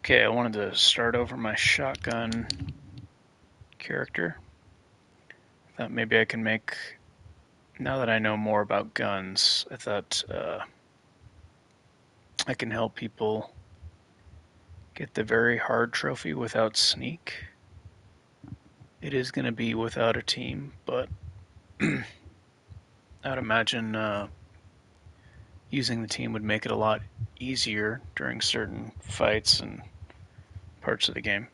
Okay, I wanted to start over my shotgun character. Thought maybe I can make, now that I know more about guns, I thought I can help people get the very hard trophy without sneak. It is going to be without a team, but I'd imagine using the team would make it a lot easier during certain fights and parts of the game.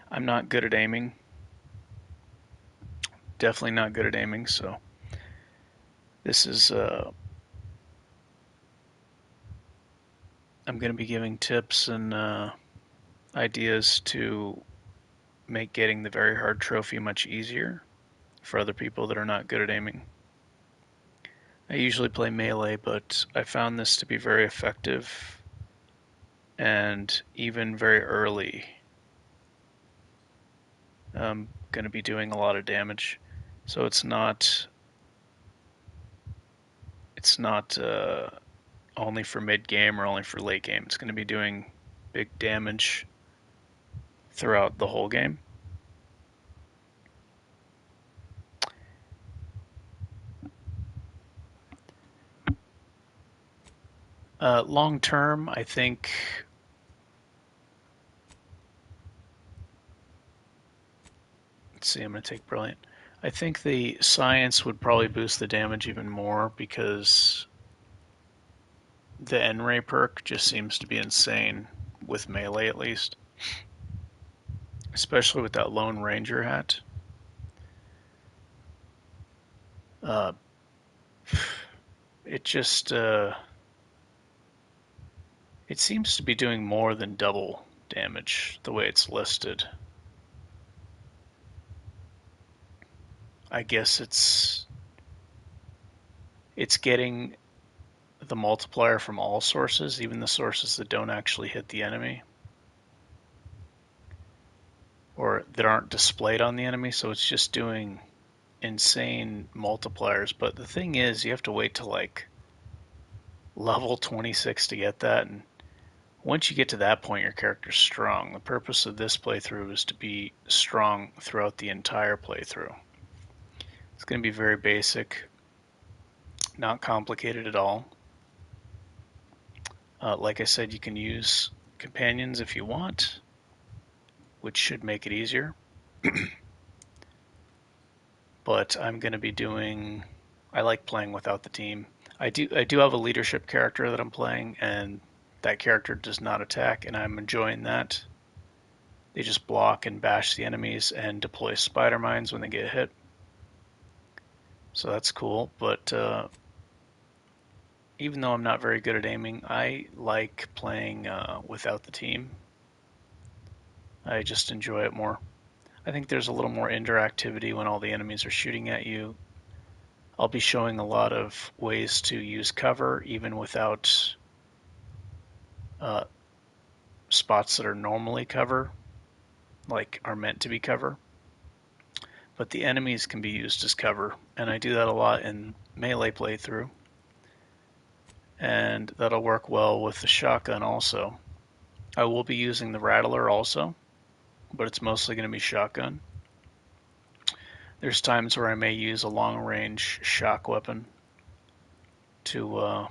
I'm not good at aiming. Definitely not good at aiming, so this is I'm going to be giving tips and ideas to make getting the very hard trophy much easier for other people that are not good at aiming. I usually play melee, but I found this to be very effective and even very early. I'm going to be doing a lot of damage, so it's not only for mid game or only for late game. It's going to be doing big damage throughout the whole game. Long term, I think let's see, I'm going to take Brilliant. I think the Science would probably boost the damage even more because the N-Ray perk just seems to be insane with melee at least. Especially with that Lone Ranger hat. Uh, it just it seems to be doing more than double damage the way it's listed. I guess it's getting the multiplier from all sources, even the sources that don't actually hit the enemy or that aren't displayed on the enemy, so it's just doing insane multipliers. But the thing is, you have to wait till like level 26 to get that, and once you get to that point, your character's strong. The purpose of this playthrough is to be strong throughout the entire playthrough. It's going to be very basic, not complicated at all. Like I said, you can use companions if you want, which should make it easier. But I'm going to be doing. I like playing without the team. I do have a leadership character that I'm playing, and that character does not attack, and I'm enjoying that. They just block and bash the enemies and deploy spider mines when they get hit. So that's cool. But even though I'm not very good at aiming, I like playing without the team. I just enjoy it more. I think there's a little more interactivity when all the enemies are shooting at you. I'll be showing a lot of ways to use cover even without uh, spots that are normally cover, like are meant to be cover. But the enemies can be used as cover, and I do that a lot in melee playthrough. And that'll work well with the shotgun also. I will be using the Rattler also, but it's mostly going to be shotgun. There's times where I may use a long range shock weapon to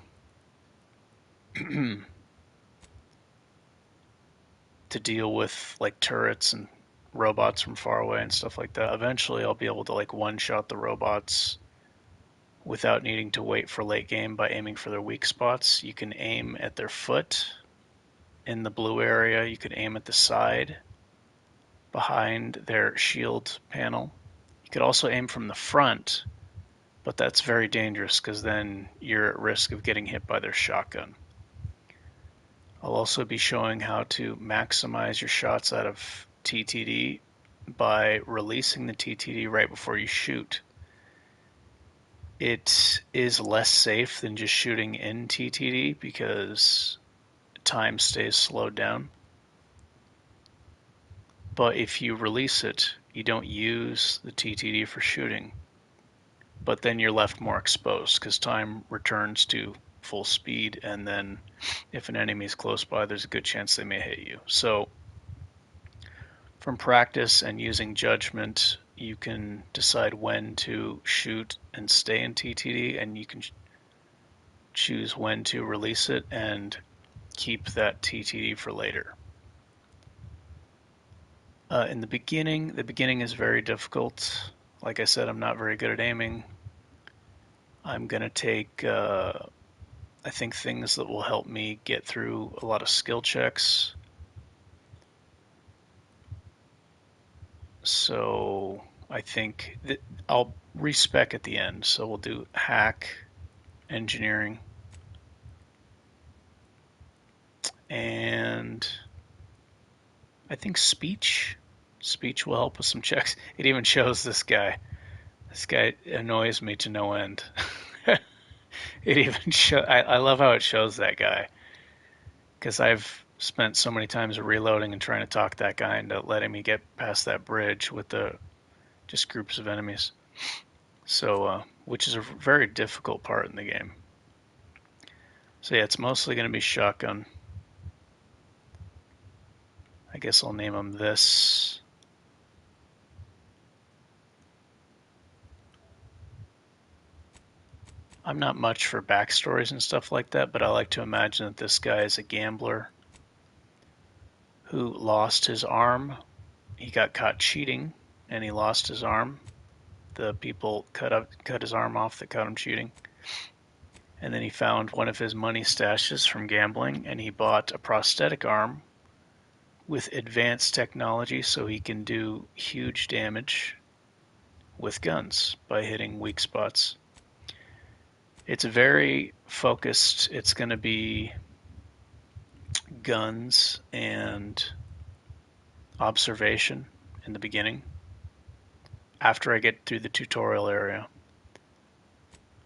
to deal with like turrets and robots from far away and stuff like that. Eventually, I'll be able to like one shot the robots without needing to wait for late game by aiming for their weak spots. You can aim at their foot in the blue area. You can aim at the side behind their shield panel. You could also aim from the front, but that's very dangerous because then you're at risk of getting hit by their shotgun. I'll also be showing how to maximize your shots out of TTD by releasing the TTD right before you shoot. It is less safe than just shooting in TTD because time stays slowed down. But if you release it, you don't use the TTD for shooting. But then you're left more exposed because time returns to full speed, and then if an enemy is close by, there's a good chance they may hit you. So from practice and using judgment, you can decide when to shoot and stay in TTD, and you can choose when to release it and keep that TTD for later. In the beginning is very difficult. Like I said, I'm not very good at aiming. I'm going to take, I think, things that will help me get through a lot of skill checks. So I think that I'll respec at the end. So we'll do hack, engineering, and I think speech. Speech will help with some checks. It even shows this guy. This guy annoys me to no end. It even I love how it shows that guy because I've spent so many times reloading and trying to talk that guy into letting me get past that bridge with the just groups of enemies. So, which is a very difficult part in the game. So yeah, it's mostly going to be shotgun. I guess I'll name him this. I'm not much for backstories and stuff like that, but I like to imagine that this guy is a gambler who lost his arm. He got caught cheating, and he lost his arm. The people cut his arm off that caught him cheating. And then he found one of his money stashes from gambling, and he bought a prosthetic arm with advanced technology so he can do huge damage with guns by hitting weak spots. It's very focused. It's going to be guns and observation in the beginning after I get through the tutorial area.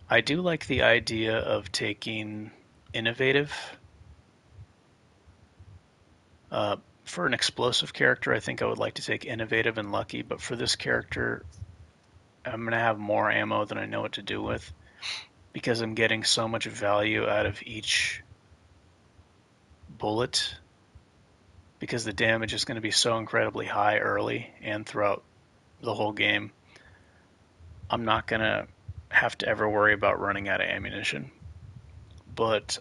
I do like the idea of taking innovative. For an explosive character, I think I would like to take innovative and lucky, but for this character, I'm going to have more ammo than I know what to do with because I'm getting so much value out of each bullet because the damage is going to be so incredibly high early and throughout the whole game. I'm not going to have to ever worry about running out of ammunition. But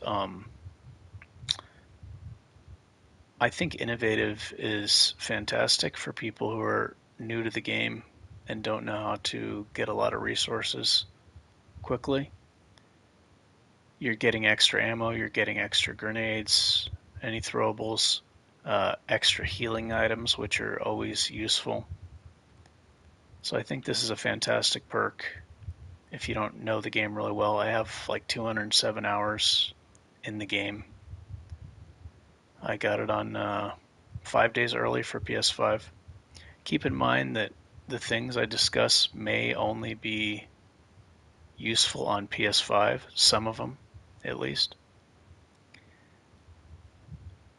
I think innovative is fantastic for people who are new to the game and don't know how to get a lot of resources quickly. You're getting extra ammo, you're getting extra grenades, any throwables, extra healing items, which are always useful. So I think this is a fantastic perk if you don't know the game really well. I have like 207 hours in the game. I got it on 5 days early for PS5. Keep in mind that the things I discuss may only be useful on PS5, some of them at least.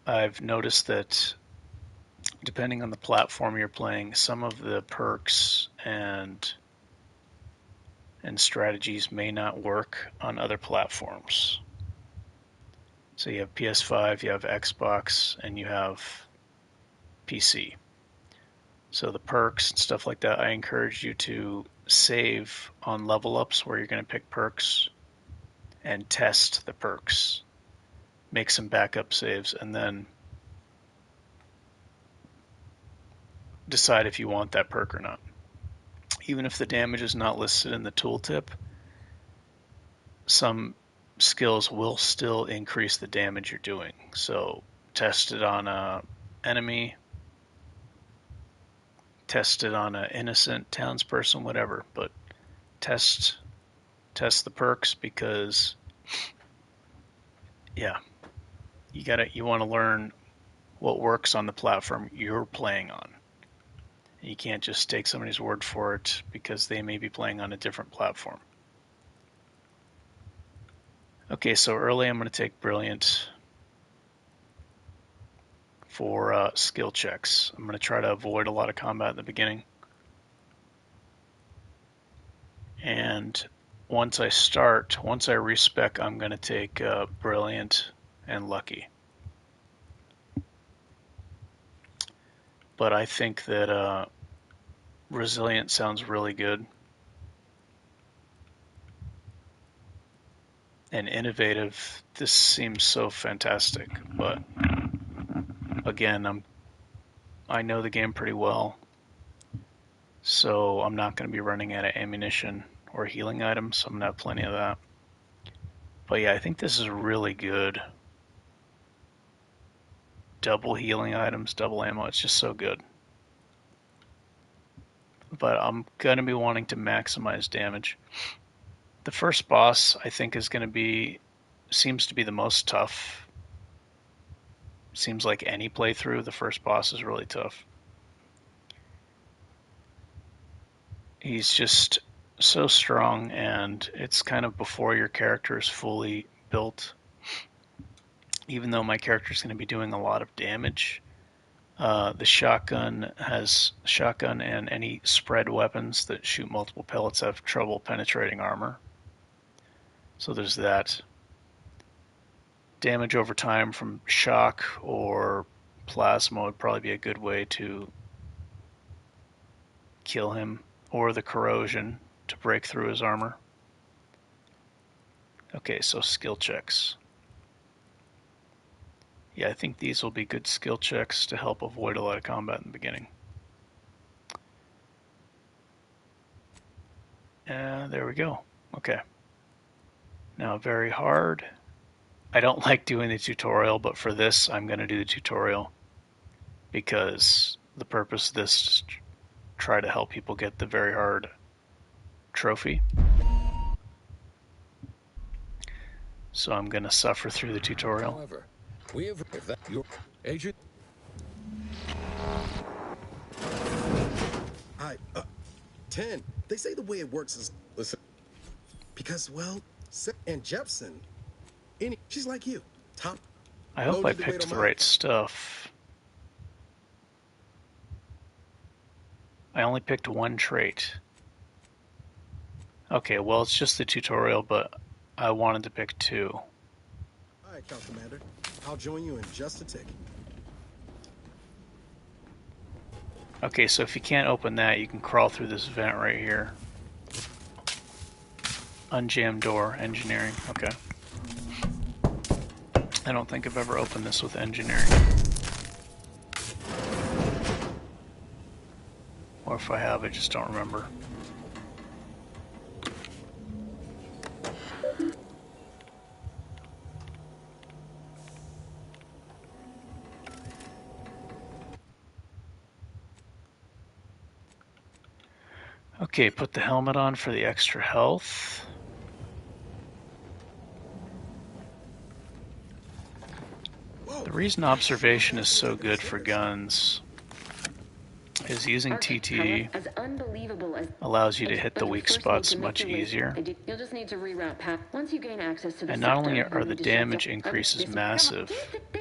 I've noticed that depending on the platform you're playing, some of the perks and strategies may not work on other platforms. So you have PS5, you have Xbox, and you have PC. So the perks and stuff like that, I encourage you to save on level ups where you're going to pick perks and test the perks. Make some backup saves and then decide if you want that perk or not. Even if the damage is not listed in the tooltip, some skills will still increase the damage you're doing. So test it on a enemy, test it on an innocent townsperson, whatever, but test the perks because yeah, you want to learn what works on the platform you're playing on. You can't just take somebody's word for it because they may be playing on a different platform. Okay, so early I'm going to take Brilliant for skill checks. I'm going to try to avoid a lot of combat in the beginning. And once I respec, I'm going to take Brilliant and Lucky. But I think that Resilient sounds really good. And Innovative, this seems so fantastic. But again, I know the game pretty well, so I'm not going to be running out of ammunition or healing items, so I'm going to have plenty of that. But yeah, I think this is really good. Double healing items, double ammo, it's just so good. But I'm going to be wanting to maximize damage. The first boss, I think, seems to be the most tough. Seems like any playthrough, the first boss is really tough. He's just so strong, and it's kind of before your character is fully built. Even though my character is going to be doing a lot of damage, the shotgun and any spread weapons that shoot multiple pellets have trouble penetrating armor. So there's that. Damage over time from shock or plasma would probably be a good way to kill him, or the corrosion to break through his armor. Okay, so skill checks. Yeah, I think these will be good skill checks to help avoid a lot of combat in the beginning. There we go. Okay. Now, very hard. I don't like doing the tutorial, but for this, I'm going to do the tutorial because the purpose of this is to try to help people get the very hard trophy. So I'm going to suffer through the tutorial. However, we have that your agent. Hi, 10. They say the way it works is listen, because well, and Jepson, she's like you, top. I hope I picked the right stuff. I only picked one trait. Okay, well, it's just the tutorial, but I wanted to pick two. All right, Count Commander. I'll join you in just a tick. Okay, so if you can't open that, you can crawl through this vent right here. Unjam door, engineering, okay. I don't think I've ever opened this with engineering. Or if I have, I just don't remember. Okay, put the helmet on for the extra health. The reason observation is so good for guns is using TT allows you to hit the weak spots much easier. You'll just need to reroute path once you gain access to the and not only are the damage increases massive,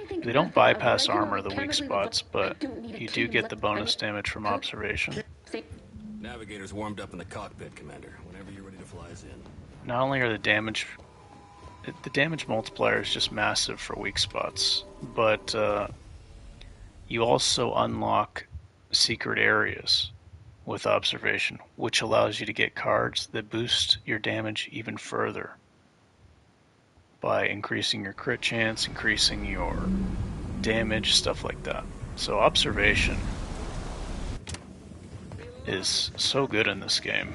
they don't bypass armor the weak spots, but you do get the bonus damage from observation. Navigator's warmed up in the cockpit, Commander. Whenever you're ready to fly us in. Not only are the damage multiplier is just massive for weak spots, but you also unlock secret areas with observation, which allows you to get cards that boost your damage even further by increasing your crit chance, increasing your damage, stuff like that. So observation is so good in this game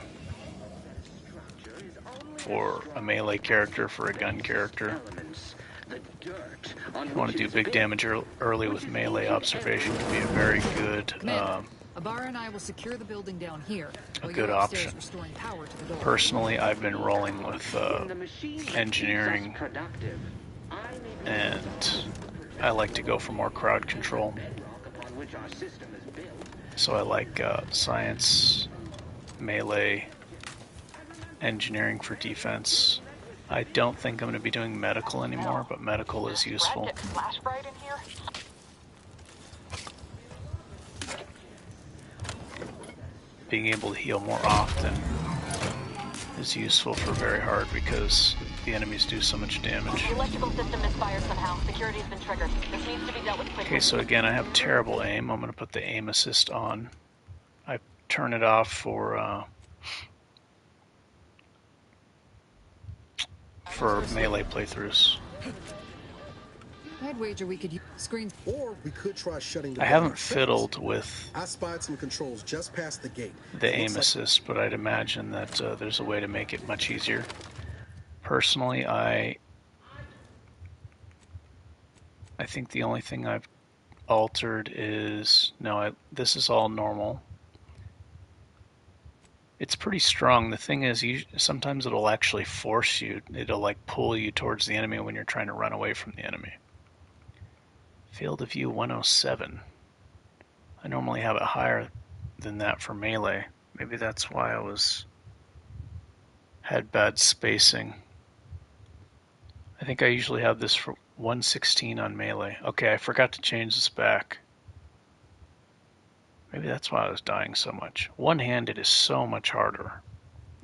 for a melee character, for a gun character. If you want to do big damage early with melee, observation can be a very good Abara and I will secure the building down here. A good option. Personally, I've been rolling with engineering, and I like to go for more crowd control. So I like science, melee, engineering for defense. I don't think I'm going to be doing medical anymore, but medical is useful. Being able to heal more often is useful for very hard because the enemies do so much damage. The electrical system misfired somehow. Security's been triggered. This needs to be dealt with quickly. Okay, so again, I have terrible aim. I'm going to put the aim assist on. I turn it off for melee playthroughs. I'd wager we could use screens. Or we could try shutting the I haven't building fiddled first. with I spied some controls just past the gate. the It aim looks like- assist, but I'd imagine that there's a way to make it much easier. Personally, I think the only thing I've altered is this is all normal. It's pretty strong. The thing is, sometimes it'll actually force you. It'll like pull you towards the enemy when you're trying to run away from the enemy. Field of view 107. I normally have it higher than that for melee. Maybe that's why I had bad spacing. I think I usually have this for 116 on melee. Okay, I forgot to change this back. Maybe that's why I was dying so much. One-handed is so much harder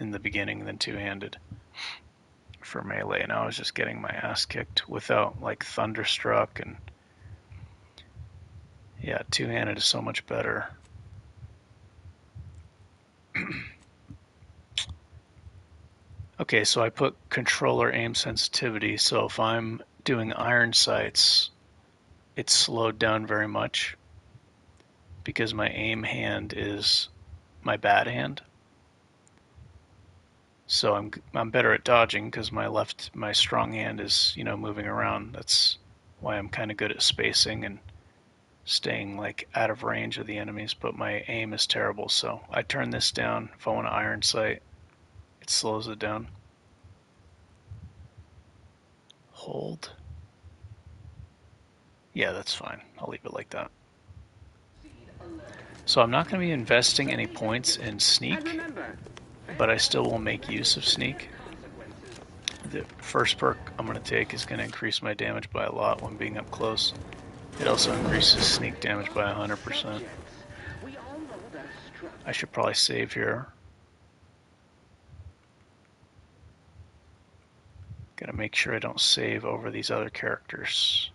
in the beginning than two-handed for melee, and I was just getting my ass kicked without like Thunderstruck, and yeah, two-handed is so much better. Okay, so I put controller aim sensitivity, so if I'm doing iron sights, it's slowed down very much because my aim hand is my bad hand. So I'm better at dodging because my strong hand is, moving around. That's why I'm kind of good at spacing and staying like out of range of the enemies, but my aim is terrible, so I turn this down. If I want to iron sight, it slows it down. Hold. Yeah, that's fine. I'll leave it like that. So I'm not going to be investing any points in sneak, but I still will make use of sneak. The first perk I'm going to take is going to increase my damage by a lot when being up close. It also increases sneak damage by 100%. I should probably save here. Gotta make sure I don't save over these other characters.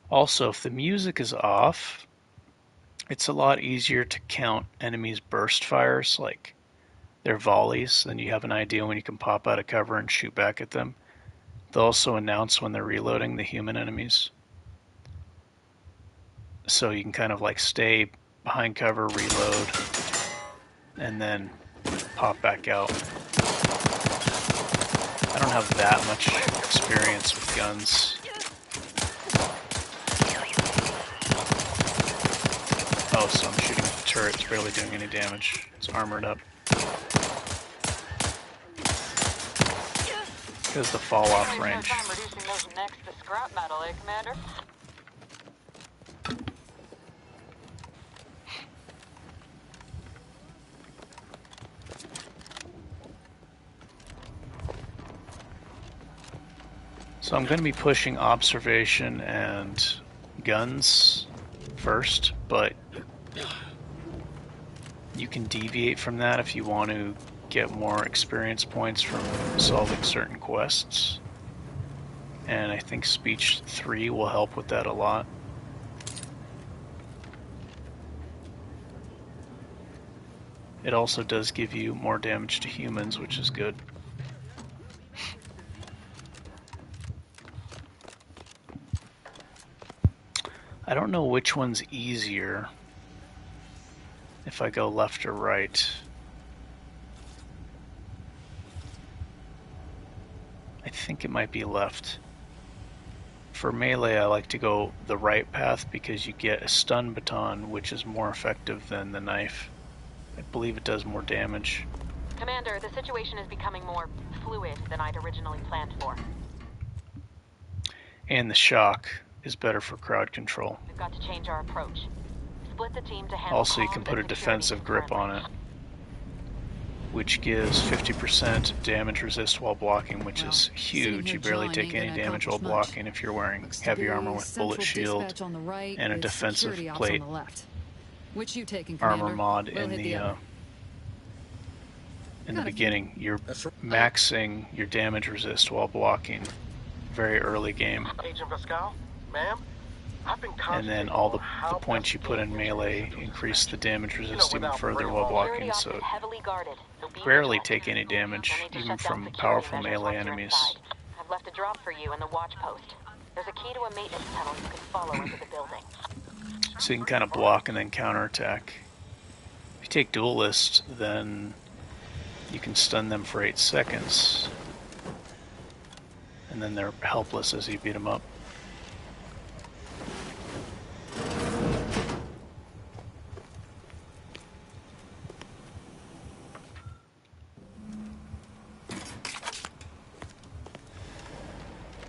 Also, if the music is off, it's a lot easier to count enemies' burst fires, like their volleys, then you have an idea when you can pop out of cover and shoot back at them. They'll also announce when they're reloading, the human enemies. So you can kind of like stay behind cover, reload, and then pop back out. I don't have that much experience with guns. Oh, so I'm shooting at the turret, it's barely doing any damage. It's armored up. Because the fall off range. Reducing those necks to scrap metal, Commander? So I'm going to be pushing observation and guns first, but you can deviate from that if you want to get more experience points from solving certain quests. And I think Speech 3 will help with that a lot. It also does give you more damage to humans, which is good. I don't know which one's easier if I go left or right. I think it might be left. For melee, I like to go the right path because you get a stun baton, which is more effective than the knife. I believe it does more damage. Commander, the situation is becoming more fluid than I'd originally planned for. And the shock is better for crowd control. We've got to change our approach. Split the team to handle Also, you calm can put a and security defensive grip on it. concurrently. which gives 50% damage resist while blocking, which Well, is sitting huge. here You barely jawing take ain't any gonna damage while accomplish much. blocking if you're wearing Looks to heavy be armor with bullet central shield dispatch on the right and a with defensive security ops plate on the left. Which you taking, armor Commander? mod We'll in hit the other. in the Got a- beginning. You're That's right. maxing your damage resist while blocking very early game, Agent Pascal, ma'am, I've been and then concentrating all on the how points best you to put gain in entry melee into Central increase the Dispatch. damage resist even without further bringing while all Security blocking, ops so is heavily guarded, so be rarely vigilant. take any You'll damage need to even shut down from security powerful measures melee once you're enemies. inside. I've left a drop for you in the watch post. There's a key to a maintenance tunnel you can follow into the building. So you can kind of block and then counterattack. If you take Duelist, then you can stun them for 8 seconds, and then they're helpless as you beat them up.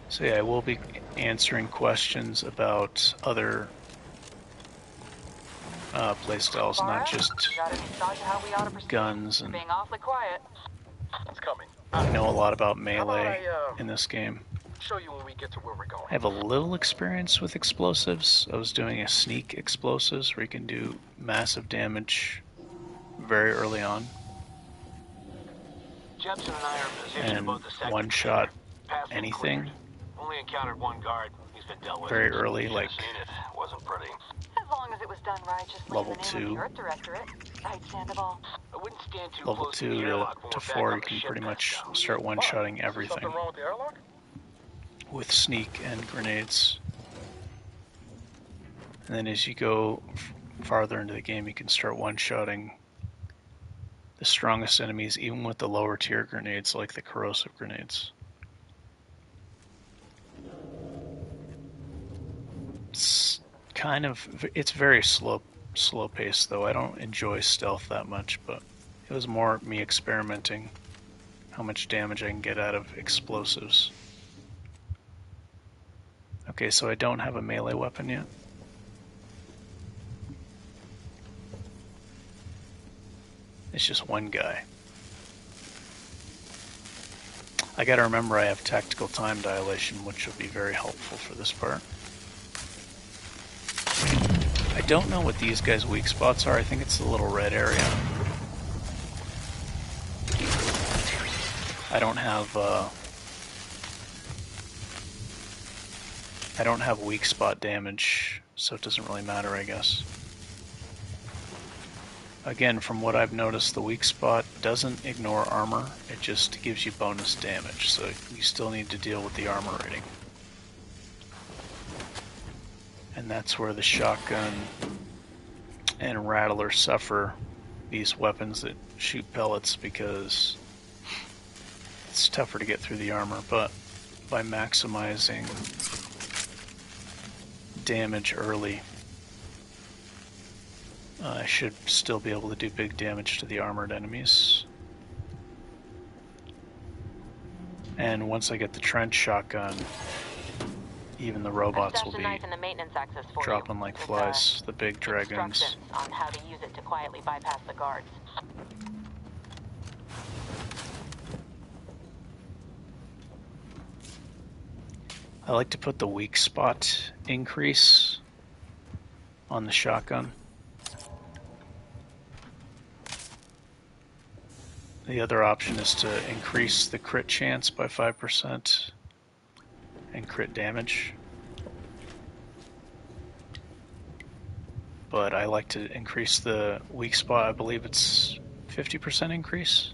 So yeah, I will be answering questions about other playstyles, not just Got any thought to how we ought to proceed? guns. You're And being awfully quiet. It's coming. I know a lot about How melee about I in this game. show you when we get to where we're going? I have a little experience with explosives. I was doing a sneak explosives where you can do massive damage very early on Jepson and I are in position and above the sector. one-shot Path's been anything cleared. Only encountered one guard. He's been dealt with. very early, Should've like seen it. Wasn't pretty. As long as it was done righteously Level in the name 2. of the Earth Directorate. Right, Sandoval? I wouldn't stand too level close 2 to the airlock when to we're back 4, on you the can ship, pretty much Pascal. start one-shotting Is everything something wrong with the airlock? with sneak and grenades. And then as you go farther into the game, you can start one-shotting the strongest enemies, even with the lower tier grenades, like the corrosive grenades. It's very slow paced though. I don't enjoy stealth that much, but it was more me experimenting how much damage I can get out of explosives. Okay, so I don't have a melee weapon yet. It's just one guy. I gotta remember I have tactical time dilation, which will be very helpful for this part. I don't know what these guys' weak spots are. I think it's the little red area. I don't have weak spot damage, so it doesn't really matter, I guess. Again, from what I've noticed, the weak spot doesn't ignore armor, it just gives you bonus damage, so you still need to deal with the armor rating. And that's where the shotgun and rattler suffer, these weapons that shoot pellets, because it's tougher to get through the armor, but by maximizing damage early, I should still be able to do big damage to the armored enemies. And once I get the trench shotgun, even the robots will I've stashed a be knife in the maintenance access for dropping you. like With, flies, the big dragons. instructions on how to use it to quietly bypass the guards. I like to put the weak spot increase on the shotgun. The other option is to increase the crit chance by 5% and crit damage. But I like to increase the weak spot. I believe it's 50% increase.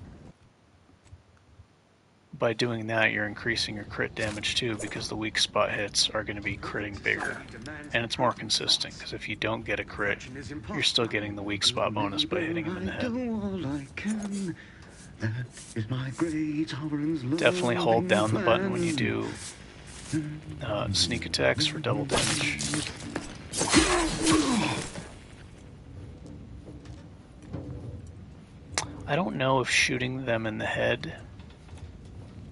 By doing that, you're increasing your crit damage too, because the weak spot hits are going to be critting bigger. And it's more consistent, because if you don't get a crit, you're still getting the weak spot bonus by hitting him in the head. Definitely hold down the button when you do sneak attacks for double damage. I don't know if shooting them in the head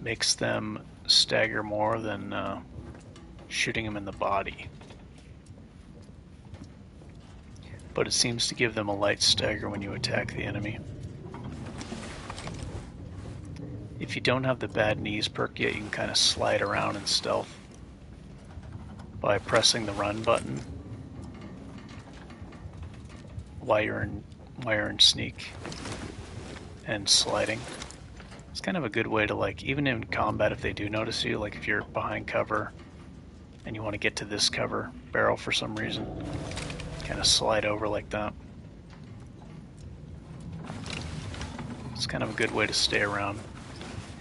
makes them stagger more than shooting them in the body. But it seems to give them a light stagger when you attack the enemy. If you don't have the bad knees perk yet, you can kind of slide around in stealth by pressing the run button while you're in sneak and sliding. It's kind of a good way to, like, even in combat, if they do notice you, like if you're behind cover and you want to get to this cover barrel for some reason, kind of slide over like that. It's kind of a good way to stay around.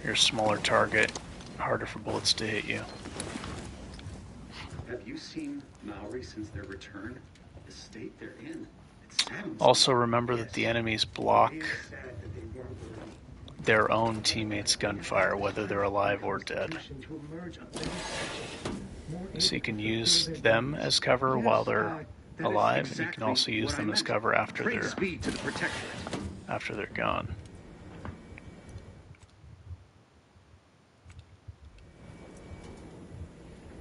You're a smaller target, harder for bullets to hit you. Have you seen Maori since their return? The state they're in. It saddens Also me. remember that the enemies block It is sad that they weren't ready. their own teammates' gunfire, whether they're alive or dead. To emerge a better section, more So you able can to use fulfill them their as cover purpose. while Yes, they're that is alive, and you can exactly also use what I them as meant. cover after Train they're speed to the protectorate. gone.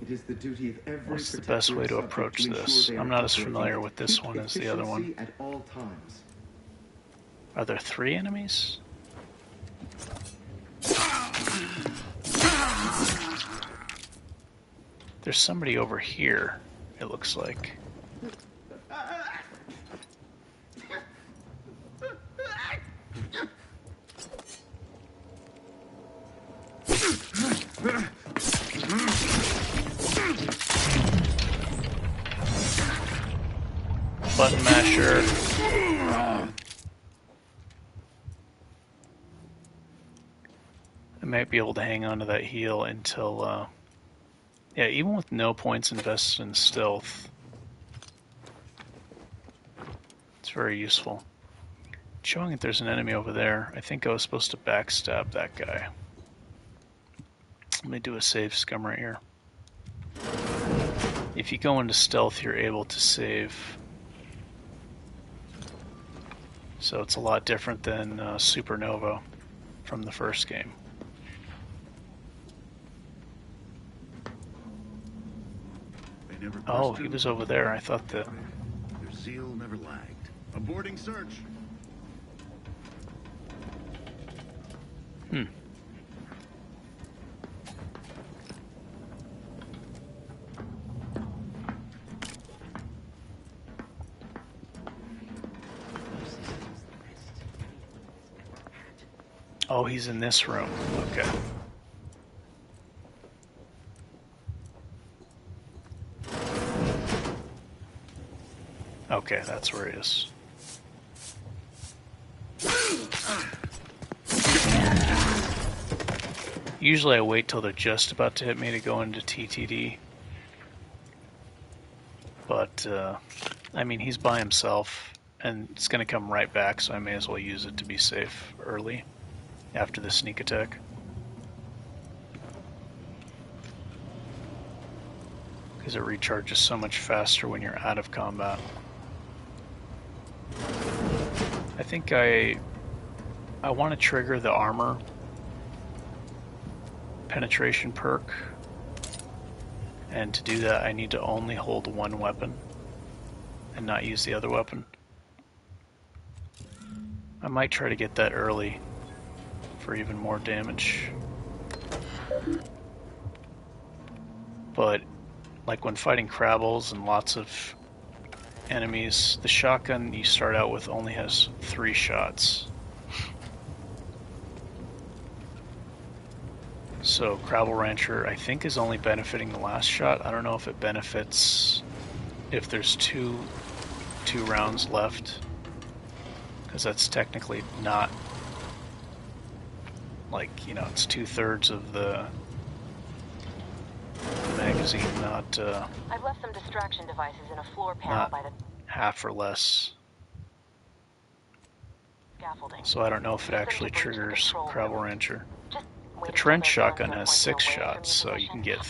It is the duty of every What's the best way to approach this? I'm not as familiar with this one as the other one. At all times. Are there 3 enemies? There's somebody over here, it looks like. Button masher. I might be able to hang on to that heal until, yeah, even with no points invested in stealth, it's very useful. Showing that there's an enemy over there. I think I was supposed to backstab that guy. Let me do a save scum right here. If you go into stealth, you're able to save. So it's a lot different than Supernova from the first game. Oh, he was over there. I thought that... Their zeal never lagged. Aborting search. Oh, he's in this room. Okay. Okay, that's where he is. Usually I wait till they're just about to hit me to go into TTD. But, I mean, he's by himself, and it's going to come right back, so I may as well use it to be safe early, after the sneak attack. Because it recharges so much faster when you're out of combat. I think I want to trigger the armor penetration perk, and to do that I need to only hold one weapon and not use the other weapon. I might try to get that early for even more damage. But like when fighting Crabbles and lots of enemies, the shotgun you start out with only has 3 shots. So Crabble Rancher, I think, is only benefiting the last shot. I don't know if it benefits if there's two rounds left, because that's technically not, like, you know, it's 2/3 of the magazine, not I've left some distraction devices in a floor panel not by the half or less. scaffolding. So I don't know if it Use them actually to breach the triggers control Crabble room. Rancher. Just The wait trench until they're shotgun guns are has pointed 6 away from shots, your so you can position. get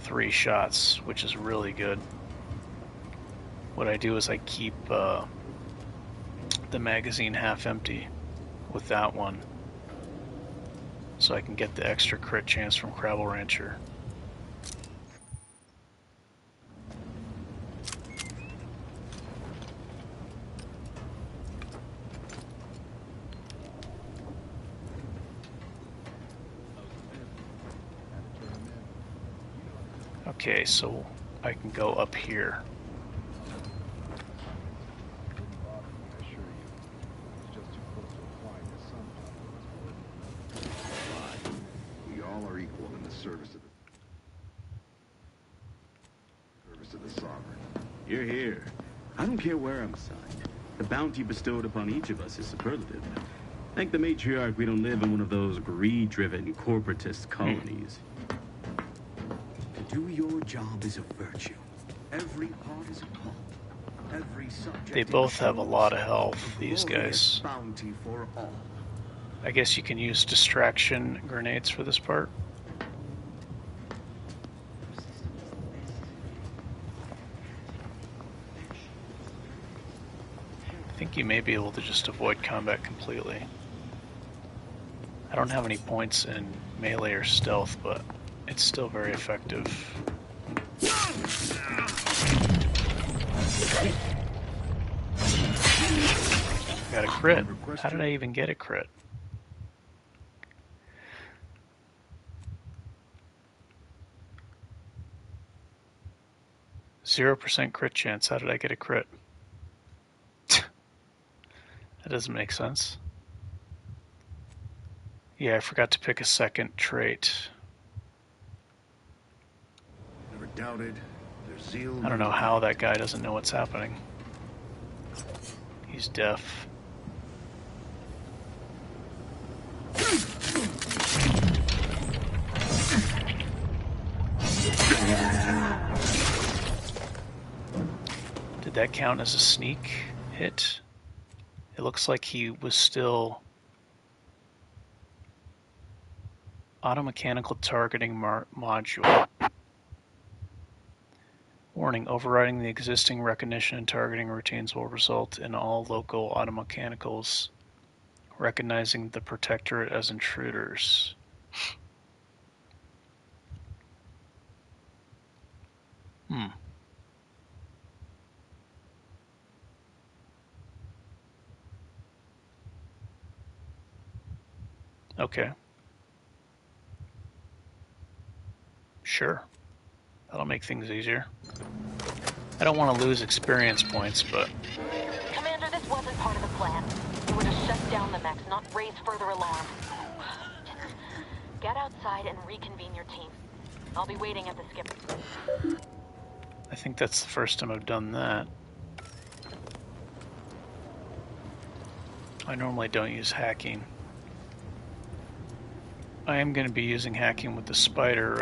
three shots, which is really good. What I do is I keep the magazine half empty with that one, so I can get the extra crit chance from Crabble Rancher. Okay, so I can go up here. We all are equal in the service of the sovereign. You're here. I don't care where I'm assigned. The bounty bestowed upon each of us is superlative. Thank the matriarch we don't live in one of those greed-driven corporatist colonies. To do your job is a virtue. Every heart is a call. Every subject. They both have a lot of health, these guys. Bounty for all. I guess you can use distraction grenades for this part. I think you may be able to just avoid combat completely. I don't have any points in melee or stealth, but it's still very effective. Got a crit. How did I even get a crit? %0 crit chance. How did I get a crit? That doesn't make sense. Yeah, I forgot to pick a second trait. Never doubted. Their zeal. I don't know how that guy doesn't know what's happening. He's deaf. Did that count as a sneak hit? It looks like he was still automechanical targeting module. Warning, overriding the existing recognition and targeting routines will result in all local automechanicals recognizing the Protectorate as intruders. Okay. Sure. That'll make things easier. I don't want to lose experience points, but... Commander, this wasn't part of the plan. We were to shut down the mechs, not raise further alarm. Get outside and reconvene your team. I'll be waiting at the skip. I think that's the first time I've done that. I normally don't use hacking. I am going to be using hacking with the spider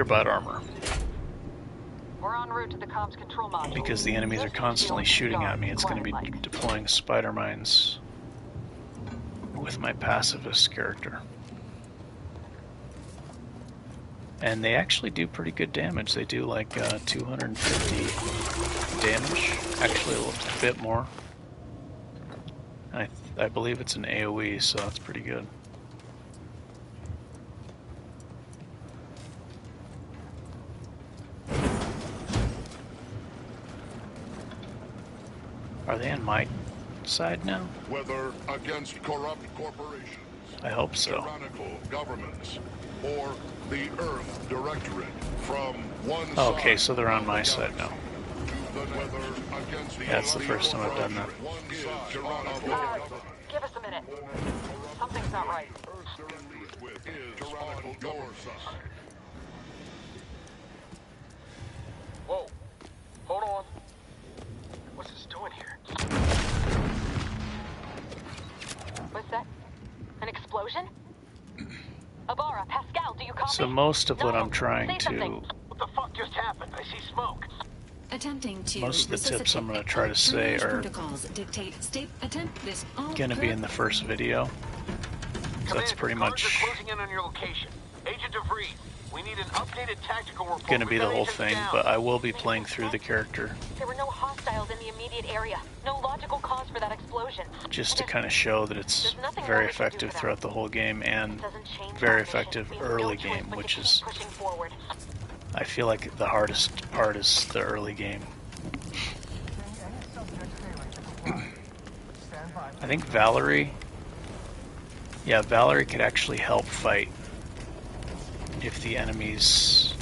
bot armor. We're en route to the comms control module. Because the enemies are constantly shooting at me, it's going to be deploying spider mines with my pacifist character. And they actually do pretty good damage. They do like 250 damage, actually a little bit more. I believe it's an AoE, so that's pretty good. Are they on my side now? Whether against corrupt corporations, I hope so. tyrannical governments, or the Earth Directorate, from one Okay, side so they're on of my the side galaxy, now. whether against the That's the first time I've done that. one side of the government Give us a minute. Something's not right. is tyrannical your side. Whoa. Hold on. What's this doing here? What's that? An explosion? Abara, Pascal, do you copy? So most of what No, I'm trying say to... something. What the fuck just happened? I see smoke. Attempting to Most of the tips I'm going to try to say are going to be in the first video. So that's pretty Commander, guards much are closing in on your location. Agent DeVries, we need an updated tactical report. going to be We've the got whole agents thing, down. but I will be playing through the character There were no hostiles in the immediate area. No logical cause for that explosion. just to kind of show that it's There's nothing very more we can do effective for them. throughout the whole game and Doesn't change very our mission. effective We have early no choice game, but to which keep is, pushing forward. I feel like the hardest part is the early game. I think Valerie could actually help fight if the enemies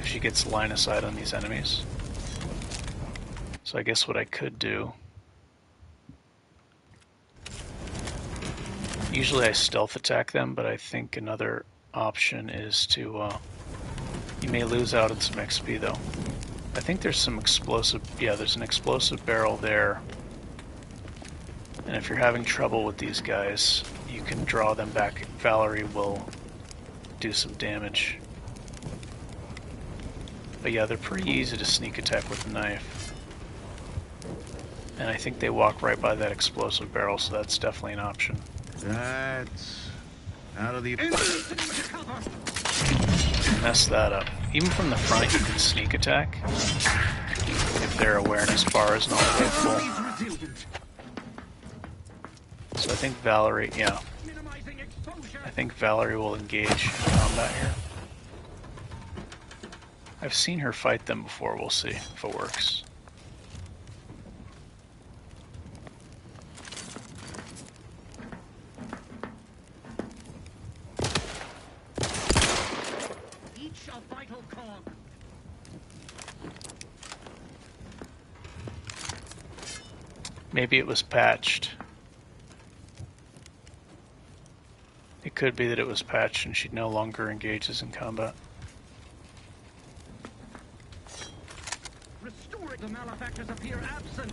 because she gets line of sight on these enemies. So I guess what I could do... Usually I stealth attack them, but I think another option is to... you may lose out on some XP though. I think there's some explosive... Yeah, there's an explosive barrel there. And if you're having trouble with these guys, you can draw them back. Valerie will do some damage. But yeah, they're pretty easy to sneak attack with a knife. And I think they walk right by that explosive barrel, so that's definitely an option. That's out of the... Mess that up. Even from the front, you can sneak attack if their awareness bar isn't all the way full. So I think Valerie, yeah. I think Valerie will engage in combat here. I've seen her fight them before, we'll see if it works. Each a vital cog. Maybe it was patched. It could be that it was patched and she no longer engages in combat. Restoring the malefactors appear absent.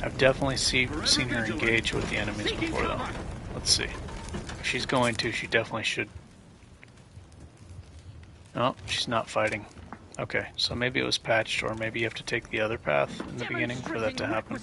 I've definitely seen her engage with the enemies before though. Let's see. If she's going to, she definitely should. No, she's not fighting. Okay, so maybe it was patched, or maybe you have to take the other path in the beginning for that to happen.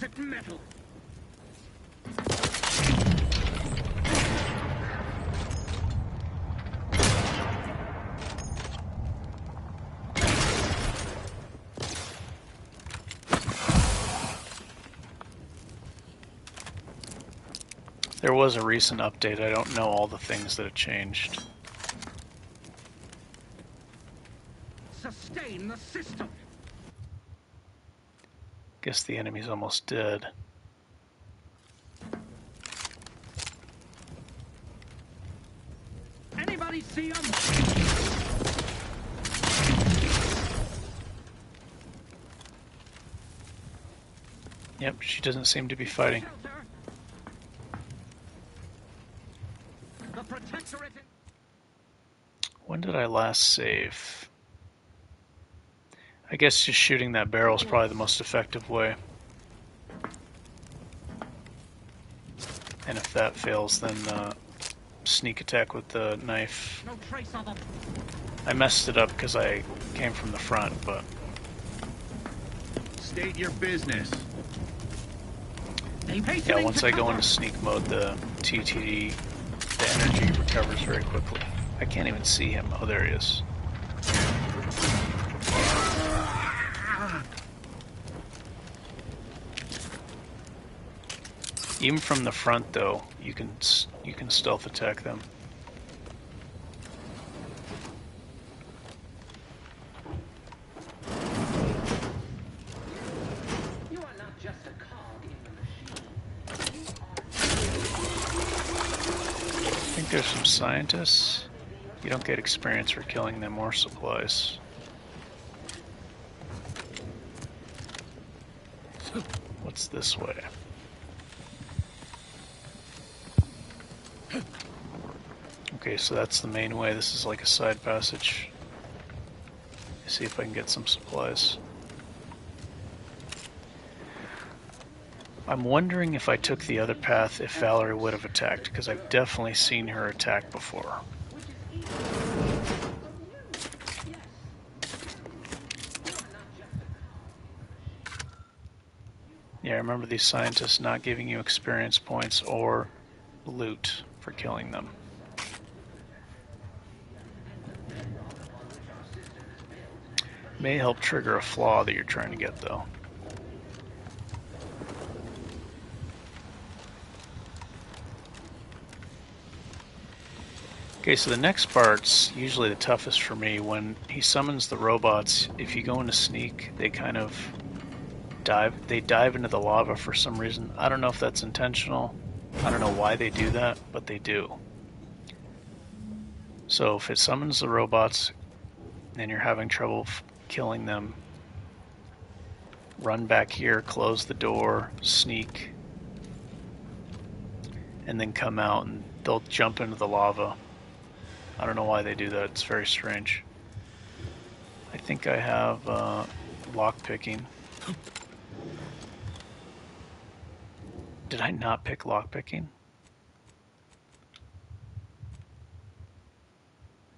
There was a recent update. I don't know all the things that have changed. Sustain the system. Guess the enemy's almost dead. Anybody see him? Yep, she doesn't seem to be fighting. The protectorate. When did I last save? I guess just shooting that barrel is probably the most effective way. And if that fails, then sneak attack with the knife. No trace of them. I messed it up because I came from the front, but... State your business. Yeah, once I go into sneak mode, the TTD, the energy recovers very quickly. I can't even see him. Oh, there he is. Even from the front, though, you can stealth attack them. You are not just a cog in the machine. I think there's some scientists. You don't get experience for killing them or supplies. What's this way? Okay, so that's the main way. This is like a side passage. See if I can get some supplies. I'm wondering if I took the other path, if Valerie would have attacked, because I've definitely seen her attack before. Yeah, I remember these scientists not giving you experience points or loot for killing them. May help trigger a flaw that you're trying to get, though. Okay, so the next part's usually the toughest for me. When he summons the robots, if you go into sneak, they kind of dive into the lava for some reason. I don't know if that's intentional. I don't know why they do that, but they do. So if it summons the robots and you're having trouble killing them, run back here, close the door, sneak, and then come out, and they'll jump into the lava. I don't know why they do that. It's very strange. I think I have lockpicking. Did I not pick lockpicking?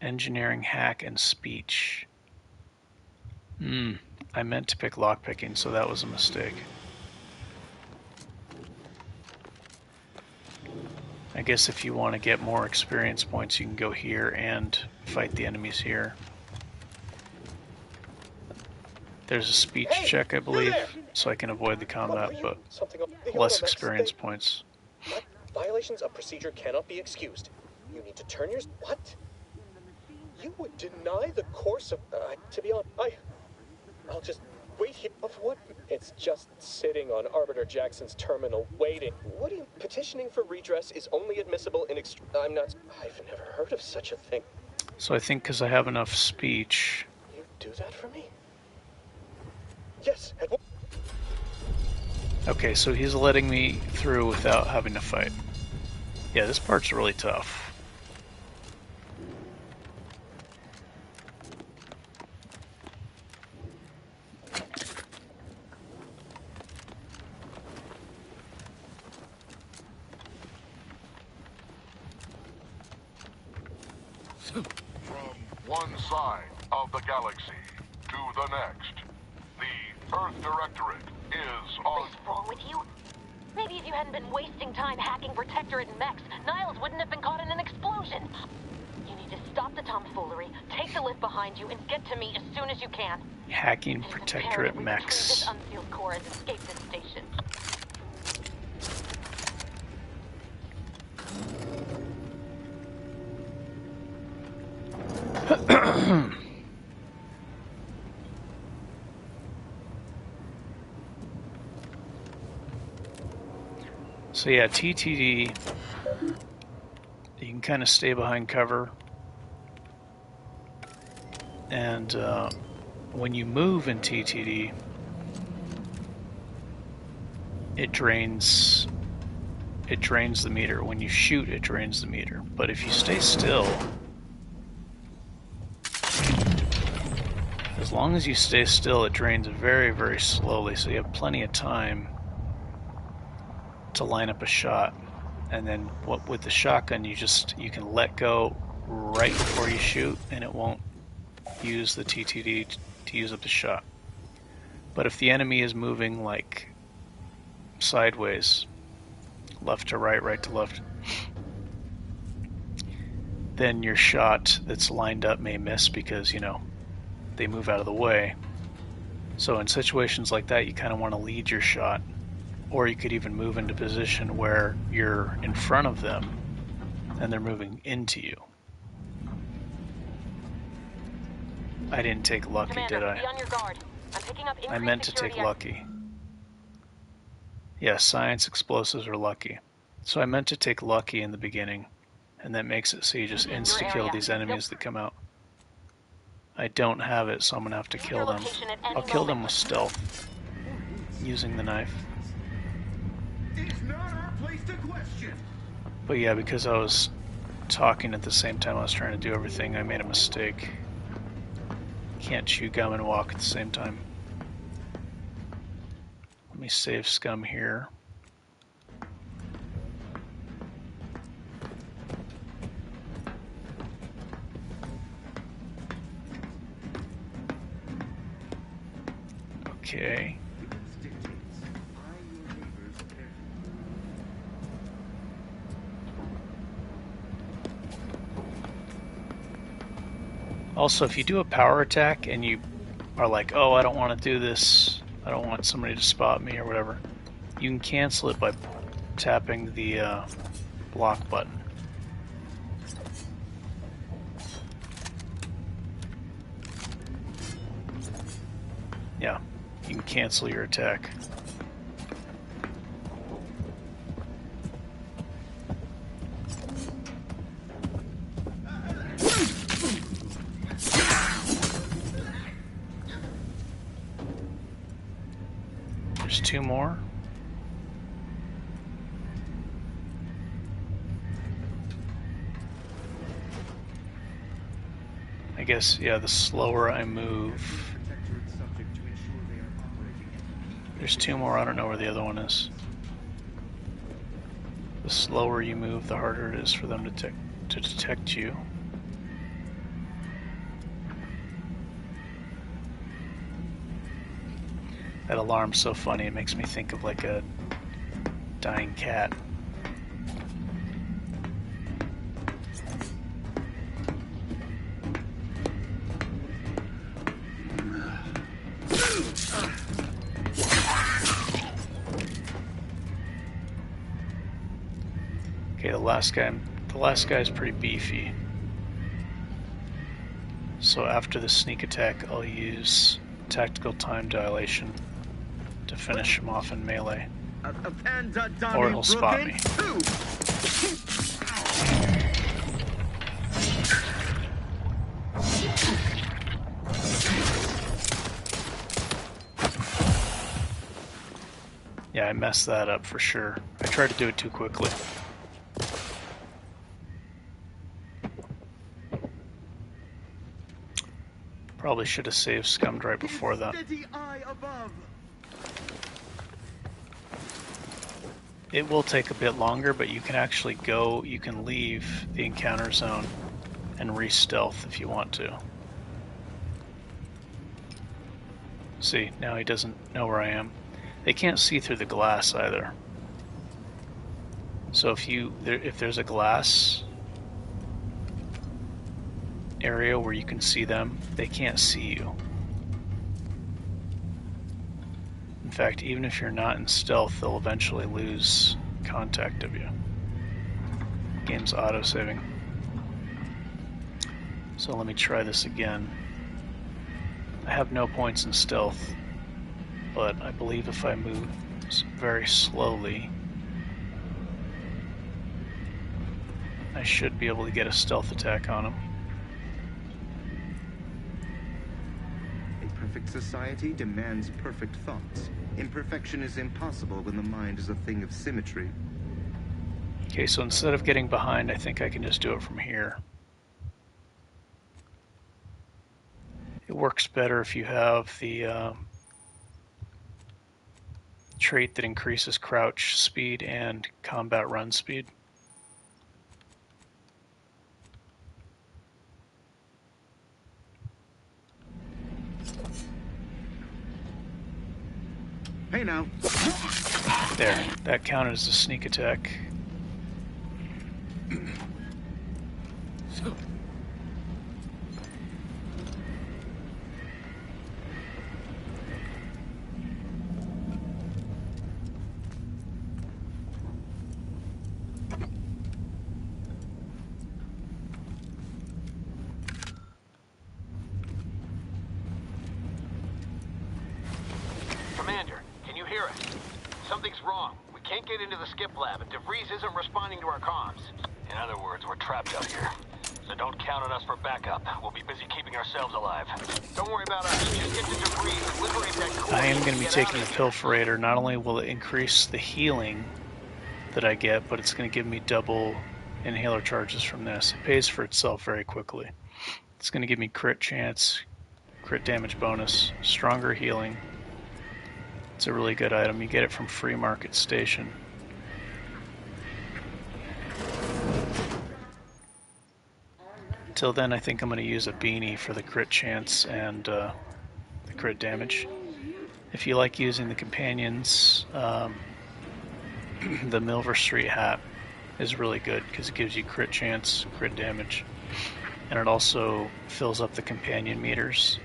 Engineering, hack, and speech. I meant to pick lockpicking, so that was a mistake. I guess if you want to get more experience points, you can go here and fight the enemies here. There's a speech check, I believe, so I can avoid the combat, but less experience points. Violations of procedure cannot be excused. You need to turn your... What? You would deny the course of... to be honest, I'll just wait here. Of what? It's just sitting on Arbiter Jackson's terminal waiting. What are you... Petitioning for redress is only admissible in I'm not... I've never heard of such a thing. So I think because I have enough speech... You do that for me? Yes. Okay, so he's letting me through without having to fight. Yeah, this part's really tough. From one side of the galaxy to the next, the Earth Directorate is on... What's wrong with you? Maybe if you hadn't been wasting time hacking Protectorate and mechs, Niles wouldn't have been caught in an explosion. You need to stop the tomfoolery, take the lift behind you, and get to me as soon as you can. Hacking Protectorate mechs. This unsealed core has escaped this station. So yeah, TTD, you can kind of stay behind cover, and when you move in TTD, it drains the meter. When you shoot, it drains the meter. But if you stay still, as long as you stay still, it drains very, very slowly, so you have plenty of time to line up a shot. And then with the shotgun, you can let go right before you shoot, and it won't use the TTD to use up the shot. But if the enemy is moving like sideways, left to right, right to left, then your shot that's lined up may miss because, you know, they move out of the way. So in situations like that, you kind of want to lead your shot. Or you could even move into position where you're in front of them and they're moving into you. I didn't take lucky, Commander, did I? Be on your guard. I'm picking up I meant to take lucky. Yeah, science, explosives, or lucky. So I meant to take lucky in the beginning, and that makes it so you just insta-kill these enemies that come out. I don't have it, so I'm gonna have to kill them. I'll kill them with stealth, using the knife. It's not our place to question. But yeah, because I was talking at the same time I was trying to do everything, I made a mistake. Can't chew gum and walk at the same time. Let me save scum here. Okay. Also, if you do a power attack and you are like, oh, I don't want to do this, I don't want somebody to spot me or whatever, you can cancel it by tapping the block button. Yeah, you can cancel your attack. There's 2 more. I guess, yeah, the slower I move. There's 2 more, I don't know where the other one is. The slower you move, the harder it is for them to detect you. That alarm's so funny, it makes me think of like a dying cat. Okay, the last guy's pretty beefy. So after the sneak attack, I'll use tactical time dilation to finish him off in melee. Or he'll spot me. Yeah, I messed that up for sure. I tried to do it too quickly. Probably should have saved Scummed right before that. It will take a bit longer, but you can actually you can leave the encounter zone and re-stealth if you want to. See, now he doesn't know where I am. They can't see through the glass either. So if there's a glass area where you can see them, they can't see you. In fact, even if you're not in stealth, they'll eventually lose contact of you. Game's auto-saving. So let me try this again. I have no points in stealth, but I believe if I move very slowly, I should be able to get a stealth attack on him. Perfect society demands perfect thoughts. Imperfection is impossible when the mind is a thing of symmetry. Okay, so instead of getting behind, I think I can just do it from here. It works better if you have the trait that increases crouch speed and combat run speed. Hey now. There, that counted as a sneak attack. Commander, can you hear us? Something's wrong. We can't get into the skip lab, and DeVries isn't responding to our comms. In other words, we're trapped out here. So don't count on us for backup. We'll be busy keeping ourselves alive. Don't worry about us. Just get to DeVries and liberate that core. I am going to be taking the Pilferator. Not only will it increase the healing that I get, but it's going to give me double inhaler charges from this. It pays for itself very quickly. It's going to give me crit chance, crit damage bonus, stronger healing. It's a really good item. You get it from Free Market Station. Until then, I think I'm going to use a beanie for the crit chance and the crit damage. If you like using the companions, the Milver Street hat is really good because it gives you crit chance, crit damage, and it also fills up the companion meters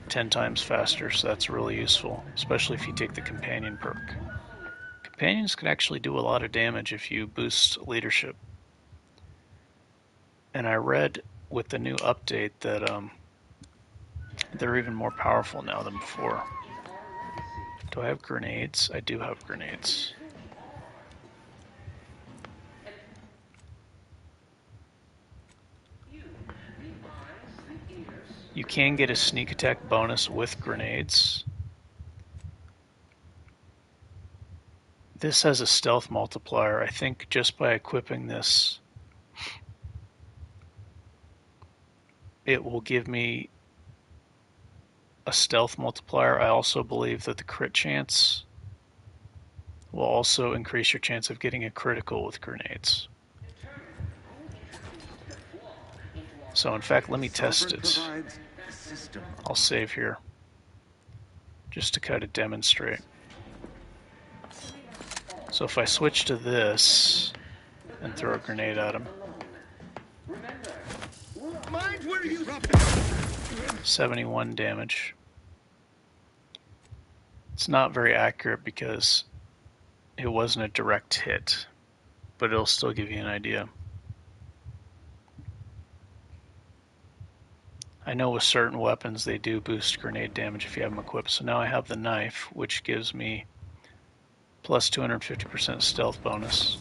10 times faster, so that's really useful, especially if you take the companion perk. Companions can actually do a lot of damage if you boost leadership. And I read with the new update that they're even more powerful now than before. Do I have grenades? I do have grenades. You can get a sneak attack bonus with grenades. This has a stealth multiplier. I think just by equipping this, it will give me a stealth multiplier. I also believe that the crit chance will also increase your chance of getting a critical with grenades. So in fact, let me test it. I'll save here just to kind of demonstrate. So if I switch to this and throw a grenade at him, 71 damage. It's not very accurate because it wasn't a direct hit, but it'll still give you an idea. I know with certain weapons they do boost grenade damage if you have them equipped. So now I have the knife, which gives me plus 250% stealth bonus.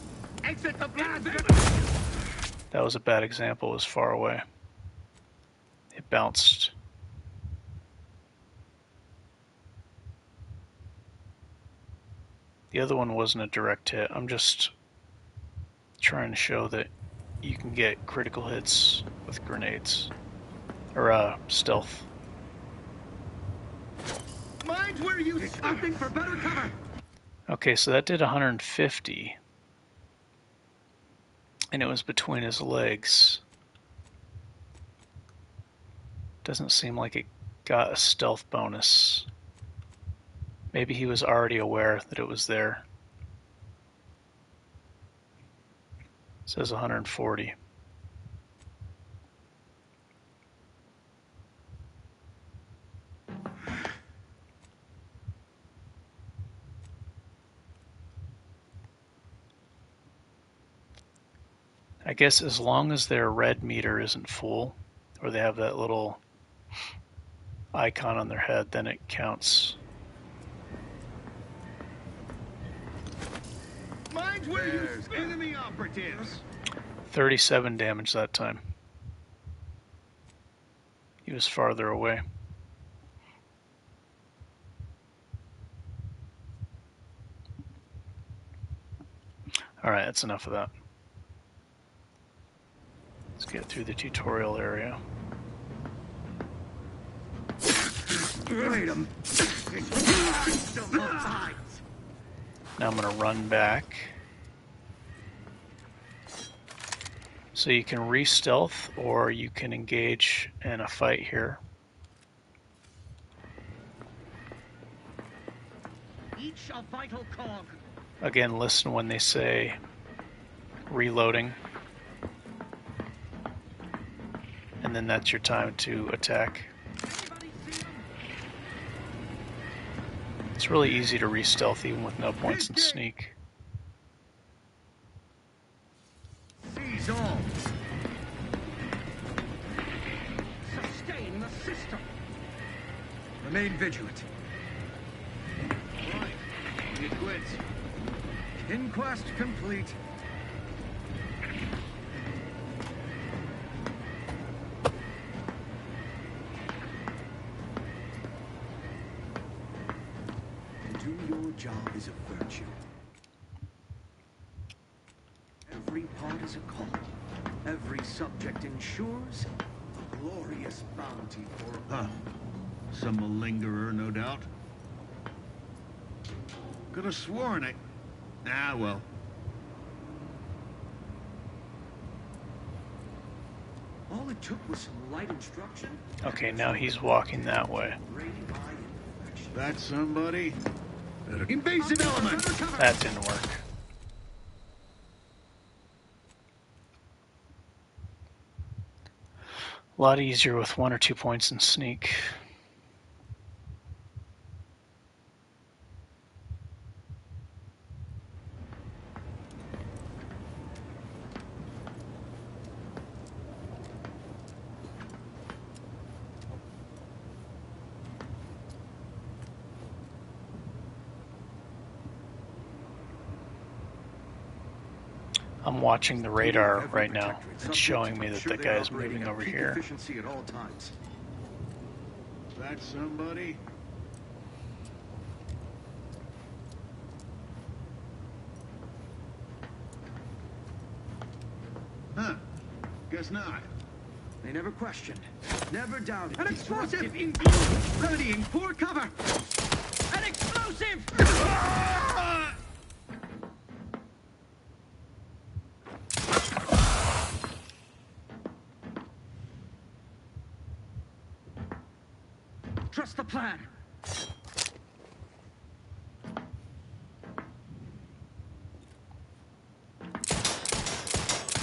That was a bad example, it was far away. It bounced. The other one wasn't a direct hit. I'm just trying to show that you can get critical hits with grenades. Or stealth. Mind where you stopping for better cover. Okay, so that did 150. And it was between his legs. Doesn't seem like it got a stealth bonus. Maybe he was already aware that it was there. It says 140. I guess as long as their red meter isn't full, or they have that little icon on their head, then it counts. Mind where you enemy operatives. 37 damage that time. He was farther away. Alright, that's enough of that. Let's get through the tutorial area. Now I'm going to run back. So you can re-stealth or you can engage in a fight here. Each a vital cog. Again, listen when they say reloading. And then that's your time to attack. It's really easy to re-stealth even with no points in sneak. Seize all. Sustain the system. Remain vigilant. Right. You quit. Inquest complete. Do your job is a virtue. Every part is a call. Every subject ensures a glorious bounty for Huh. Some malingerer, no doubt. Could have sworn it. Ah, well. all it took was some light instruction. Okay, now he's walking that way. That's somebody. Invasive element. That didn't work. A lot easier with 1 or 2 points in sneak. I'm watching the radar right now. It's showing me that the guy's moving over here. Efficiency at all times. That's somebody. Guess not. They never questioned, never doubted. An explosive! Remedying poor cover! An explosive! Trust the plan.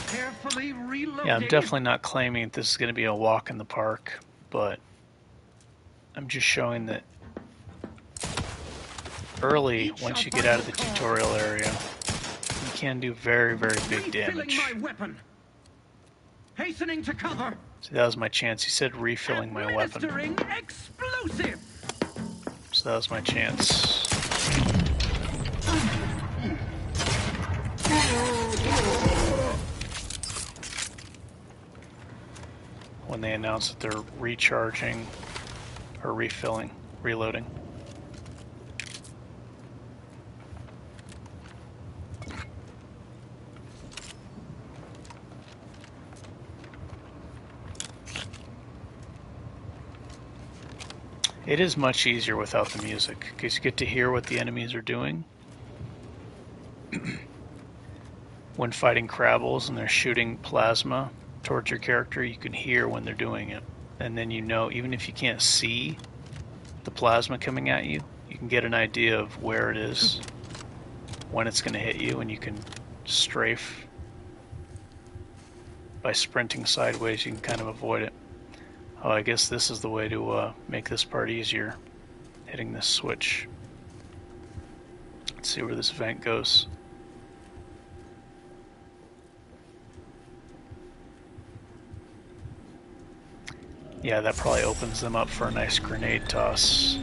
Carefully reloading. Yeah, I'm definitely not claiming this is going to be a walk in the park, but I'm just showing that early, once you get out of the tutorial area, you can do very, very big damage. My weapon. Hastening to cover. See, that was my chance. He said refilling my weapon. Explosive. So that was my chance. When they announce that they're recharging or refilling, reloading. It is much easier without the music, because you get to hear what the enemies are doing. When fighting Crabbles and they're shooting plasma towards your character, you can hear when they're doing it. And then you know, even if you can't see the plasma coming at you, you can get an idea of where it is, when it's going to hit you, and you can strafe. By sprinting sideways, you can kind of avoid it. Oh, I guess this is the way to make this part easier, hitting this switch. Let's see where this vent goes. Yeah, that probably opens them up for a nice grenade toss.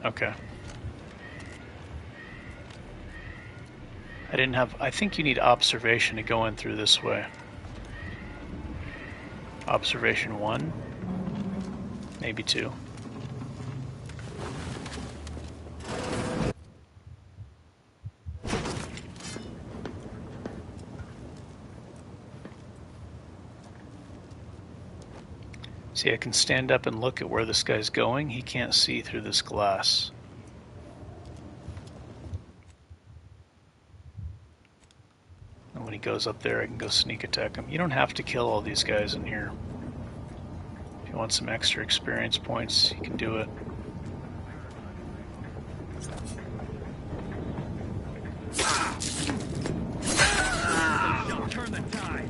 Okay. I think you need observation to go in through this way. Observation 1, maybe 2. See, I can stand up and look at where this guy's going. He can't see through this glass. And when he goes up there, I can go sneak attack him. You don't have to kill all these guys in here. If you want some extra experience points, you can do it. Don't turn the tide.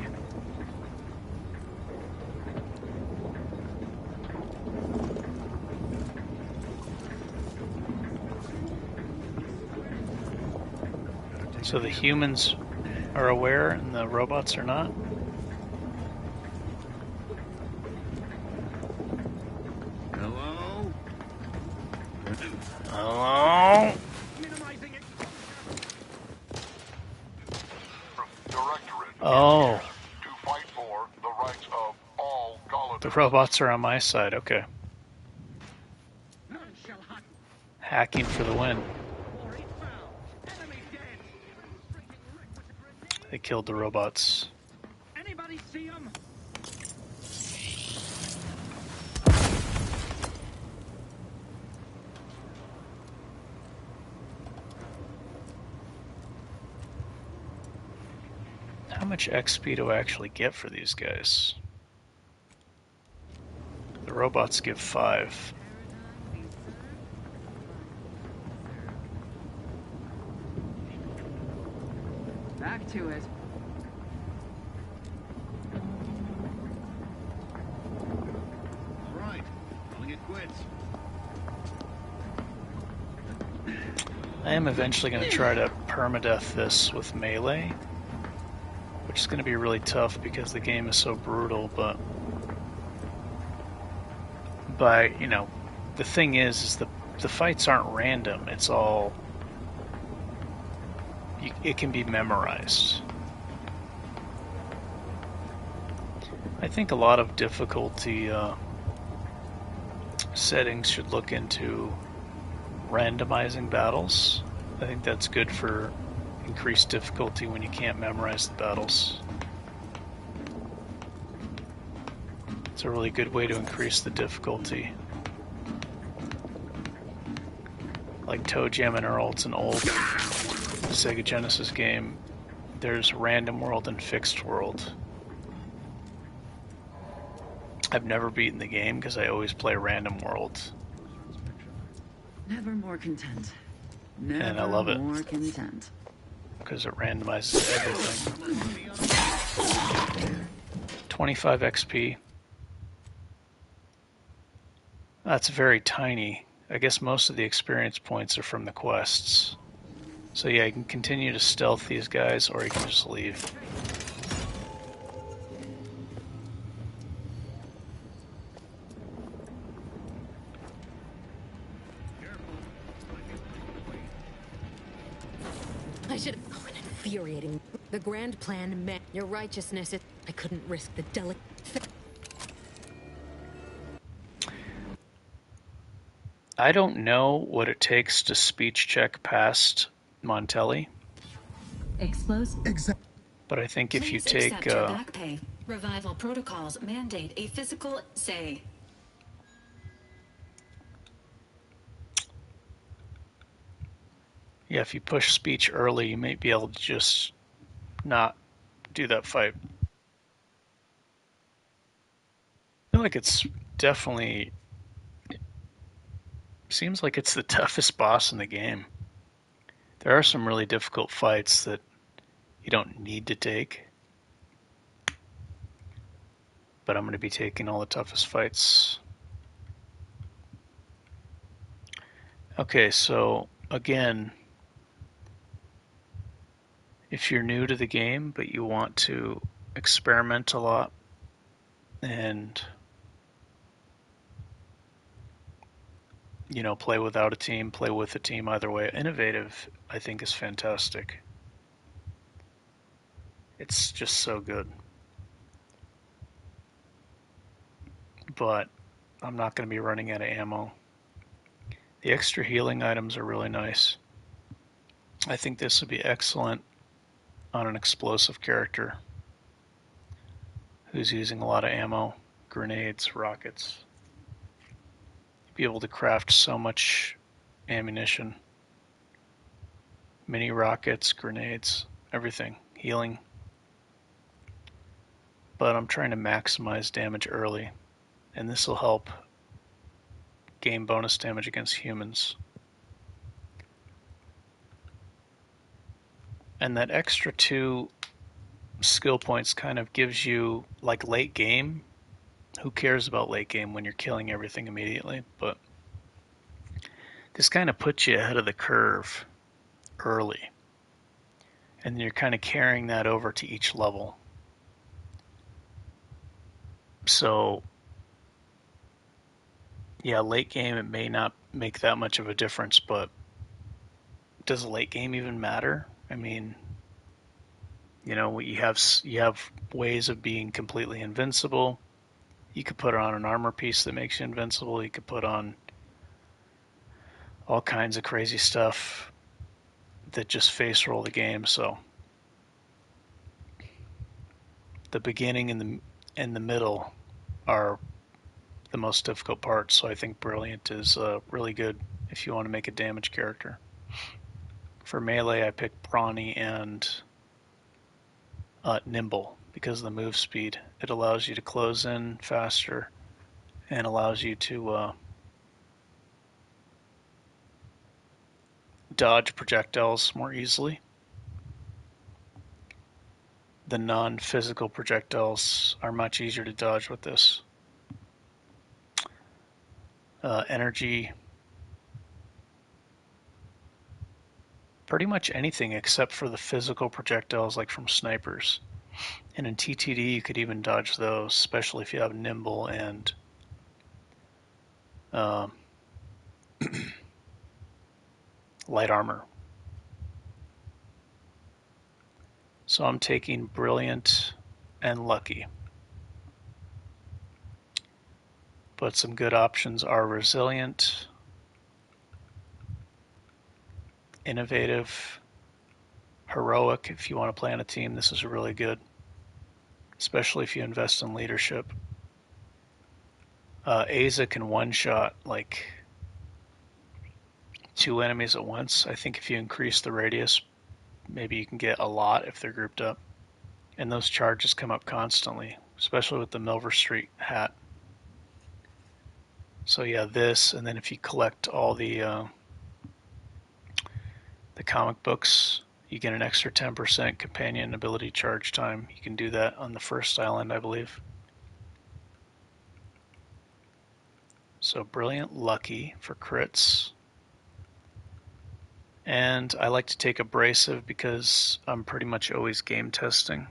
So the humans are aware and the robots are not? Hello? Hello? Oh. To fight for the rights of all Gallaudet. The robots are on my side, okay. Hacking for the win. They killed the robots. Anybody see him? How much XP do I actually get for these guys? The robots give 5. Back to it. All right, calling it quits. I am eventually going to try to permadeath this with melee, which is going to be really tough because the game is so brutal, but you know, the thing is the fights aren't random. It's all, it can be memorized. I think a lot of difficulty settings should look into randomizing battles. I think that's good for increased difficulty when you can't memorize the battles. It's a really good way to increase the difficulty. Like Toe Jam and Earl, it's an old Sega Genesis game. There's Random World and Fixed World. I've never beaten the game because I always play Random World. Never more content. Never and I love it. More content. Because it randomizes everything. 25 XP. That's very tiny. I guess most of the experience points are from the quests. So yeah, you can continue to stealth these guys, or you can just leave. I should. Oh, an infuriating. The grand plan meant your righteousness. I couldn't risk the delicate. I don't know what it takes to speech check past Montelli. Explosive. But I think if you Please take accept your back pay. Revival protocols mandate a physical say. yeah, if you push speech early, you may be able to just not do that fight. I feel like it's definitely seems like it's the toughest boss in the game. There are some really difficult fights that you don't need to take. But I'm going to be taking all the toughest fights. Okay, so again, if you're new to the game but you want to experiment a lot and play without a team, play with a team, either way, Innovative I think is fantastic. It's just so good. But I'm not going to be running out of ammo. The extra healing items are really nice. I think this would be excellent on an explosive character who's using a lot of ammo, grenades, rockets. You'd be able to craft so much ammunition. Mini rockets, grenades, everything. Healing. But I'm trying to maximize damage early. And this will help gain bonus damage against humans. And that extra 2 skill points kind of gives you, like, late game. Who cares about late game when you're killing everything immediately? But this kind of puts you ahead of the curve early. And you're kind of carrying that over to each level. So yeah, late game, it may not make that much of a difference, but does late game even matter? I mean, you have ways of being completely invincible. You could put on an armor piece that makes you invincible. You could put on all kinds of crazy stuff that just face roll the game. So the beginning and the middle are the most difficult part, so I think Brilliant is really good if you want to make a damage character. For melee, I picked Brawny and Nimble because of the move speed. It allows you to close in faster and allows you to dodge projectiles more easily. The non-physical projectiles are much easier to dodge with this. Energy, pretty much anything except for the physical projectiles like from snipers. And in TTD you could even dodge those, especially if you have Nimble and light armor. So I'm taking Brilliant and Lucky. But some good options are Resilient, Innovative, heroic. If you want to play on a team, this is really good, especially if you invest in leadership. Aza can one-shot like 2 enemies at once. I think if you increase the radius, maybe you can get a lot if they're grouped up. And those charges come up constantly, especially with the Milver Street hat. So yeah, this, and then if you collect all the comic books, you get an extra 10% companion ability charge time. You can do that on the first island, I believe. So Brilliant Lucky for crits. And I like to take Abrasive because I'm pretty much always game testing.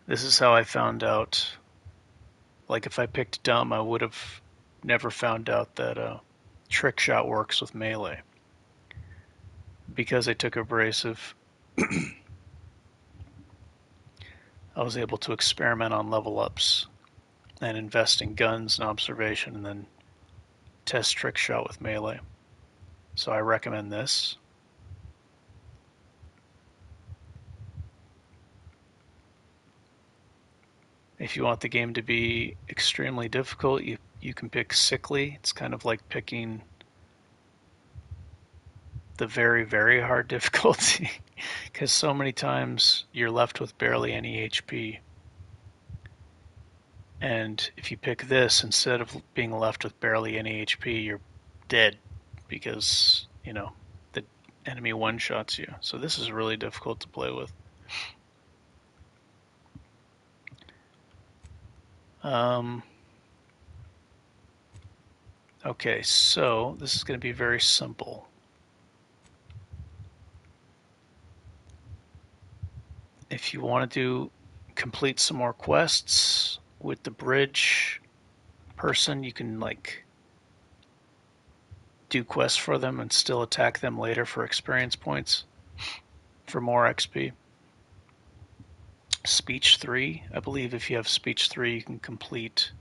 This is how I found out. Like if I picked Dumb, I would have never found out that Trick Shot works with melee. Because I took Abrasive, I was able to experiment on level ups and invest in guns and observation and then test Trick Shot with melee. So I recommend this. If you want the game to be extremely difficult, you can pick Sickly. It's kind of like picking the very, very hard difficulty because so many times you're left with barely any HP. And if you pick this, instead of being left with barely any HP, you're dead because, you know, the enemy one-shots you. So this is really difficult to play with. Okay, so this is going to be very simple. If you want to complete some more quests with the bridge person, you can like do quests for them and still attack them later for experience points for more XP. Speech 3, I believe if you have Speech 3 you can complete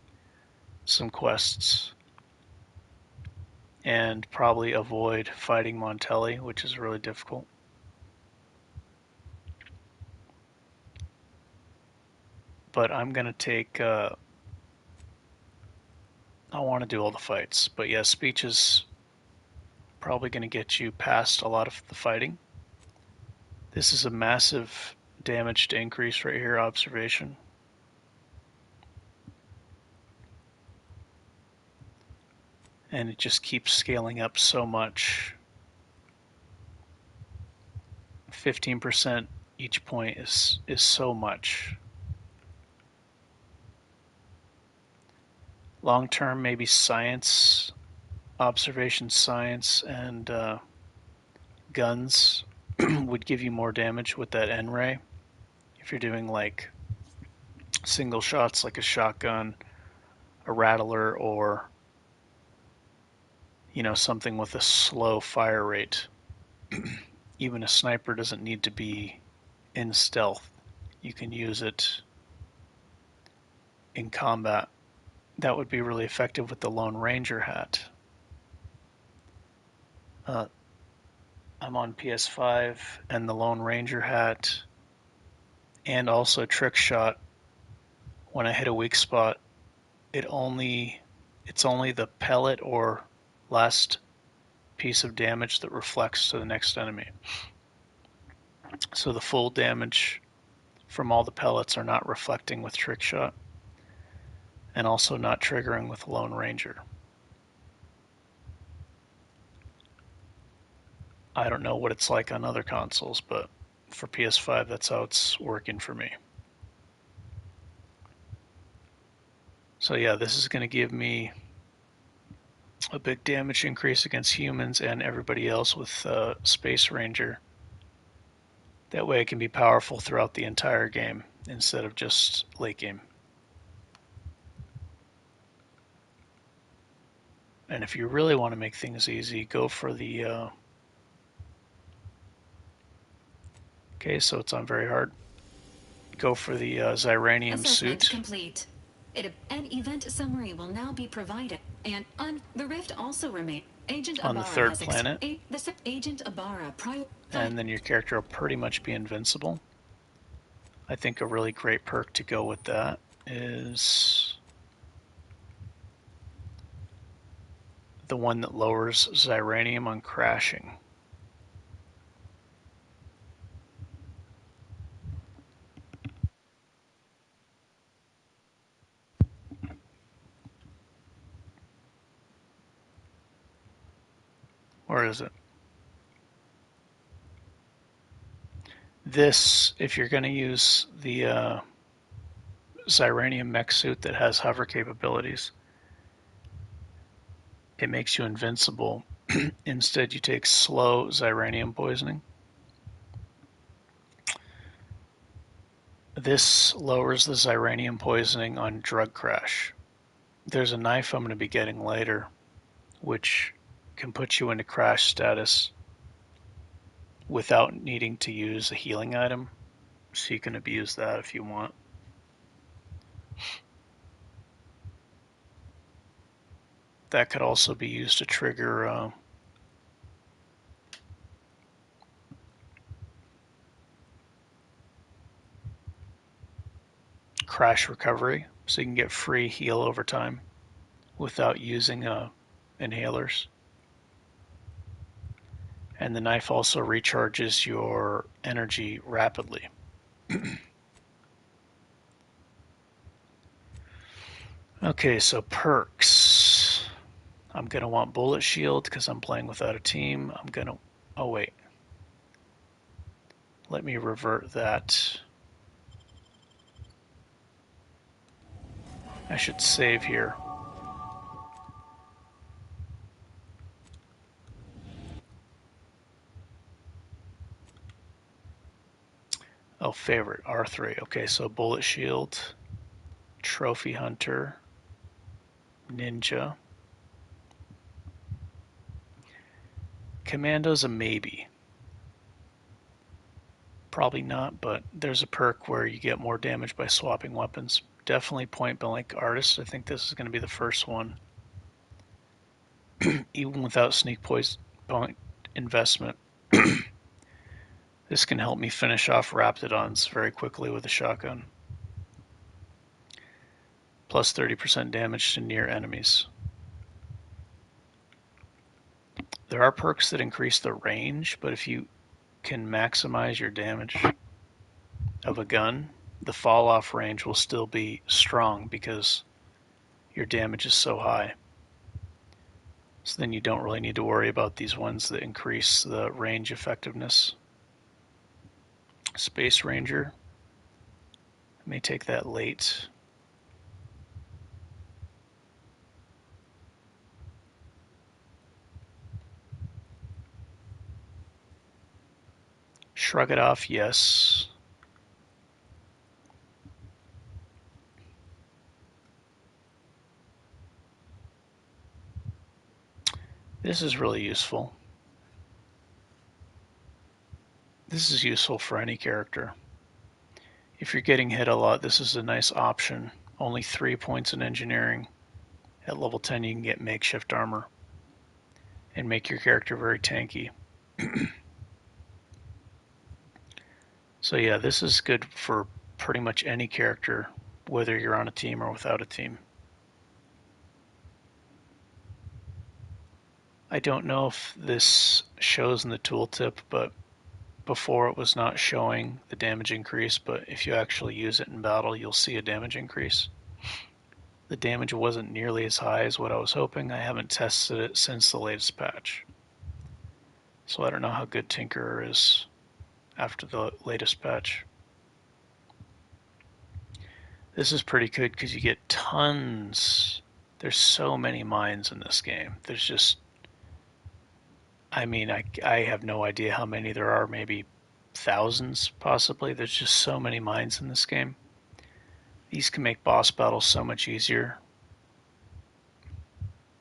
some quests and probably avoid fighting Montelli, which is really difficult. But I'm going to take, I want to do all the fights, but yeah, Speech is probably going to get you past a lot of the fighting. This is a massive damage to increase right here, observation. And it just keeps scaling up so much. 15% each point is so much. Long term, maybe science, observation science, and guns would give you more damage with that N-ray. If you're doing like single shots like a shotgun, a rattler, or you know, something with a slow fire rate. Even a sniper doesn't need to be in stealth. You can use it in combat. That would be really effective with the Lone Ranger hat. I'm on PS5, and the Lone Ranger hat and also Trick Shot, when I hit a weak spot, it's only the pellet or last piece of damage that reflects to the next enemy. So the full damage from all the pellets are not reflecting with Trick Shot, and also not triggering with Lone Ranger. I don't know what it's like on other consoles, but for PS5, that's how it's working for me. So yeah, this is going to give me a big damage increase against humans and everybody else with Space Ranger. That way it can be powerful throughout the entire game instead of just late game. And if you really want to make things easy, go for the... Okay, so it's on very hard. Go for the Xyranium Assessment suit. Complete. An event summary will now be provided, and the rift also remains. Agent On the Ibarra third has planet. Agent Ibarra and then your character will pretty much be invincible. I think a really great perk to go with that is the one that lowers Ziranium on crashing. Where is it? This, if you're going to use the Ziranium mech suit that has hover capabilities, it makes you invincible. Instead, you take slow Ziranium poisoning. This lowers the Ziranium poisoning on drug crash. There's a knife I'm going to be getting later, which can put you into crash status without needing to use a healing item, so you can abuse that if you want. That could also be used to trigger crash recovery, so you can get free heal over time without using inhalers. And the knife also recharges your energy rapidly. Okay, so perks. I'm going to want bullet shield because I'm playing without a team. I'm going to... Oh, wait. Let me revert that. I should save here. Oh, favorite, R3. Okay, so bullet shield, trophy hunter, ninja. Commando's a maybe. Probably not, but there's a perk where you get more damage by swapping weapons. Definitely point blank artist. I think this is going to be the first one. Even without sneak point investment. This can help me finish off Raptidons very quickly with a shotgun. Plus 30% damage to near enemies. There are perks that increase the range, but if you can maximize your damage of a gun, the fall off range will still be strong because your damage is so high. So then you don't really need to worry about these ones that increase the range effectiveness. Space Ranger. I may take that late. Shrug it off, yes. This is really useful. This is useful for any character. If you're getting hit a lot, this is a nice option. Only 3 points in engineering. At level 10 you can get makeshift armor and make your character very tanky. So yeah, this is good for pretty much any character, whether you're on a team or without a team. I don't know if this shows in the tooltip, but before it was not showing the damage increase, but if you actually use it in battle, you'll see a damage increase. The damage wasn't nearly as high as what I was hoping. I haven't tested it since the latest patch. So I don't know how good Tinkerer is after the latest patch. This is pretty good because you get tons. There's so many mines in this game. There's just... I mean, I have no idea how many there are, maybe thousands possibly. There's just so many mines in this game. These can make boss battles so much easier.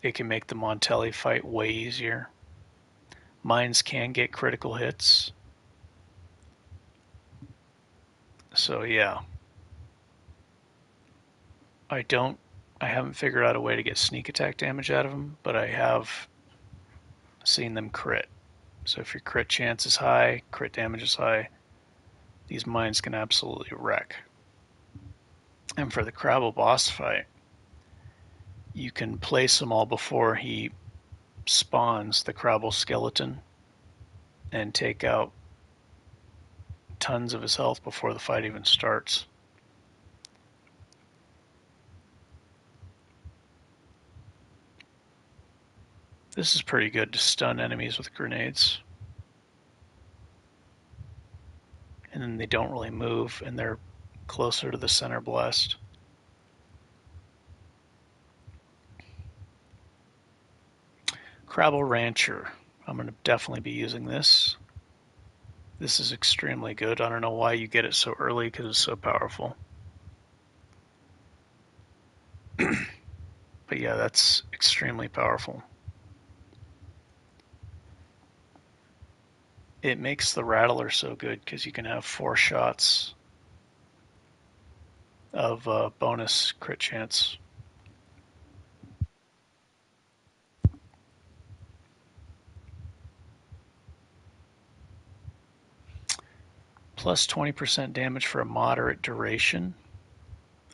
It can make the Montelli fight way easier. Mines can get critical hits. So yeah. I haven't figured out a way to get sneak attack damage out of them, but I have seen them crit. So if your crit chance is high, crit damage is high, these mines can absolutely wreck. And for the Crabble boss fight, you can place them all before he spawns the Crabble skeleton and take out tons of his health before the fight even starts. This is pretty good to stun enemies with grenades. And then they don't really move, and they're closer to the center blast. Crabble Rancher. I'm going to definitely be using this. This is extremely good. I don't know why you get it so early because it's so powerful. But yeah, that's extremely powerful. It makes the Rattler so good because you can have 4 shots of bonus crit chance. Plus 20% damage for a moderate duration.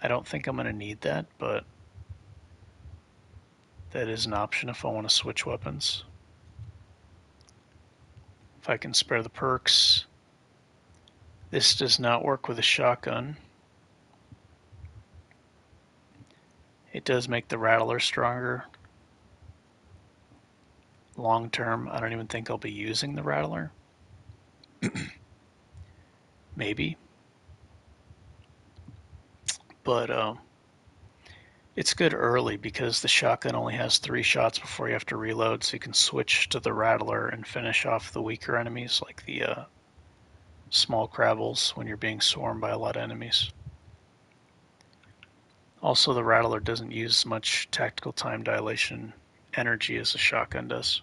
I don't think I'm going to need that, but that is an option if I want to switch weapons. If I can spare the perks. This does not work with a shotgun. It does make the Rattler stronger. Long term, I don't even think I'll be using the Rattler. Maybe. But it's good early because the shotgun only has 3 shots before you have to reload, so you can switch to the Rattler and finish off the weaker enemies like the small Crabbles when you're being swarmed by a lot of enemies. Also, the Rattler doesn't use much tactical time dilation energy as a shotgun does.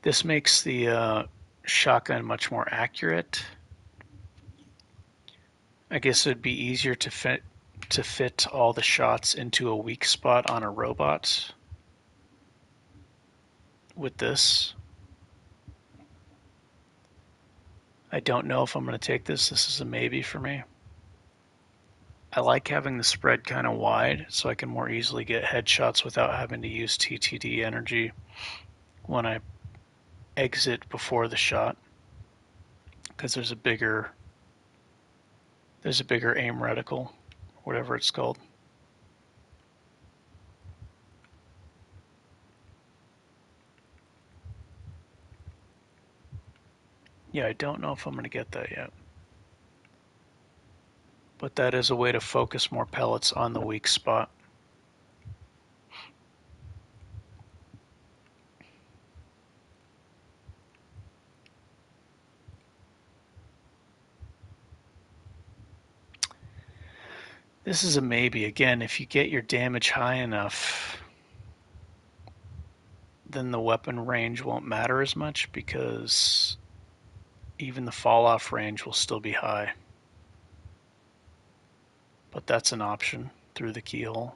This makes the shotgun much more accurate. I guess it'd be easier to fit all the shots into a weak spot on a robot with this. I don't know if I'm going to take this. This is a maybe for me. I like having the spread kind of wide so I can more easily get headshots without having to use TTD energy when I exit before the shot, because there's a bigger aim reticle, whatever it's called. Yeah, I don't know if I'm going to get that yet. But that is a way to focus more pellets on the weak spot. This is a maybe. Again, if you get your damage high enough, then the weapon range won't matter as much because even the fall-off range will still be high. But that's an option through the keyhole.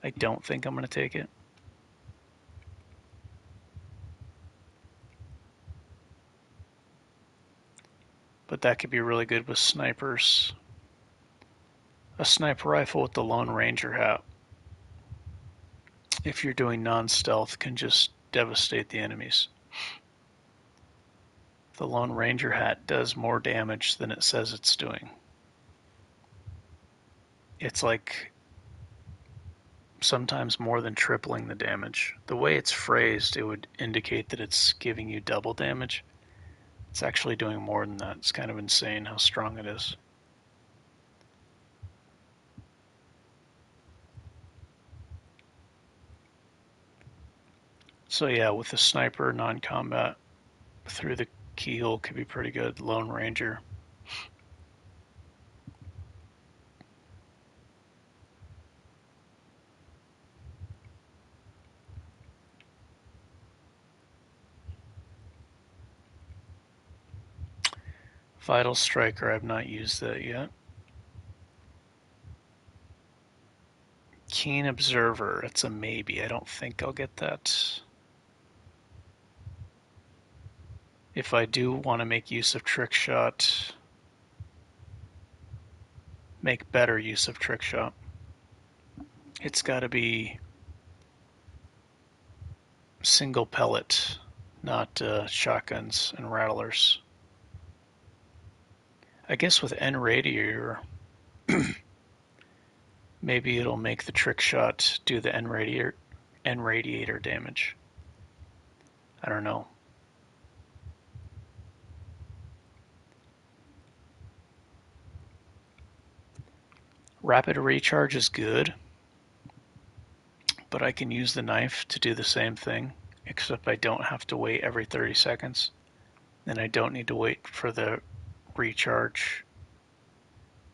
I don't think I'm going to take it. But that could be really good with snipers. A sniper rifle with the Lone Ranger hat, if you're doing non-stealth, can just devastate the enemies. The Lone Ranger hat does more damage than it says it's doing. It's like sometimes more than tripling the damage. The way it's phrased, it would indicate that it's giving you double damage. It's actually doing more than that. It's kind of insane how strong it is. So yeah, with the sniper non-combat through the keyhole could be pretty good. Lone Ranger. Vital Striker, I've not used that yet. Keen Observer, it's a maybe. I don't think I'll get that. If I do want to make use of Trick Shot, make better use of Trick Shot, it's got to be single pellet, not shotguns and rattlers. I guess with N Radiator, maybe it'll make the Trick Shot do the N Radiator damage. I don't know. Rapid Recharge is good, but I can use the knife to do the same thing, except I don't have to wait every 30 seconds. And I don't need to wait for the recharge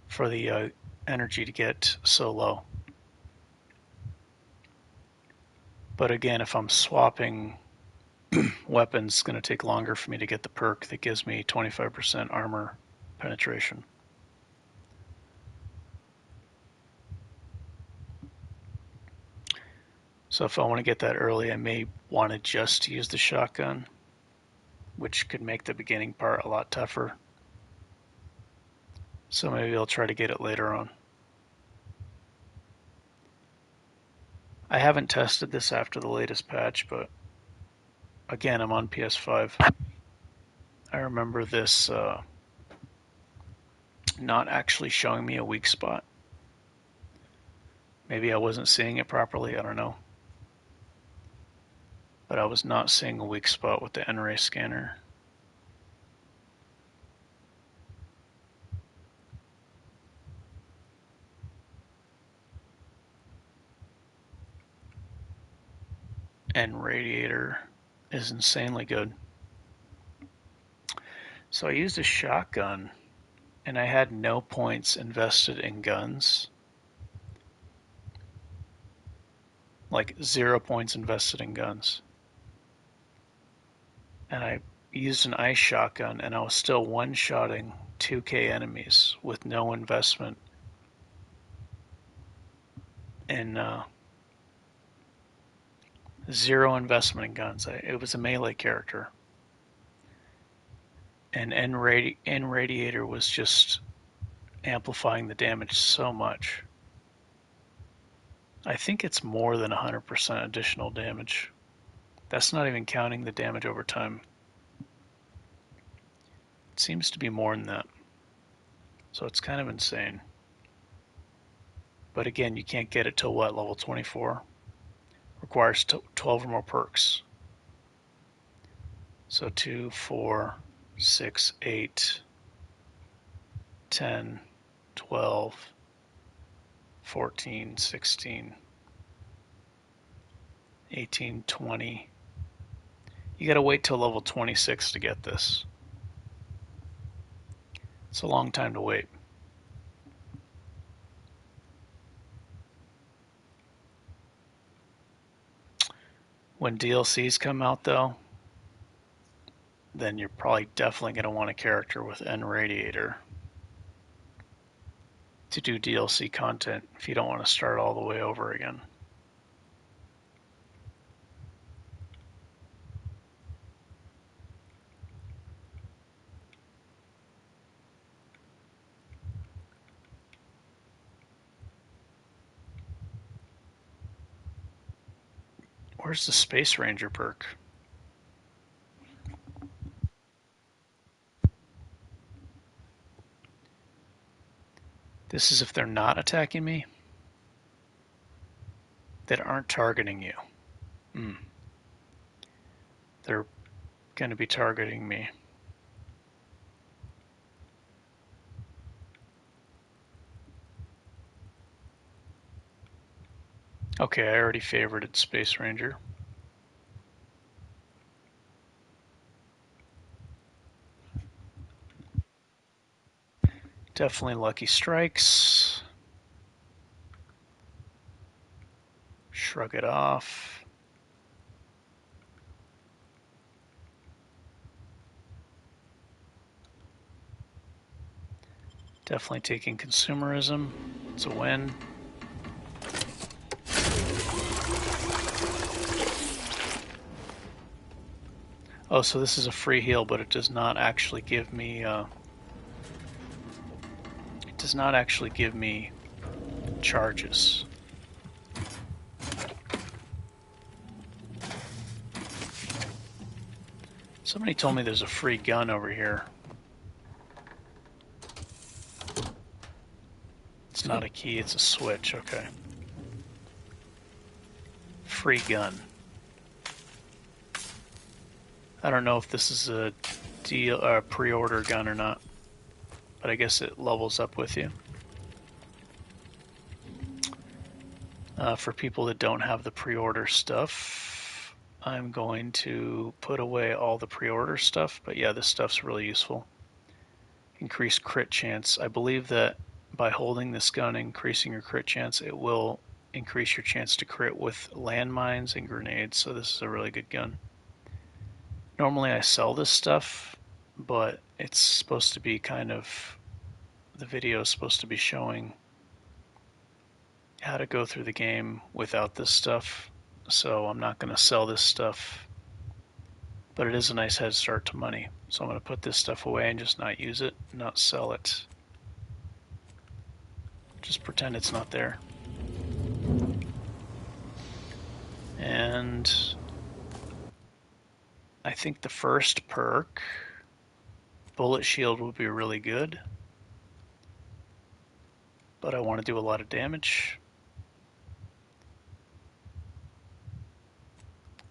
for the energy to get so low. But again, if I'm swapping weapons, it's going to take longer for me to get the perk that gives me 25% armor penetration. So if I want to get that early, I may want to just use the shotgun, which could make the beginning part a lot tougher. So maybe I'll try to get it later on. I haven't tested this after the latest patch, but again, I'm on PS5. I remember this not actually showing me a weak spot. Maybe I wasn't seeing it properly, I don't know. But I was not seeing a weak spot with the N-Ray scanner. And Radiator is insanely good. So I used a shotgun, and I had no points invested in guns. Like 0 points invested in guns. And I used an ice shotgun, and I was still one-shotting 2k enemies with no investment in 0 investment in guns. It was a melee character. And N Radiator was just amplifying the damage so much. I think it's more than 100% additional damage. That's not even counting the damage over time. It seems to be more than that. So it's kind of insane. But again, you can't get it till what, level 24? Requires 12 or more perks. So 2, 4, 6, 8, 10, 12, 14, 16, 18, 20. You gotta wait till level 26 to get this. It's a long time to wait. When DLCs come out though, then you're probably definitely going to want a character with N Radiator to do DLC content if you don't want to start all the way over again. Where's the Space Ranger perk? This is if they're not attacking me, that aren't targeting you. They're going to be targeting me. Okay, I already favorited Space Ranger. Definitely Lucky Strikes. Shrug it off. Definitely taking consumerism. It's a win. Oh, so this is a free heal, but it does not actually give me charges. Somebody told me there's a free gun over here. It's not a key, it's a switch, okay. Free gun. I don't know if this is a deal, pre-order gun or not, but I guess it levels up with you. For people that don't have the pre-order stuff, I'm going to put away all the pre-order stuff, but yeah, this stuff's really useful. Increased crit chance. I believe that by holding this gun, increasing your crit chance, it will increase your chance to crit with landmines and grenades, so this is a really good gun. Normally I sell this stuff, but it's supposed to be kind of, the video is supposed to be showing how to go through the game without this stuff, so I'm not going to sell this stuff, but it is a nice head start to money. So I'm going to put this stuff away and just not use it, not sell it. Just pretend it's not there. And I think the first perk, Bullet Shield, would be really good, but I want to do a lot of damage.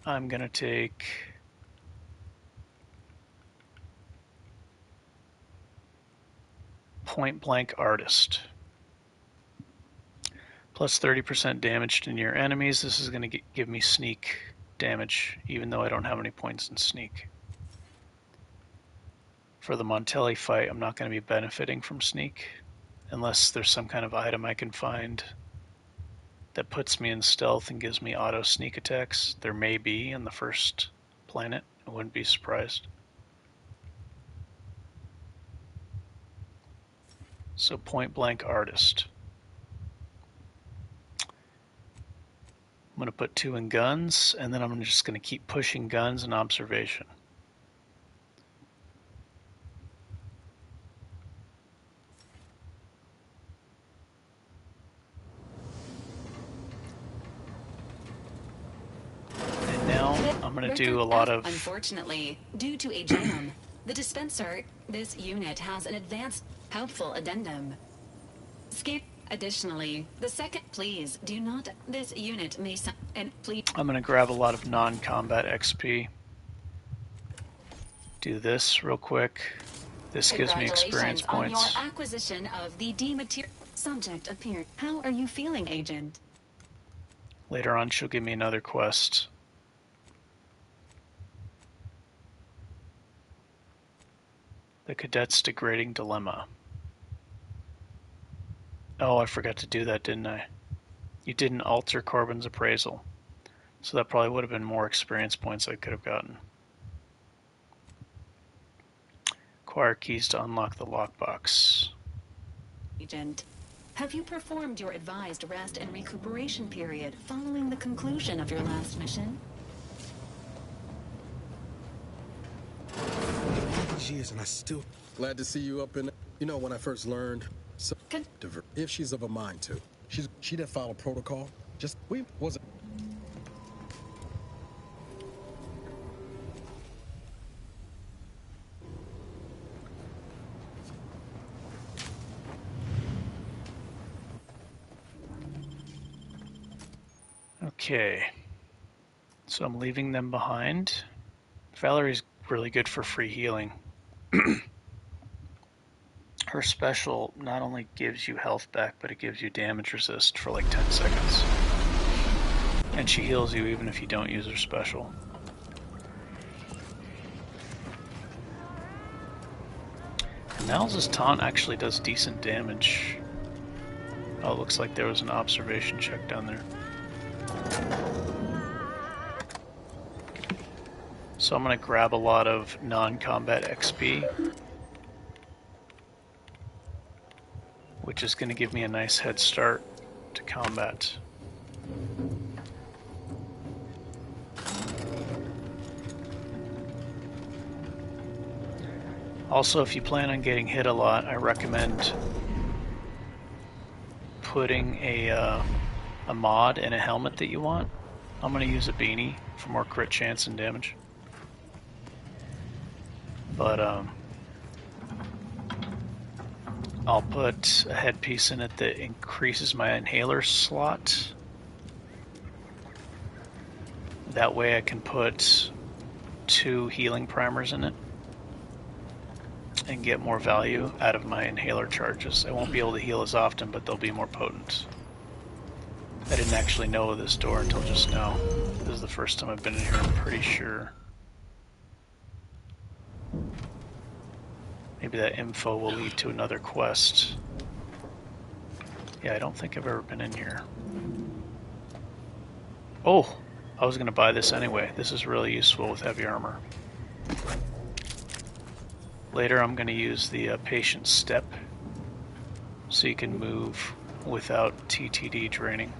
I'm going to take Point Blank Artist. Plus 30% damage to near enemies. This is going to give me sneak damage, even though I don't have any points in sneak. For the Montelli fight, I'm not going to be benefiting from sneak, unless there's some kind of item I can find that puts me in stealth and gives me auto sneak attacks. There may be in the first planet. I wouldn't be surprised. So Point Blank Artist. I'm going to put 2 in guns, and then I'm just going to keep pushing guns and observation. And now I'm going to do a lot of... Unfortunately, due to a jam, the dispenser, this unit has an advanced, helpful addendum. Skip. Additionally, the second, please do not, this unit may, and please. I'm going to grab a lot of non-combat XP. Do this real quick. This gives me experience points. On your acquisition of the dematerial subject appeared. How are you feeling, Agent? Later on, she'll give me another quest. The Cadet's Degrading Dilemma. Oh, I forgot to do that, didn't I? You didn't alter Corbin's appraisal. So that probably would have been more experience points I could have gotten. Acquire keys to unlock the lockbox. Agent, have you performed your advised rest and recuperation period following the conclusion of your last mission? Years and I still glad to see you up in. You know, when I first learned, so if she's of a mind to, she didn't follow protocol. Just we wasn't. Okay, so I'm leaving them behind. Valerie's really good for free healing. Her special not only gives you health back, but it gives you damage resist for like 10 seconds. And she heals you even if you don't use her special. And Niles' taunt actually does decent damage. Oh, it looks like there was an observation check down there. So I'm going to grab a lot of non-combat XP. which is going to give me a nice head start to combat. Also, if you plan on getting hit a lot, I recommend putting a mod in a helmet that you want. I'm going to use a beanie for more crit chance and damage. But I'll put a headpiece in it that increases my inhaler slot. That way I can put 2 healing primers in it and get more value out of my inhaler charges. I won't be able to heal as often, but they'll be more potent. I didn't actually know this door until just now. This is the first time I've been in here, I'm pretty sure. Maybe that info will lead to another quest. Yeah, I don't think I've ever been in here. Oh, I was going to buy this anyway. This is really useful with heavy armor. Later I'm going to use the patient step so you can move without TTD draining.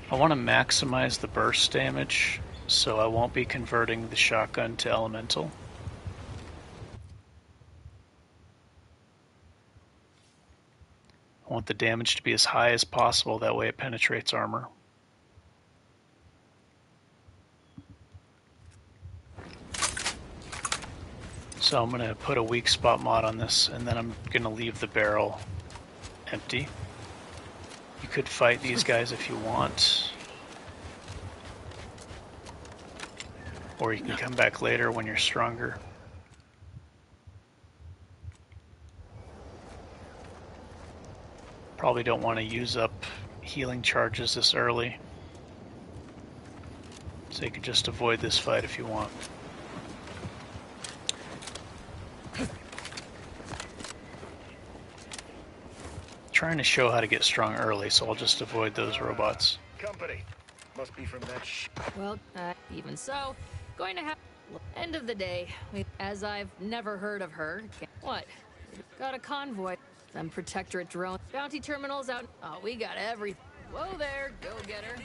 I want to maximize the burst damage, so I won't be converting the shotgun to elemental. I want the damage to be as high as possible, that way it penetrates armor. So I'm going to put a weak spot mod on this, and then I'm going to leave the barrel empty. You could fight these guys if you want. Or you can come back later when you're stronger. Probably don't want to use up healing charges this early. So you could just avoid this fight if you want. Trying to show how to get strong early, so I'll just avoid those robots. Company. Must be from that Well, even so, going to have... End of the day, as I've never heard of her. What? Got a convoy. Some protectorate drone. Bounty terminals out... Oh, we got everything. Whoa there, go get her.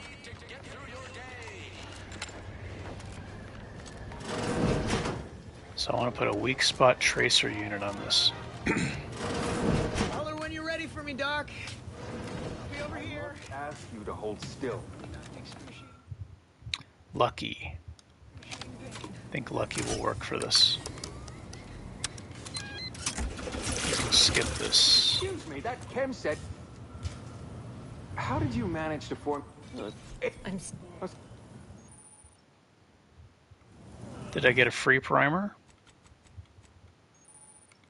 So I want to put a weak spot tracer unit on this. Holler when you're ready for me, Doc. I'll be over here. Ask you to hold still. Lucky. I think Lucky will work for this. We'll skip this. Excuse me, that chem set. How did you manage to form? Did I get a free primer?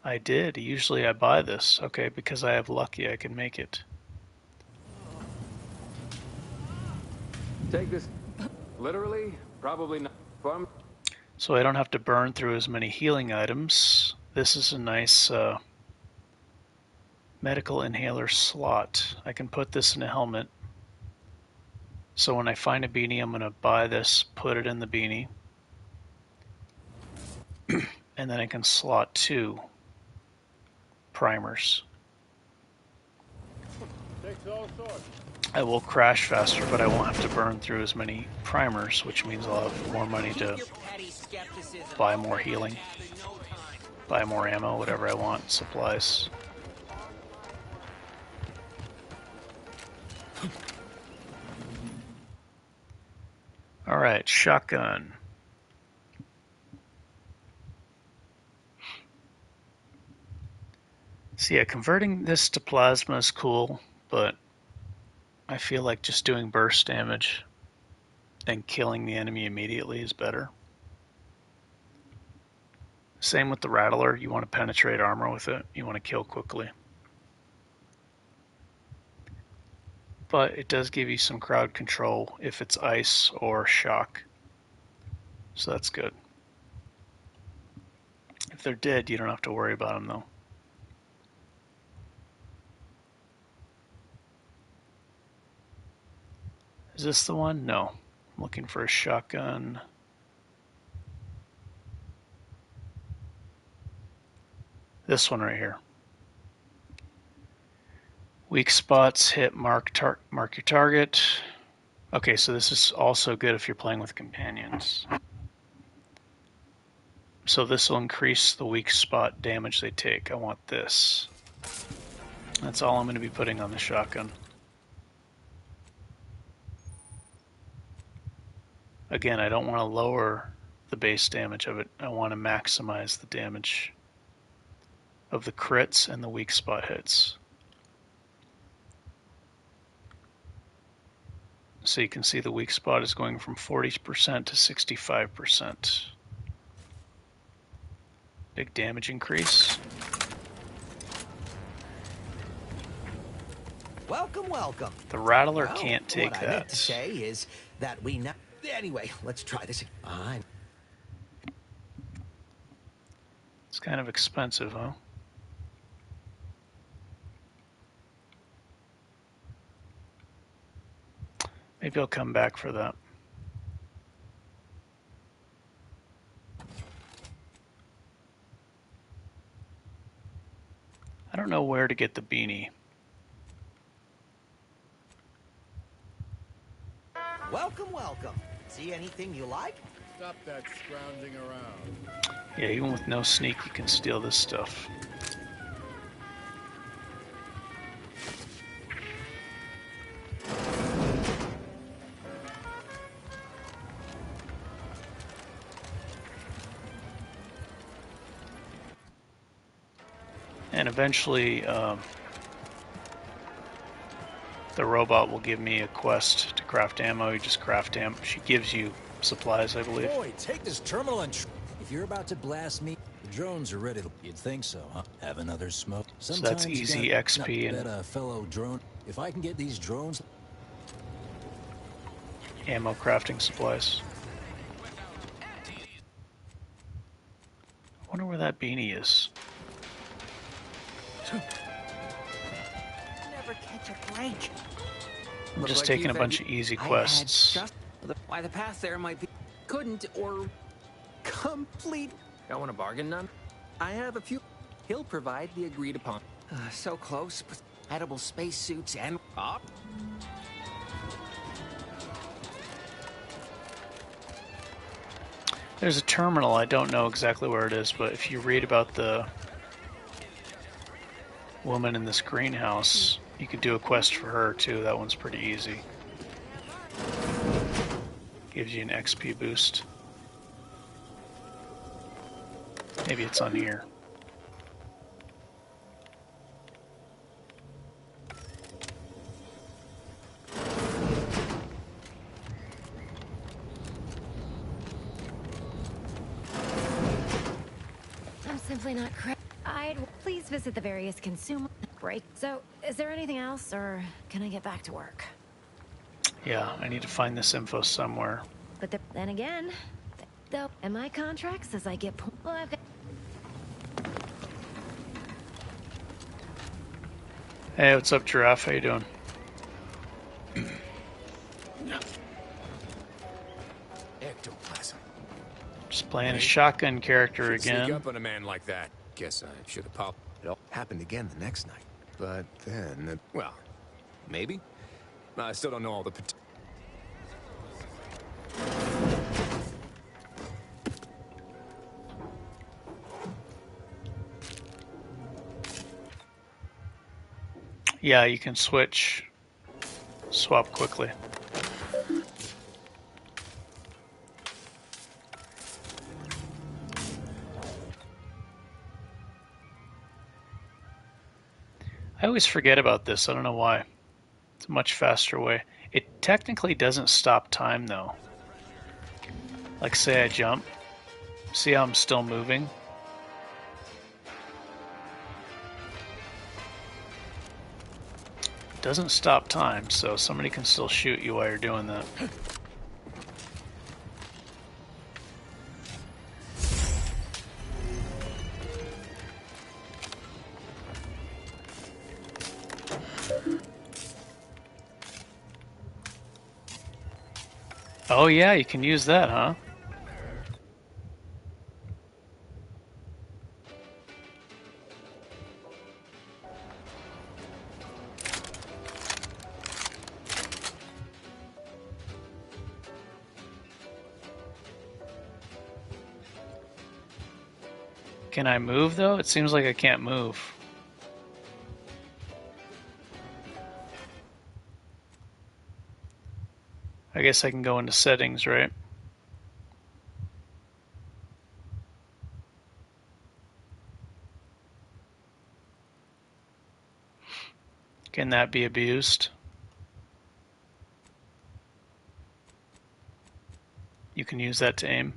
I did. Usually I buy this. Okay, because I have Lucky, I can make it. Take this. Literally, probably not. Fun. So I don't have to burn through as many healing items. This is a nice medical inhaler slot. I can put this in a helmet. So when I find a beanie, I'm going to buy this, put it in the beanie. And then I can slot 2 primers. I will crash faster, but I won't have to burn through as many primers, which means I'll have more money to buy more healing, buy more ammo, whatever I want, supplies. Alright, shotgun. So yeah, converting this to plasma is cool, but I feel like just doing burst damage and killing the enemy immediately is better. Same with the Rattler, you want to penetrate armor with it, you want to kill quickly. But it does give you some crowd control if it's ice or shock. So that's good. If they're dead, you don't have to worry about them though. Is this the one? No. I'm looking for a shotgun. This one right here. Weak spots, hit, mark your target. Okay, so this is also good if you're playing with companions. So this will increase the weak spot damage they take. I want this. That's all I'm going to be putting on the shotgun. Again, I don't want to lower the base damage of it. I want to maximize the damage of the crits and the weak spot hits. So you can see the weak spot is going from 40% to 65%. Big damage increase. Welcome, welcome. The Rattler Well, can't take what that. I meant to say is that we now... Anyway, let's try this. It's kind of expensive, huh? Maybe I'll come back for that. I don't know where to get the beanie. Welcome, welcome. See anything you like? Stop that scrounging around. Yeah, even with no sneak, you can steal this stuff. And eventually, the robot will give me a quest to craft ammo. You just craft ammo. She gives you supplies, I believe. Boy, take this terminal and... If you're about to blast me, the drones are ready to... You'd think so, huh? Have another smoke. So that's easy XP and... Bet a fellow drone... If I can get these drones... Ammo crafting supplies. I wonder where that beanie is. Never catch a break. I'm just taking a bunch of easy quests. Why the path there might be couldn't or complete. Don't want to bargain none. I have a few. He'll provide the agreed upon. So close, but edible spacesuits and There's a terminal. I don't know exactly where it is, but if you read about the woman in this greenhouse, you could do a quest for her too. That one's pretty easy. Gives you an XP boost. Maybe it's on here. I'm simply not correct. Please visit the various consumer break. So, is there anything else, or can I get back to work? Yeah, I need to find this info somewhere. But then again, though, and my contract says I get... Well, I've got... Hey, what's up, Giraffe? How you doing? Ectoplasm. Just playing a shotgun character Should sneak again. up on a man like that. Guess I should have popped. It all happened again the next night. But then, well, maybe. I still don't know all the. Yeah, you can swap quickly. I always forget about this. I don't know why. It's a much faster way. It technically doesn't stop time though. Like say I jump. See how I'm still moving? It doesn't stop time, so somebody can still shoot you while you're doing that. Oh yeah, you can use that, huh? Can I move though? It seems like I can't move. I guess I can go into settings, right? Can that be abused? You can use that to aim.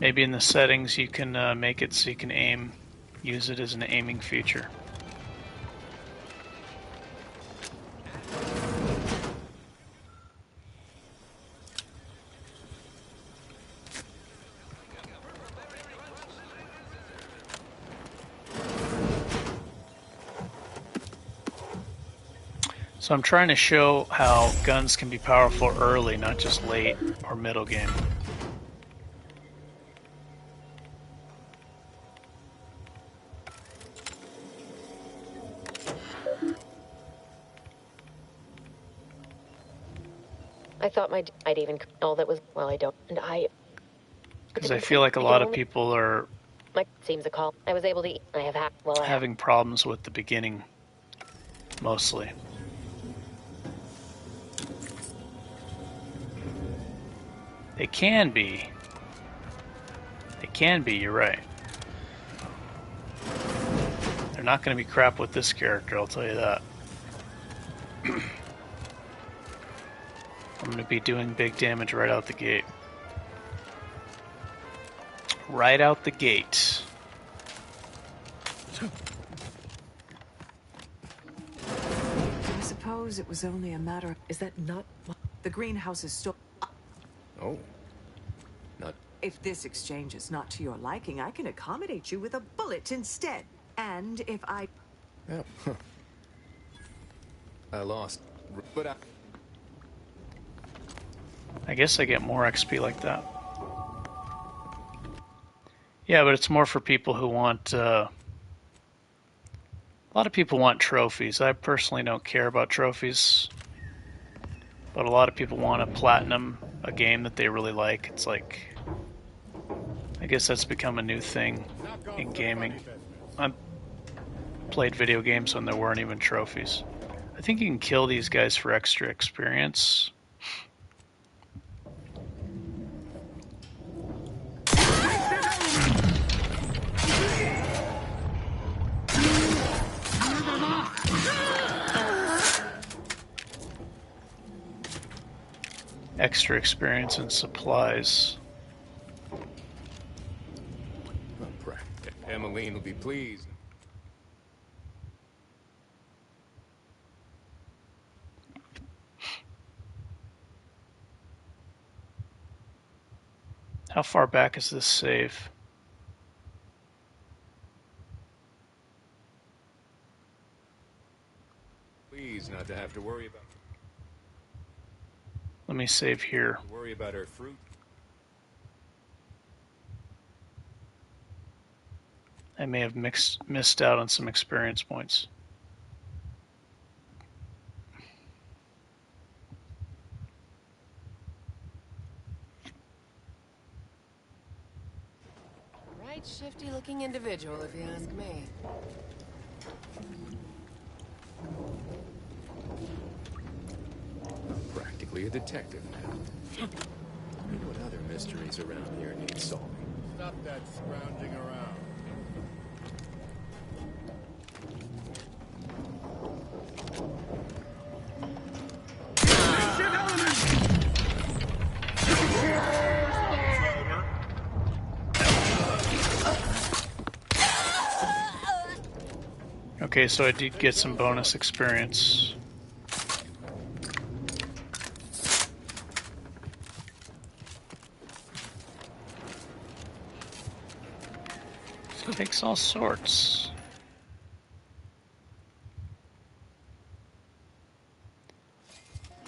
Maybe in the settings you can make it so you can aim, use it as an aiming feature. So I'm trying to show how guns can be powerful early, not just late or middle game. I thought I'd even all that was well. I don't, and I. Because I feel like a lot of people are seems a call. I was able to. I have having problems with the beginning, mostly. They can be. They can be, you're right. They're not going to be crap with this character, I'll tell you that. I'm going to be doing big damage right out the gate. Right out the gate. I suppose it was only a matter of... Is that not... The greenhouse is still... Oh. Not... If this exchange is not to your liking, I can accommodate you with a bullet instead. And if I... Yeah. Huh. I lost. But I guess I get more XP like that. Yeah, but it's more for people who want... a lot of people want trophies. I personally don't care about trophies. But a lot of people want to platinum a game that they really like. It's like... I guess that's become a new thing in gaming. I played video games when there weren't even trophies. I think you can kill these guys for extra experience. Extra experience and supplies. Emmeline will be pleased. How far back is this save? Please not to have to worry about. Let me save here. Worry about her fruit. I may have missed out on some experience points. Right shifty looking individual, if you ask me. Practically a detective now. Wonder what other mysteries around here need solving. Stop that scrounging around. Okay, so I did get some bonus experience. It takes all sorts.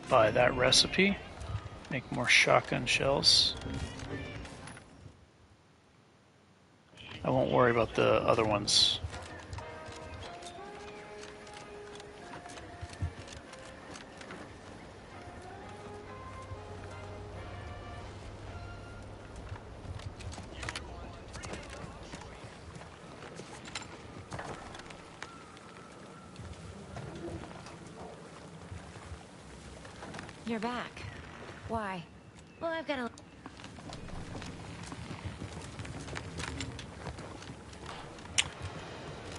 Buy that recipe. Make more shotgun shells. I won't worry about the other ones. You're back. Why? Well, I've got a...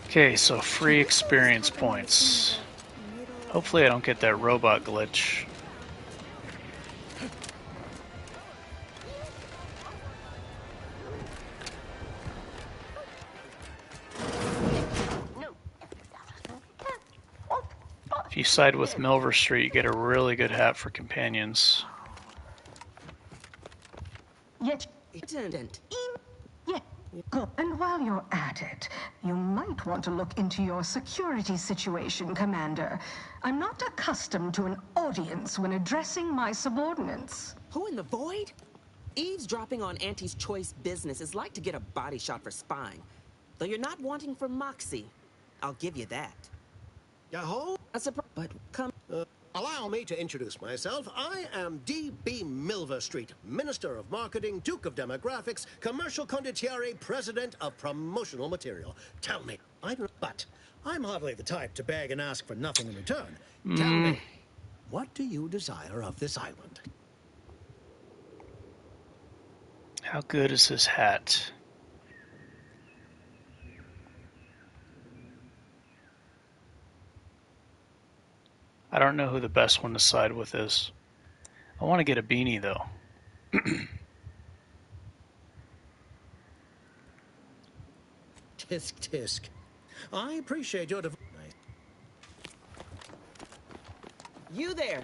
Okay, so free experience points. Hopefully I don't get that robot glitch. If you side with Milver Street, you get a really good hat for companions. Yet, yeah, good. And while you're at it, you might want to look into your security situation, Commander. I'm not accustomed to an audience when addressing my subordinates. Who in the void? Eavesdropping on Auntie's choice business is like to get a body shot for spine. Though you're not wanting for Moxie. I'll give you that. Yahoo! A surprise, but come... Allow me to introduce myself. I am D.B. Milver Street, Minister of Marketing, Duke of Demographics, Commercial Condottiere, President of Promotional Material. Tell me, but I'm hardly the type to beg and ask for nothing in return. Tell me, what do you desire of this island? How good is this hat? I don't know who the best one to side with is. I want to get a beanie, though. Tisk, tisk. I appreciate your You there!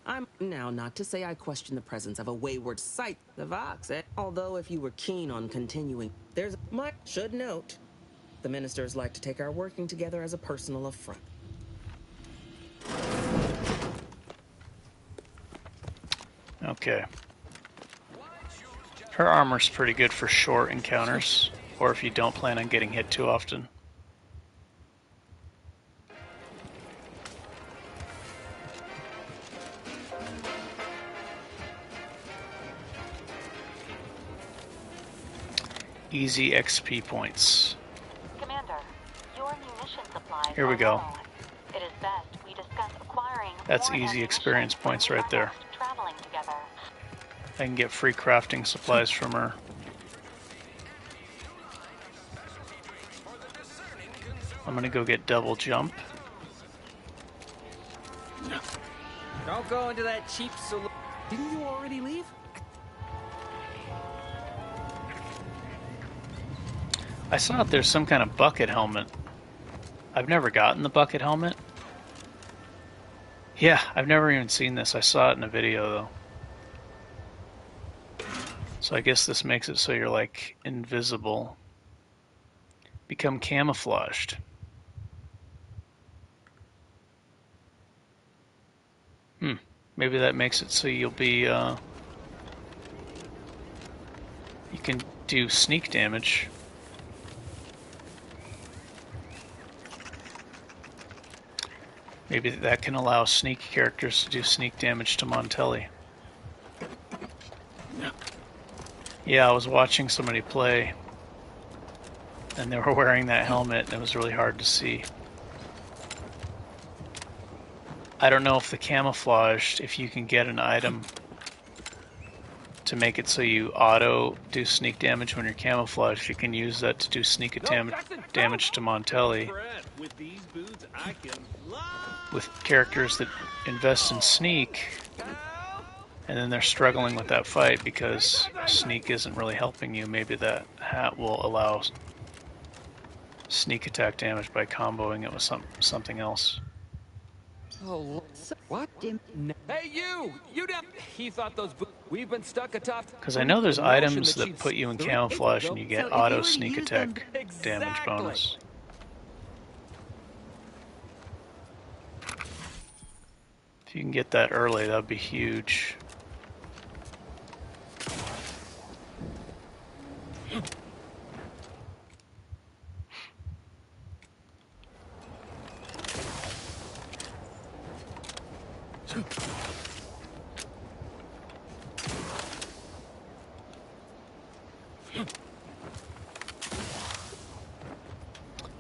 I'm now not to say I question the presence of a wayward sight, the Vox, although if you were keen on continuing, there's much should note. The ministers like to take our working together as a personal affront. Okay. Her armor's pretty good for short encounters, or if you don't plan on getting hit too often. Easy XP points. Commander, your munition supplies Here we go. low. It is best we discuss acquiring That's more easy ammunition experience points right there. traveling together. I can get free crafting supplies from her. I'm gonna go get double jump. Don't go into that cheap saloon. Didn't you already leave? I saw that there's some kind of bucket helmet. I've never gotten the bucket helmet. Yeah, I've never even seen this. I saw it in a video, though. So I guess this makes it so you're, like, invisible. Become camouflaged. Maybe that makes it so you'll be, you can do sneak damage. Maybe that can allow sneak characters to do sneak damage to Montelli. Yeah, I was watching somebody play, and they were wearing that helmet, and it was really hard to see. I don't know if the camouflaged, if you can get an item to make it so you auto do sneak damage when you're camouflaged, you can use that to do sneak damage to Montelli. With characters that invest in sneak, and then they're struggling with that fight because sneak isn't really helping you, maybe that hat will allow sneak attack damage by comboing it with something else. Oh, what? Hey, you down? He thought those. We've been stuck atop. Because I know there's items that put you in camouflage and you get auto sneak attack damage bonus. If you can get that early, that would be huge.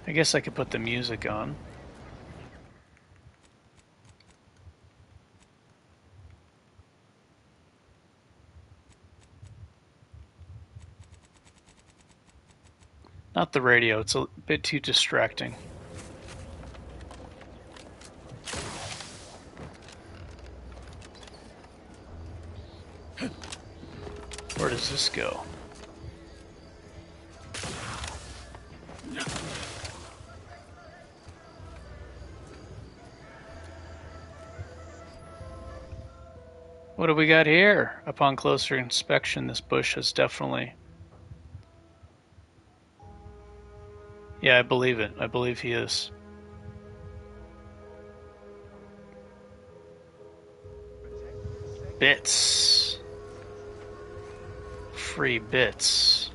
I guess I could put the music on. Not the radio, it's a bit too distracting. Where does this go? What do we got here? Upon closer inspection, this bush has definitely... Yeah, I believe it. I believe he is. Bits. Free bits.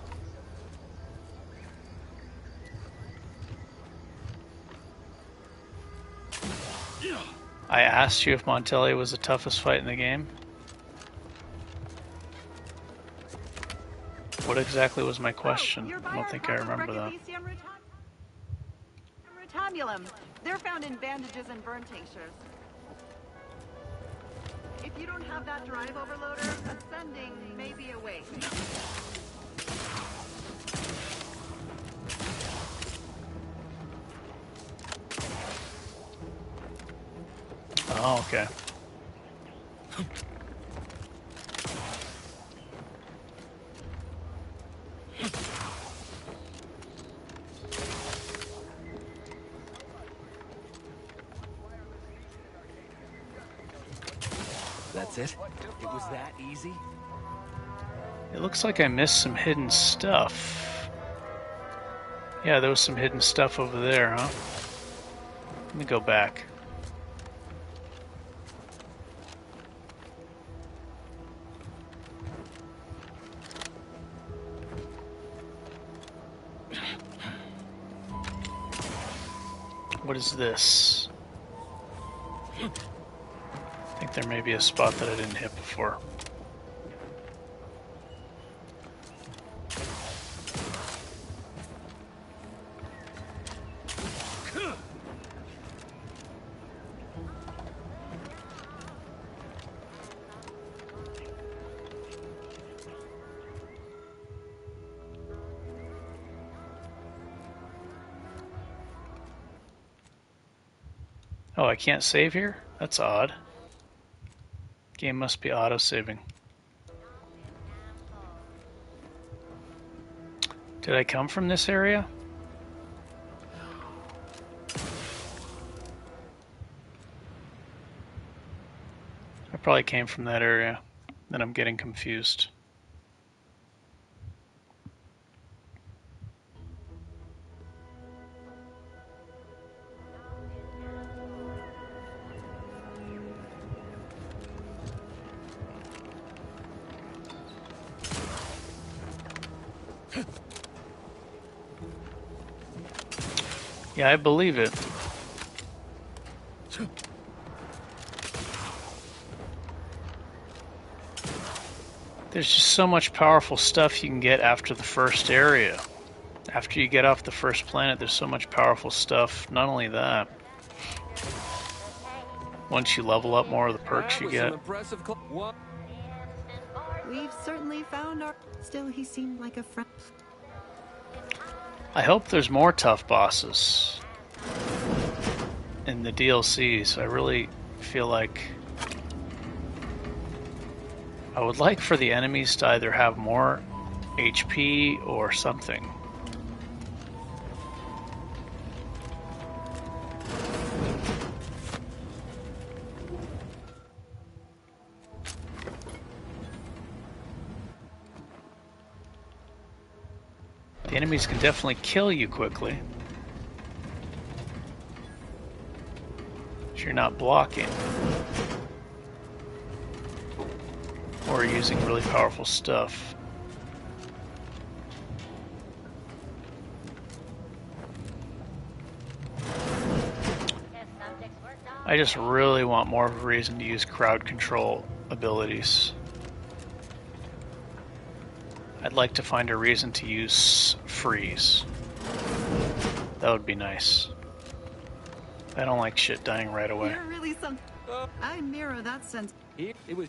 I asked you if Montelli was the toughest fight in the game. What exactly was my question? I don't think I remember that. Rotumulum. They're found in bandages and burn tinctures. If you don't have that drive overloader, ascending may be a waste. Oh, okay. That's it? It was that easy? It looks like I missed some hidden stuff. Yeah, there was some hidden stuff over there, huh? Let me go back. What is this? I think there may be a spot that I didn't hit before. Oh, I can't save here? That's odd. Game must be auto-saving. Did I come from this area? I probably came from that area. Then I'm getting confused. Yeah, I believe it. There's just so much powerful stuff you can get after the first area. After you get off the first planet, there's so much powerful stuff. Not only that, once you level up more of the perks you get. We've certainly found our... Still, he seemed like a friend. I hope there's more tough bosses in the DLCs. I really feel like I would like for the enemies to either have more HP or something. The enemies can definitely kill you quickly. If you're not blocking. Or using really powerful stuff. I just really want more of a reason to use crowd control abilities. I'd like to find a reason to use freeze. That would be nice. I don't like shit dying right away. You're really some. I mirror that sense. It was.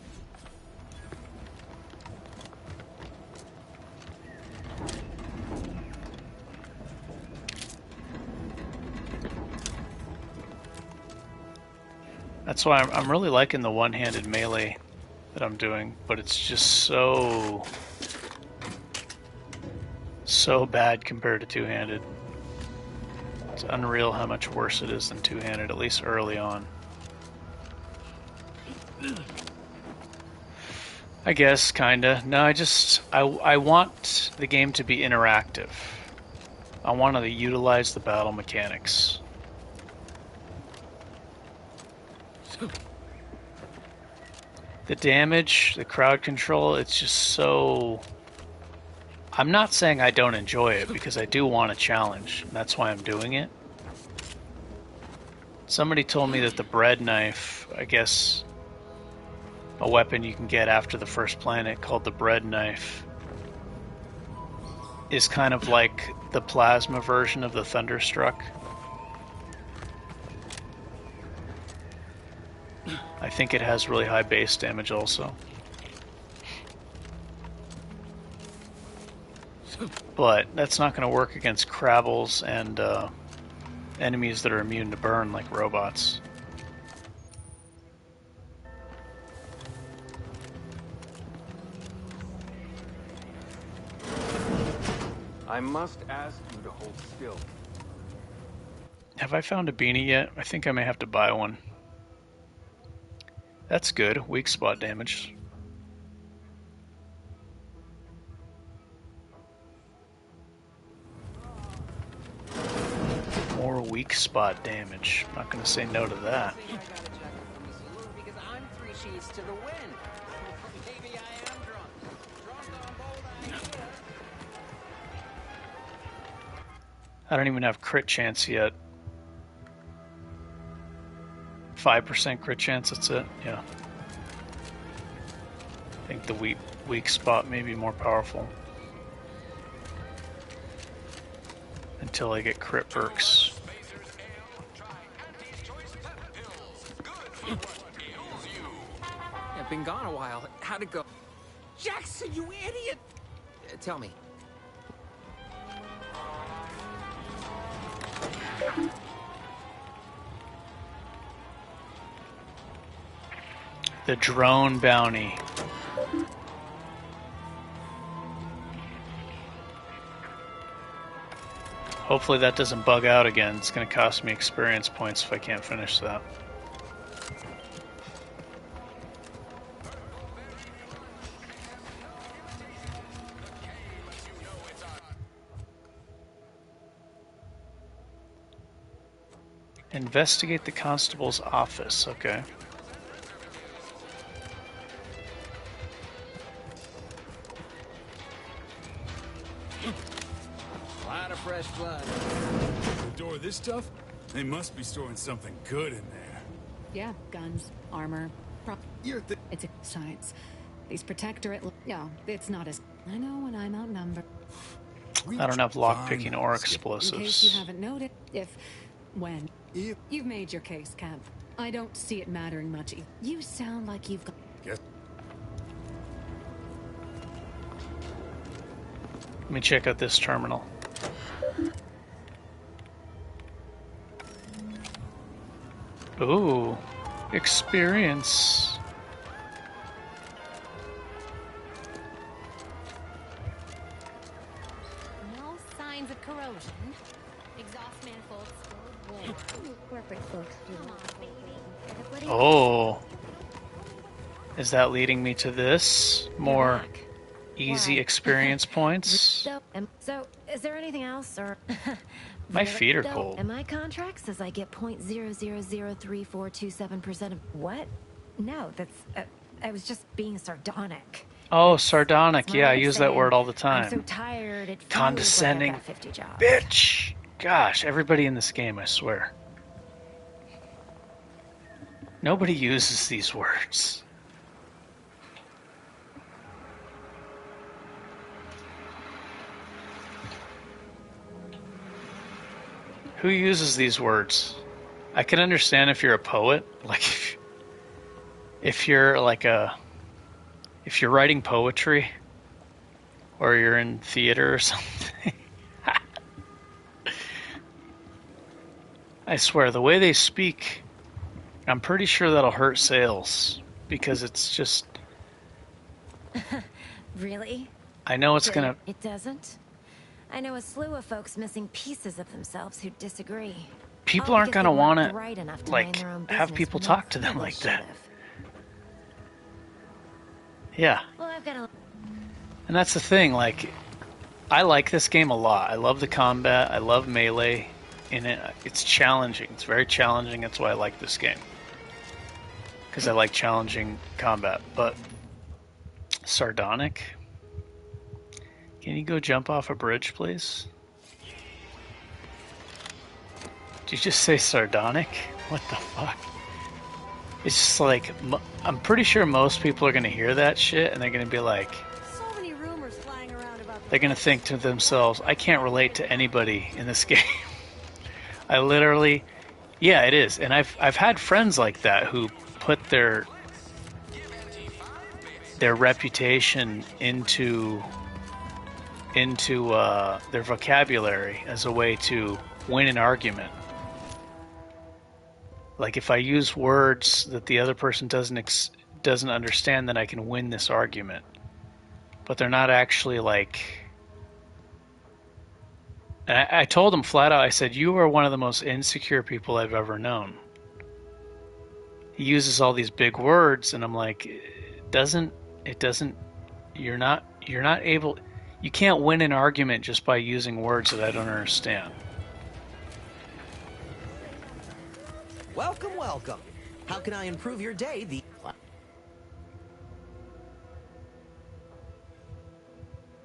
That's why I'm really liking the one-handed melee that I'm doing, but it's just so bad compared to two-handed. It's unreal how much worse it is than two-handed, at least early on. I guess, kinda. No, I want the game to be interactive. I want to utilize the battle mechanics. The damage, the crowd control, it's just so... I'm not saying I don't enjoy it, because I do want a challenge, and that's why I'm doing it. Somebody told me that the bread knife, I guess, a weapon you can get after the first planet called the bread knife, is kind of like the plasma version of the Thunderstruck. I think it has really high base damage also. But that's not going to work against Crabbles and enemies that are immune to burn like robots. I must ask you to hold still. Have I found a beanie yet? I think I may have to buy one. That's good. Weak spot damage. More weak spot damage. I'm not going to say no to that. Because I'm 3 sheets to the wind. Maybe I am drunk. Drunk on bold ideas. I don't even have crit chance yet. 5% crit chance, that's it? Yeah. I think the weak spot may be more powerful. Until I get crit perks. I've been gone a while. How'd it go? Jackson, you idiot! Tell me. The drone bounty. Hopefully that doesn't bug out again. It's going to cost me experience points if I can't finish that. Investigate the constable's office. Okay. Fresh blood. Store this stuff? They must be storing something good in there. Yeah, guns, armor, it's science. These protectorate. No, it's not as. I know when I'm outnumbered. I don't have lockpicking or In case you explosives. haven't noted, when you've made your case, Camp. I don't see it mattering much. You sound like you've got. Yes. Let me check out this terminal. Ooh, experience. No signs of corrosion. Exhaust manifolds still warm. Corporate folks do. Come on, baby. Oh. Is that leading me to this? More easy Why? experience points. So, is there anything else, or? My feet are Though, cold. And my contract says I get 0.0003427% of what? No, that's. I was just being sardonic. Oh, sardonic. It's my Yeah, I way of use that saying, word all the time. I'm so tired. It feels Condescending. Like I've got 50 jobs. Bitch. Gosh, everybody in this game, I swear. Nobody uses these words. Who uses these words? I can understand if you're a poet, like if you're writing poetry or you're in theater or something. I swear, the way they speak, I'm pretty sure that'll hurt sales because it's just. Really? I know it's gonna. It doesn't? I know a slew of folks missing pieces of themselves who disagree. People All aren't because gonna they want weren't to, bright enough to like, mind their own have business people when talk to they them like that. should've. Yeah. Well, I've got a. And that's the thing, like, I like this game a lot. I love the combat. I love melee in it. It's challenging. It's very challenging. That's why I like this game. Because I like challenging combat. But sardonic? Can you go jump off a bridge, please? Did you just say sardonic? What the fuck? It's just like, I'm pretty sure most people are going to hear that shit and they're going to be like, So many rumors flying around about they're going to think to themselves, I can't relate to anybody in this game. I literally, yeah, it is. And I've had friends like that who put their reputation into their vocabulary as a way to win an argument. Like if I use words that the other person doesn't understand, then I can win this argument. But they're not actually like. And I told him flat out. I said, "You are one of the most insecure people I've ever known." He uses all these big words, and I'm like, "It doesn't. You're not able. You can't win an argument just by using words that I don't understand." Welcome, welcome. How can I improve your day?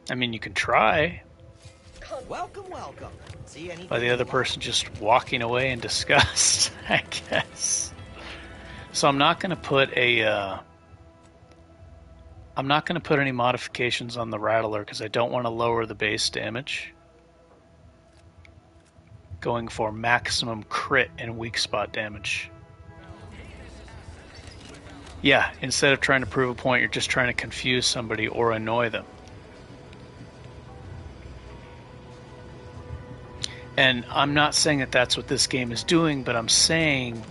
I mean, you can try. Welcome, welcome. See anything? By the other person just walking away in disgust, I guess. So I'm not going to put any modifications on the Rattler because I don't want to lower the base damage. Going for maximum crit and weak spot damage. Yeah, instead of trying to prove a point, you're just trying to confuse somebody or annoy them. And I'm not saying that that's what this game is doing, but I'm saying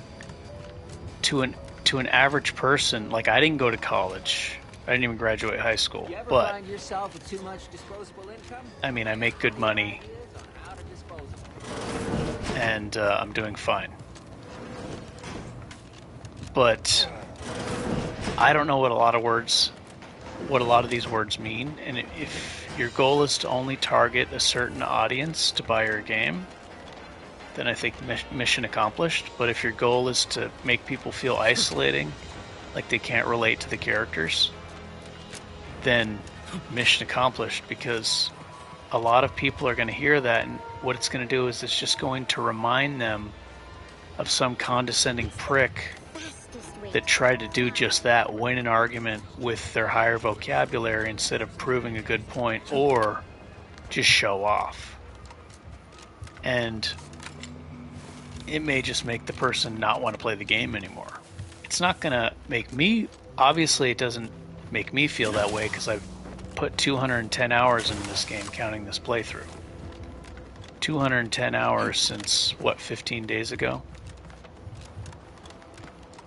to an average person, like I didn't go to college. I didn't even graduate high school. You ever But find yourself with too much disposable income? I mean, I make good money. And I'm doing fine. But I don't know what a lot of these words mean. And if your goal is to only target a certain audience to buy your game, then I think mission accomplished. But if your goal is to make people feel isolating, like they can't relate to the characters, then mission accomplished, because a lot of people are going to hear that, and what it's going to do is it's just going to remind them of some condescending prick that tried to do just that, win an argument with their higher vocabulary instead of proving a good point or just show off. And it may just make the person not want to play the game anymore. It's not going to make me, obviously it doesn't make me feel that way because I've put 210 hours into this game, counting this playthrough. 210 hours since, what, 15 days ago?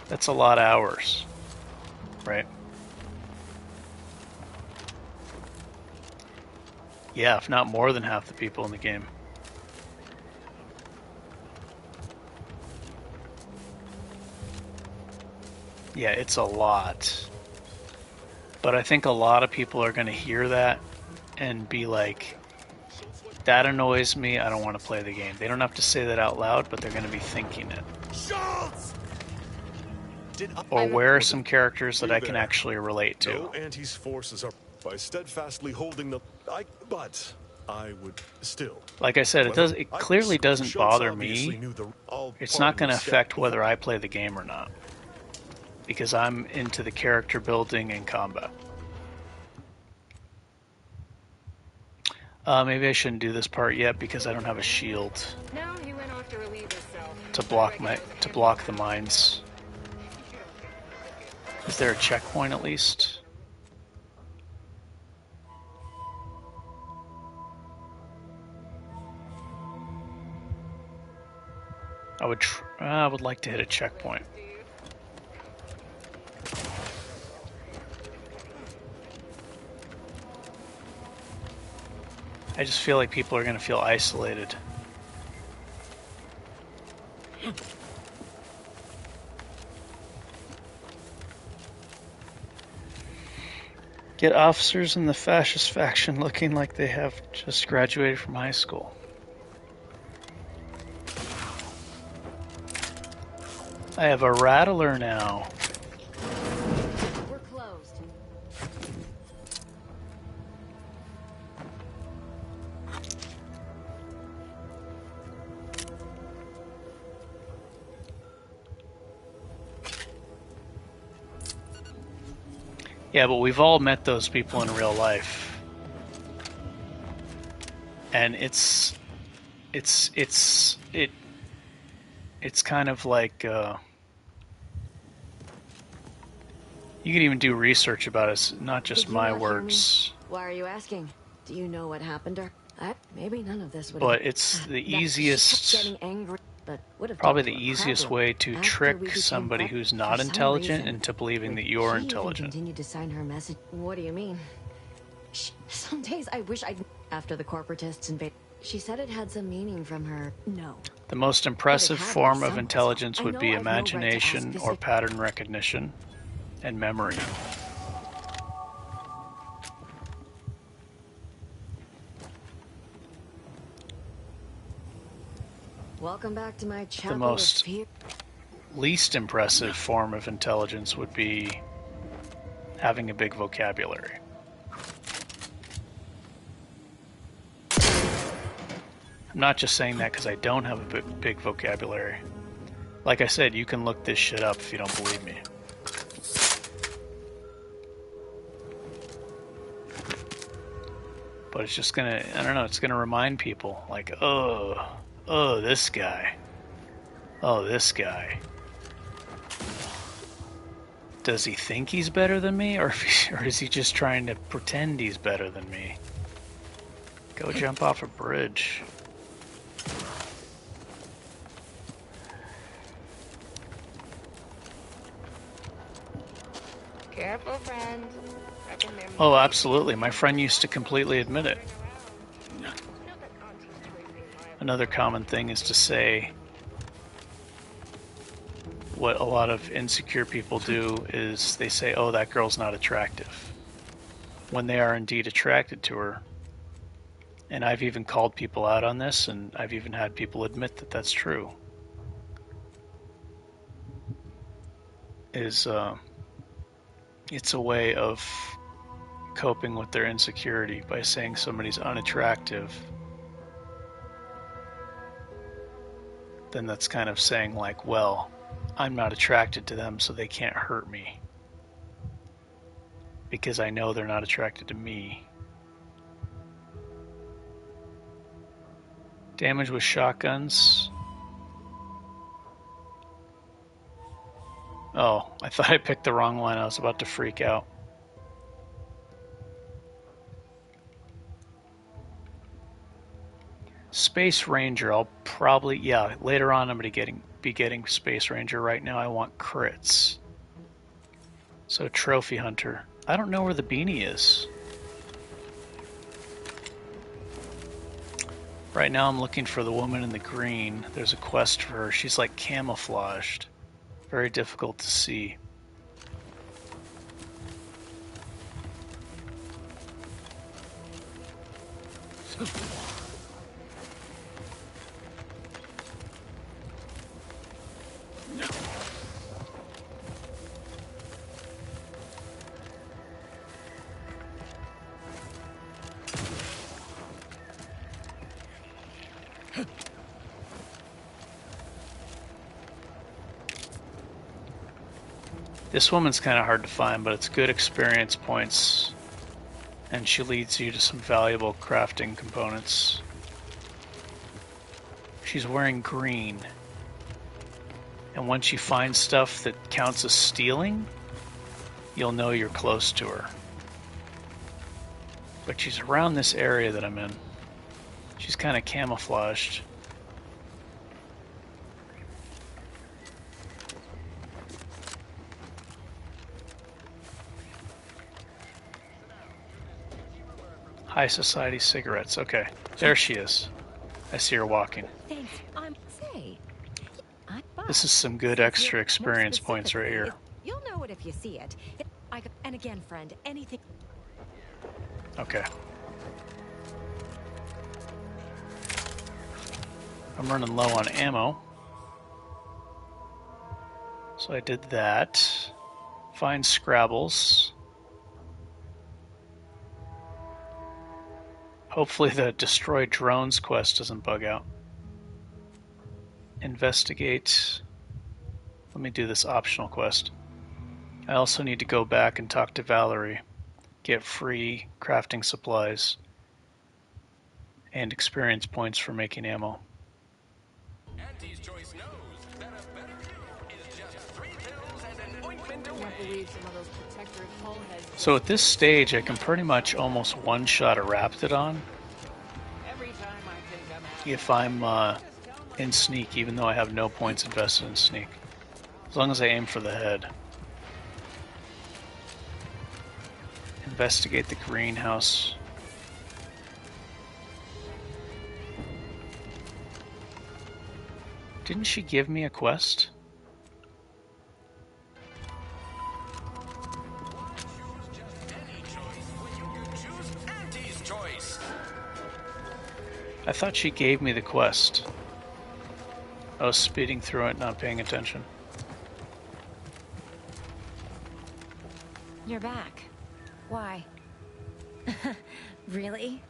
That's a lot of hours, right? Yeah, if not more than half the people in the game. Yeah, it's a lot. But I think a lot of people are going to hear that and be like, that annoys me, I don't want to play the game. They don't have to say that out loud, but they're going to be thinking it. Or where are some characters that I can actually relate to? No, Auntie's forces are by steadfastly holding the... but I would still... Like I said, it clearly doesn't bother me. It's not going to affect whether I play the game or not. Because I'm into the character building and combat. Maybe I shouldn't do this part yet because I don't have a shield Now he went off to relieve himself. to block the mines. Is there a checkpoint at least? I would like to hit a checkpoint. I just feel like people are going to feel isolated. Get officers in the fascist faction looking like they have just graduated from high school. I have a rattler now. We're closed. Yeah, but we've all met those people in real life. And it's kind of like you can even do research about it, not just my words. Why are you asking? Do you know what happened to her? Maybe none of this would. But it's the easiest, getting angry, but probably the easiest way to trick somebody who's not intelligent into believing that you're intelligent. Continued to sign her message. What do you mean? Some days I wish I'd. After the corporatists invaded, she said it had some meaning from her. No. The most impressive form of intelligence would be imagination or pattern recognition and memory. Welcome back to my chapel. The most least impressive form of intelligence would be having a big vocabulary. I'm not just saying that because I don't have a big vocabulary. Like I said, you can look this shit up if you don't believe me. But it's just gonna, I don't know, it's gonna remind people, like, oh, this guy. Oh, this guy. Does he think he's better than me, or is he just trying to pretend he's better than me? Go jump off a bridge. Careful, friend. Oh, absolutely. My friend used to completely admit it. Another common thing is to say what a lot of insecure people do is they say, oh, that girl's not attractive, when they are indeed attracted to her. And I've even called people out on this, and I've even had people admit that that's true. It's a way of coping with their insecurity by saying somebody's unattractive. Then that's kind of saying like, well, I'm not attracted to them, so they can't hurt me. Because I know they're not attracted to me. Damage with shotguns. Oh, I thought I picked the wrong one. I was about to freak out. Space Ranger, I'll probably, yeah, later on I'm going to be getting Space Ranger. Right now I want crits. So Trophy Hunter. I don't know where the beanie is. Right now I'm looking for the woman in the green. There's a quest for her. She's like camouflaged. Very difficult to see. This woman's kind of hard to find, but it's good experience points, and she leads you to some valuable crafting components. She's wearing green, and once you find stuff that counts as stealing, you'll know you're close to her. But she's around this area that I'm in. She's kind of camouflaged. High society cigarettes. Okay, there she is. I see her walking. Thanks. This is some good extra experience points right here. You'll know it if you see it. And again, friend, anything. Okay. I'm running low on ammo. So I did that. Find Scrabbles. Hopefully the destroy drones quest doesn't bug out. Investigate. Let me do this optional quest. I also need to go back and talk to Valerie. Get free crafting supplies. And experience points for making ammo. Auntie's Choice knows that a better you is just 3 pills and an ointment away. I can't believe some of those protectorate hull heads. So at this stage, I can pretty much almost one-shot a Raptidon if I'm in sneak, even though I have no points invested in sneak. As long as I aim for the head. Investigate the greenhouse. Didn't she give me a quest? I thought she gave me the quest. I was speeding through it, not paying attention. You're back. Why? Really?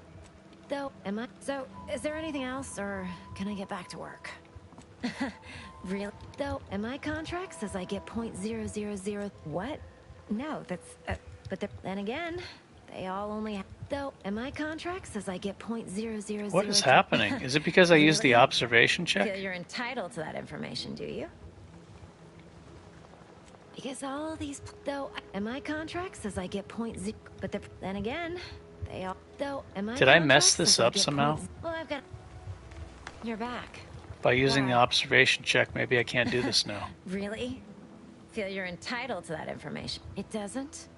Though, am I? So, is there anything else, or can I get back to work? Really? Though, and my contract says I get .000. What? No, that's. But then again, they all only have. Though, and my contract says I get .000. What is happening? Is it because I used the observation check? Feel you're entitled to that information, do you? Because all these, though, and my contract says I get .0. But then again, they all. Though, and my. Did I mess this up somehow? Well, I've got. You're back. By using the observation check, maybe I can't do this now. Really? Feel you're entitled to that information. It doesn't?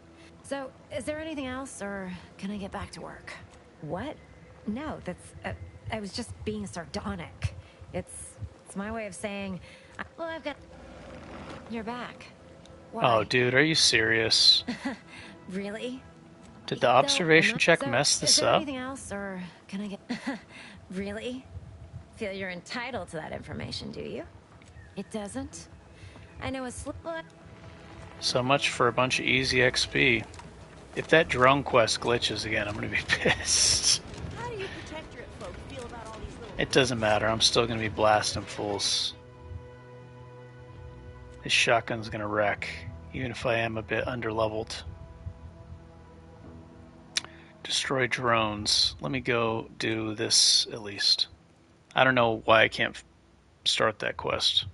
So, is there anything else, or can I get back to work? What? No, that's... I was just being sardonic. It's my way of saying... well, I've got... You're back. Why? Oh, dude, are you serious? Really? Did the observation check mess this is there up? Anything else, or can I get... Really? Feel you're entitled to that information, do you? It doesn't? I know a slip... So much for a bunch of easy XP. If that drone quest glitches again, I'm going to be pissed. How do you protectorate folk feel about all these little... It doesn't matter. I'm still going to be blasting fools. This shotgun's going to wreck, even if I am a bit underleveled. Destroy drones. Let me go do this at least. I don't know why I can't start that quest.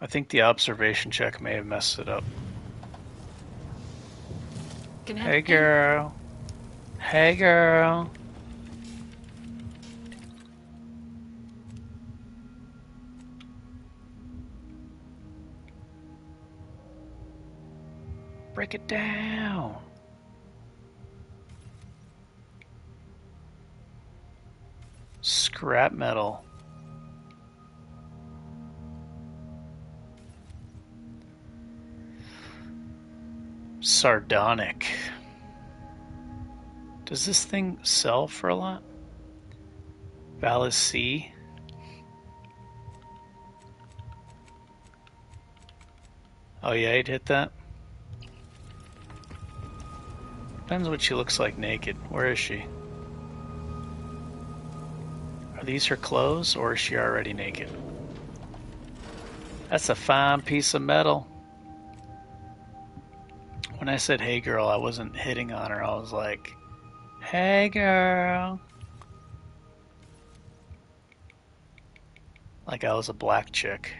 I think the observation check may have messed it up. Hey girl. Hey girl. Break it down. Scrap metal. Sardonic. Does this thing sell for a lot? Valis C. Oh yeah, he'd hit that. Depends what she looks like naked. Where is she? Are these her clothes, or is she already naked? That's a fine piece of metal. When I said, hey girl, I wasn't hitting on her. I was like, hey girl. Like I was a black chick.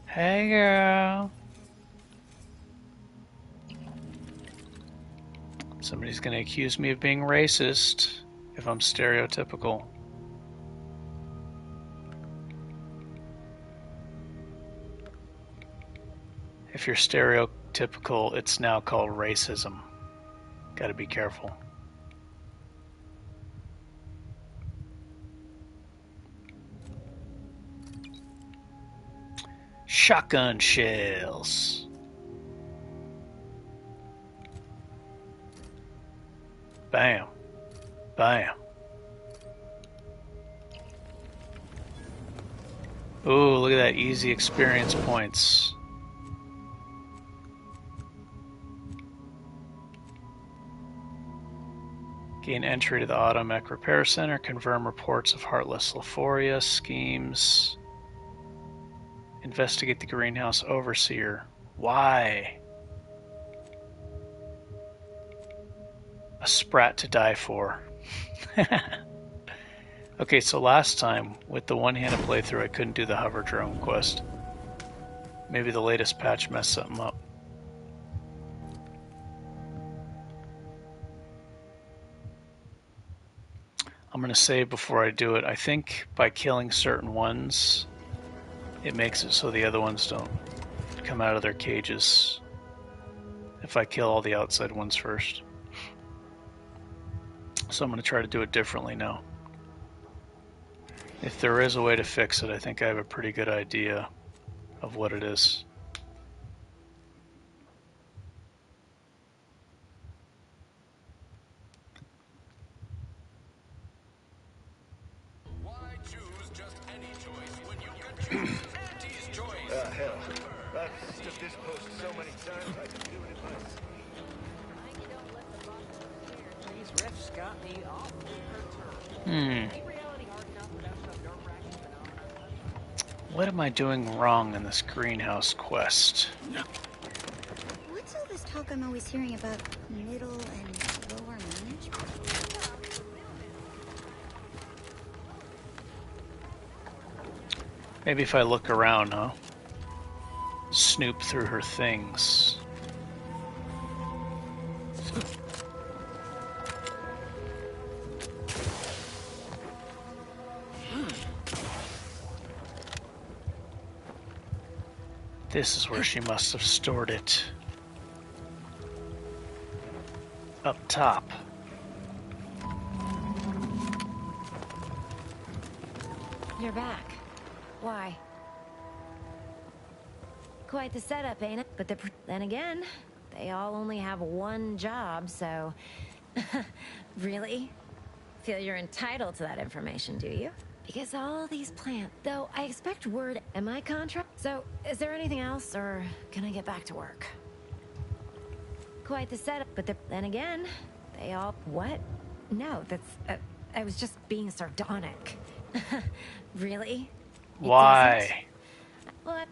Hey girl. Somebody's gonna accuse me of being racist if I'm stereotypical. If you're stereotypical, it's now called racism. Gotta be careful. Shotgun shells. Bam. Bam. Ooh, look at that. Easy experience points. Gain entry to the Automech Repair Center. Confirm reports of Heartless Lephoria schemes. Investigate the Greenhouse Overseer. Why? A sprat to die for. Okay, so last time, with the one-handed playthrough, I couldn't do the hover drone quest. Maybe the latest patch messed something up. I'm going to save before I do it. I think by killing certain ones, it makes it so the other ones don't come out of their cages. If I kill all the outside ones first. So I'm going to try to do it differently now. If there is a way to fix it, I think I have a pretty good idea of what it is. Hell, I've stood this post so many times I can do it in my sleep. These riffs got me awfully perturbed. What am I doing wrong in this greenhouse quest? What's all this talk I'm always hearing about middle and lower management? Maybe if I look around, huh? Snoop through her things. This is where she must have stored it. Up top. You're back. Why? Quite the setup, ain't it? But then again, they all only have one job, so... Really? Feel you're entitled to that information, do you? Because all these plants... Though I expect word in my contract. So, is there anything else, or can I get back to work? Quite the setup, but then again, they all... What? No, that's... I was just being sardonic. Really? Why? What?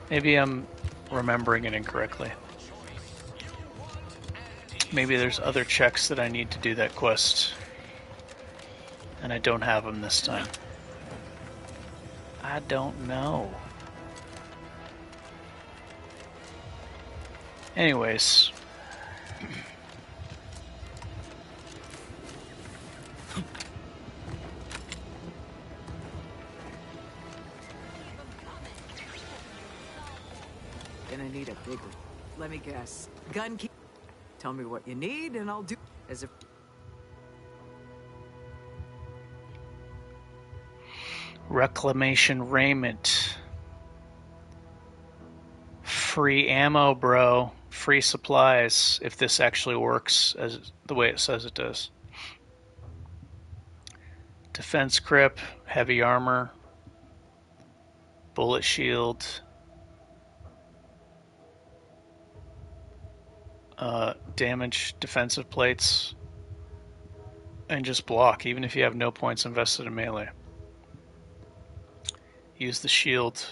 Maybe I'm remembering it incorrectly. Maybe there's other checks that I need to do that quest, and I don't have them this time. I don't know. Anyways. Gonna need a bigger. Let me guess. Gun key. Tell me what you need, and I'll do as if. Reclamation raiment. Free ammo, bro. Free supplies, if this actually works as the way it says it does. Defense grip, heavy armor, bullet shield, damage defensive plates, and just block, even if you have no points invested in melee. Use the shield.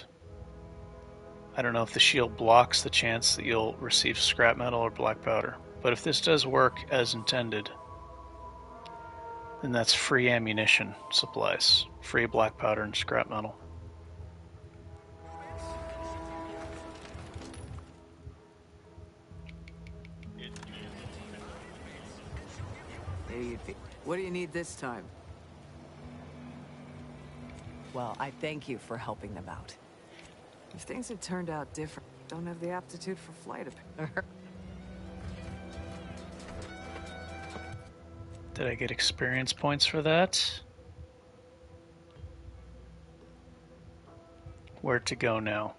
I don't know if the shield blocks the chance that you'll receive scrap metal or black powder, but if this does work as intended, then that's free ammunition supplies, free black powder and scrap metal. What do you need this time? Well, I thank you for helping them out. If things had turned out different, don't have the aptitude for flight. Did I get experience points for that? Where to go now?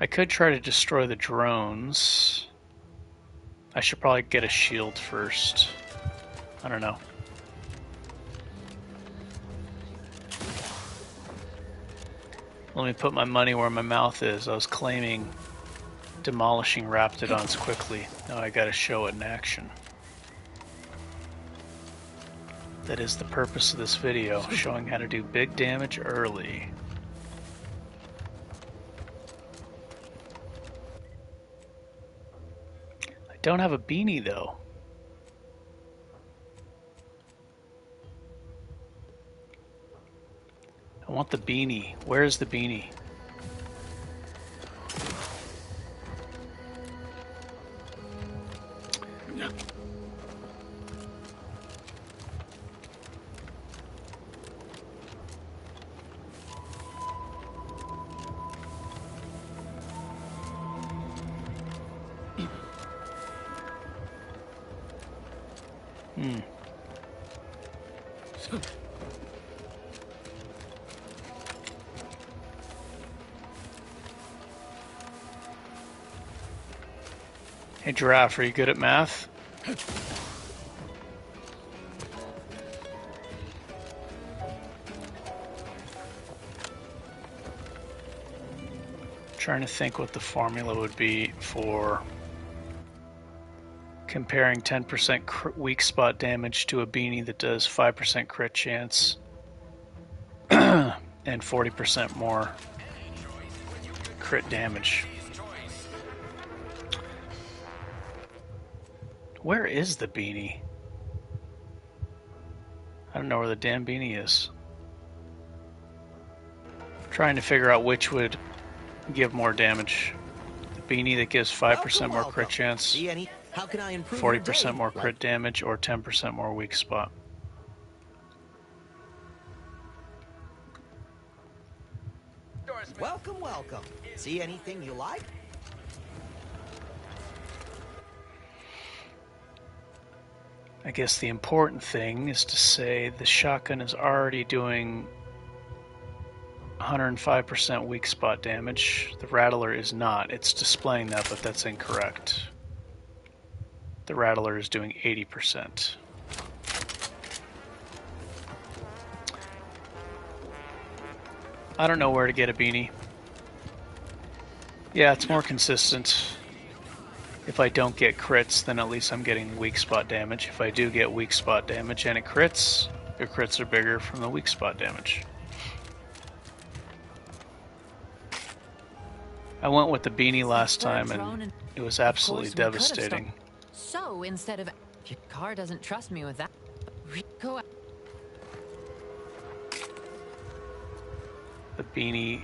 I could try to destroy the drones. I should probably get a shield first. I don't know. Let me put my money where my mouth is. I was claiming demolishing Raptidons quickly. Now I gotta show it in action. That is the purpose of this video, showing how to do big damage early. I don't have a beanie though. I want the beanie. Where is the beanie? Hey Giraffe, are you good at math? Trying to think what the formula would be for comparing 10% weak spot damage to a beanie that does 5% crit chance and 40% more crit damage. Where is the beanie? I don't know where the damn beanie is. I'm trying to figure out which would give more damage. The beanie that gives 5% more crit chance, 40% more crit damage, or 10% more weak spot. Welcome, welcome. See anything you like? I guess the important thing is to say the shotgun is already doing 105% weak spot damage. The Rattler is not. It's displaying that, but that's incorrect. The Rattler is doing 80%. I don't know where to get a beanie. Yeah, it's more consistent. If I don't get crits, then at least I'm getting weak spot damage. If I do get weak spot damage and it crits, your crits are bigger from the weak spot damage. I went with the beanie last time and it was absolutely devastating. So instead of... Your car doesn't trust me with that. Go out. The beanie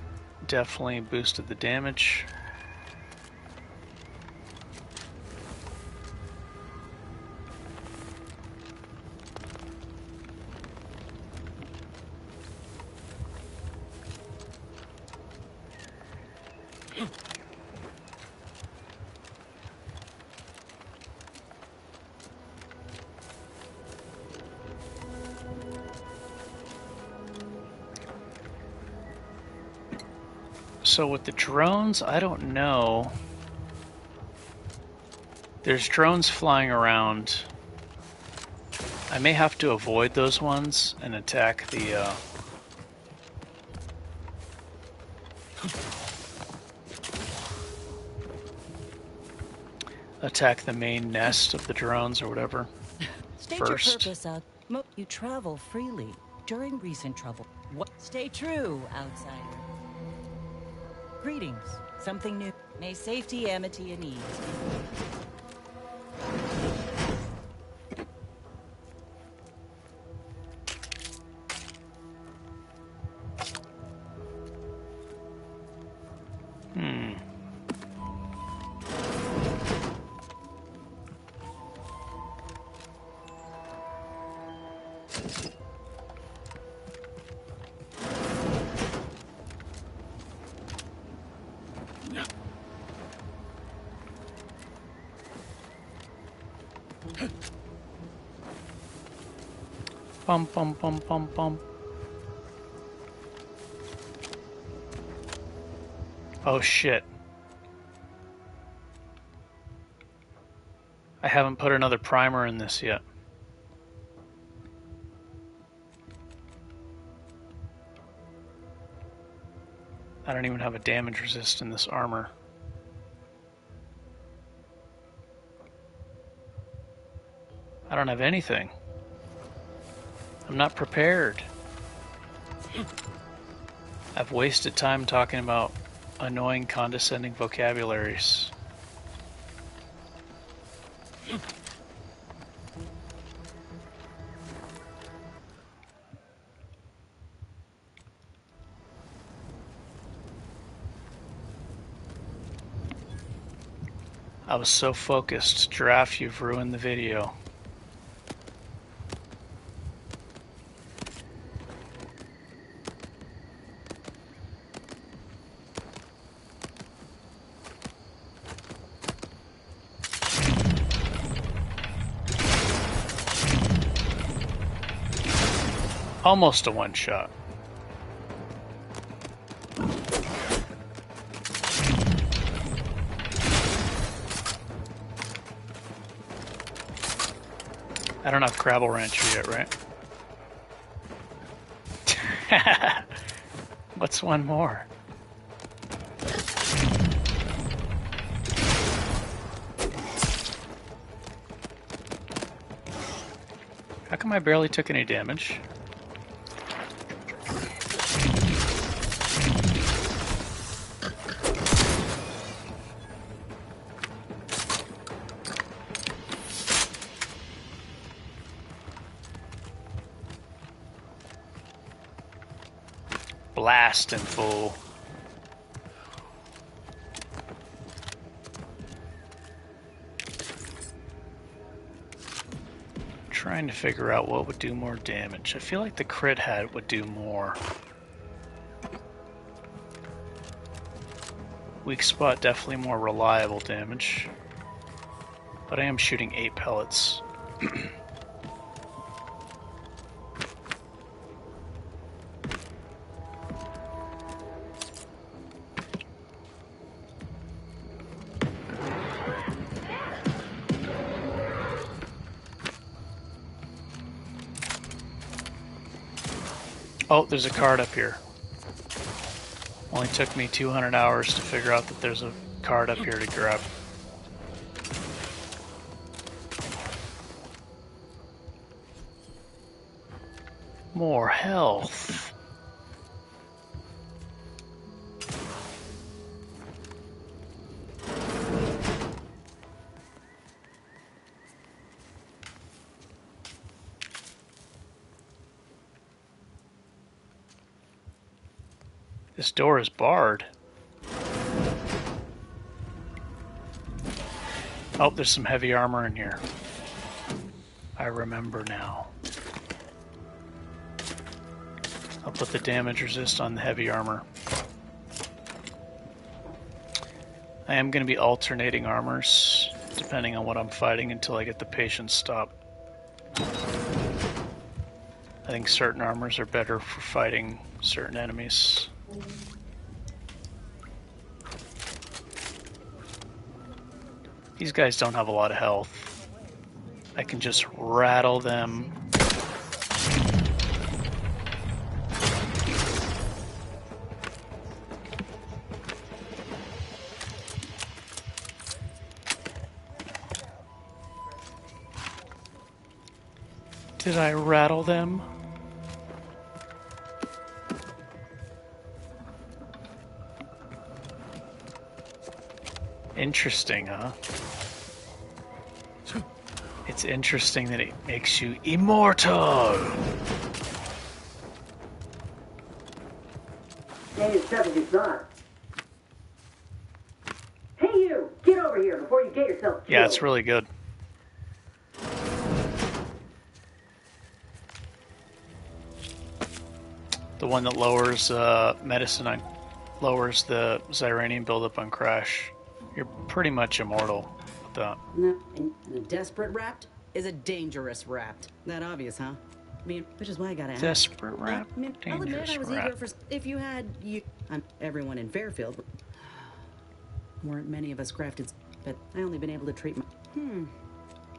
definitely boosted the damage. So with the drones, I don't know. There's drones flying around. I may have to avoid those ones and attack the main nest of the drones or whatever. State first. your purpose out. You travel freely during recent trouble. What? Stay true, outsider. Greetings. Something new. May safety, amity, and ease. Bum bum bum bum bum. Oh shit. I haven't put another primer in this yet. I don't even have a damage resist in this armor. I don't have anything. I'm not prepared. I've wasted time talking about annoying, condescending vocabularies. I was so focused. Giraffe, you've ruined the video. Almost a one-shot. I don't have Crabble Rancher yet, right? What's one more? How come I barely took any damage? Blasting fool. Trying to figure out what would do more damage. I feel like the crit hat would do more. Weak spot definitely more reliable damage. But I am shooting 8 pellets. Oh, there's a card up here. Only took me 200 hours to figure out that there's a card up here to grab. More health. This door is barred. Oh, there's some heavy armor in here. I remember now. I'll put the damage resist on the heavy armor. I am going to be alternating armors, depending on what I'm fighting, until I get the patient stop. I think certain armors are better for fighting certain enemies. These guys don't have a lot of health. I can just rattle them. Did I rattle them? Interesting, huh? It's interesting that it makes you immortal. Hey, it's Deputy Son. Hey, you! Get over here before you get yourself killed. Yeah, it's really good. The one that lowers medicine on, lowers the Zyranium buildup on Crash. You're pretty much immortal with that. No, and a desperate rapt is a dangerous rapt. That obvious, huh? I mean, which is why I gotta ask. Desperate rapt? I mean, I'll admit I was eager for... If you had... everyone in Fairfield... Weren't many of us crafted... But I only been able to treat my...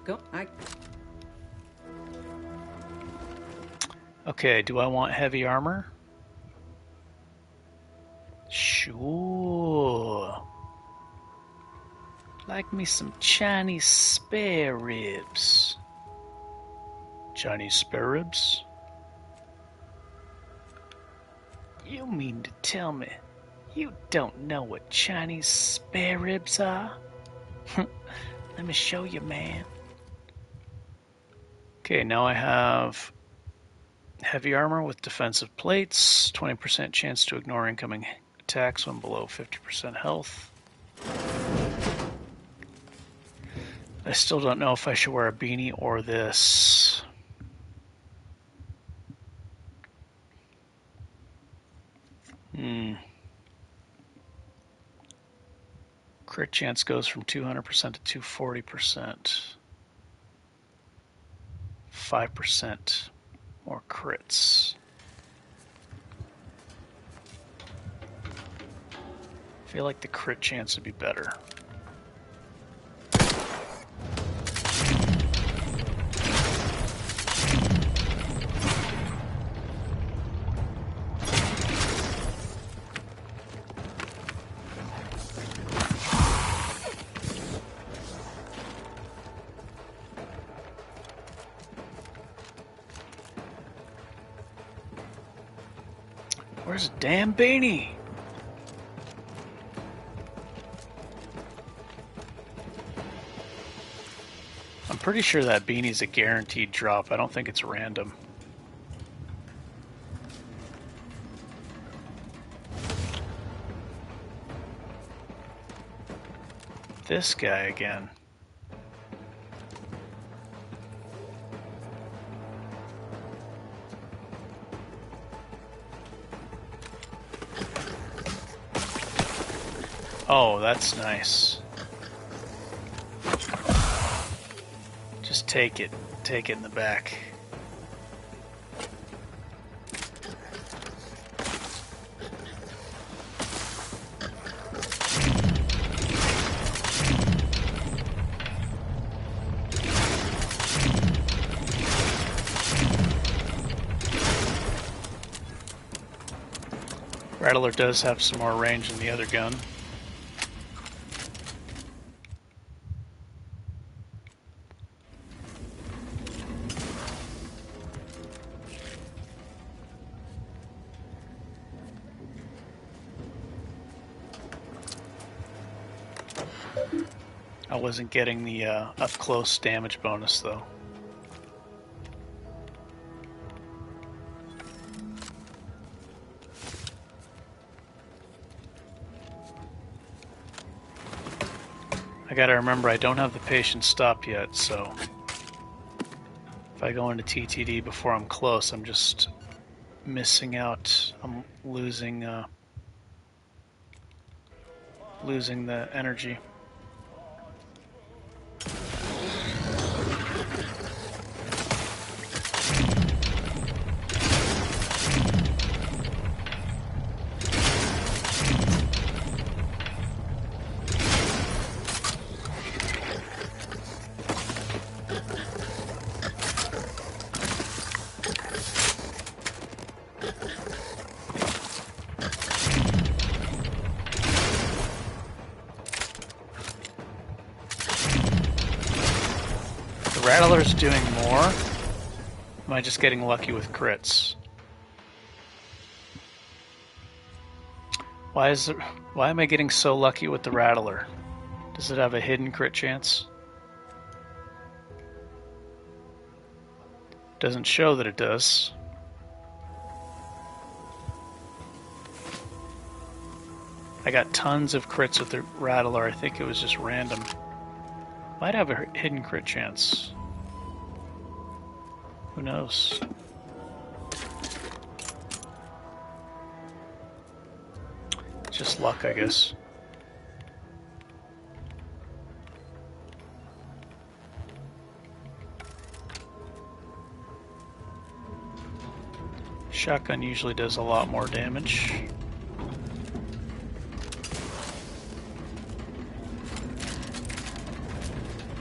Go. Okay, do I want heavy armor? Sure. Like me some Chinese spare ribs. Chinese spare ribs? You mean to tell me you don't know what Chinese spare ribs are? Let me show you, man. Okay, now I have heavy armor with defensive plates, 20% chance to ignore incoming attacks when below 50% health. I still don't know if I should wear a beanie or this. Crit chance goes from 200% to 240%. 5% more crits. I feel like the crit chance would be better. Where's the damn beanie? I'm pretty sure that beanie's a guaranteed drop. I don't think it's random. This guy again. Oh, that's nice. Just take it. Take it in the back. Rattler does have some more range than the other gun. I wasn't getting the up-close damage bonus, though. I gotta remember I don't have the patient stop yet, so if I go into TTD before I'm close, I'm just missing out. I'm losing the energy. Rattler's doing more? Am I just getting lucky with crits? Why am I getting so lucky with the Rattler? Does it have a hidden crit chance? Doesn't show that it does. I got tons of crits with the Rattler. I think it was just random. Might have a hidden crit chance. Who knows? Just luck, I guess. Shotgun usually does a lot more damage.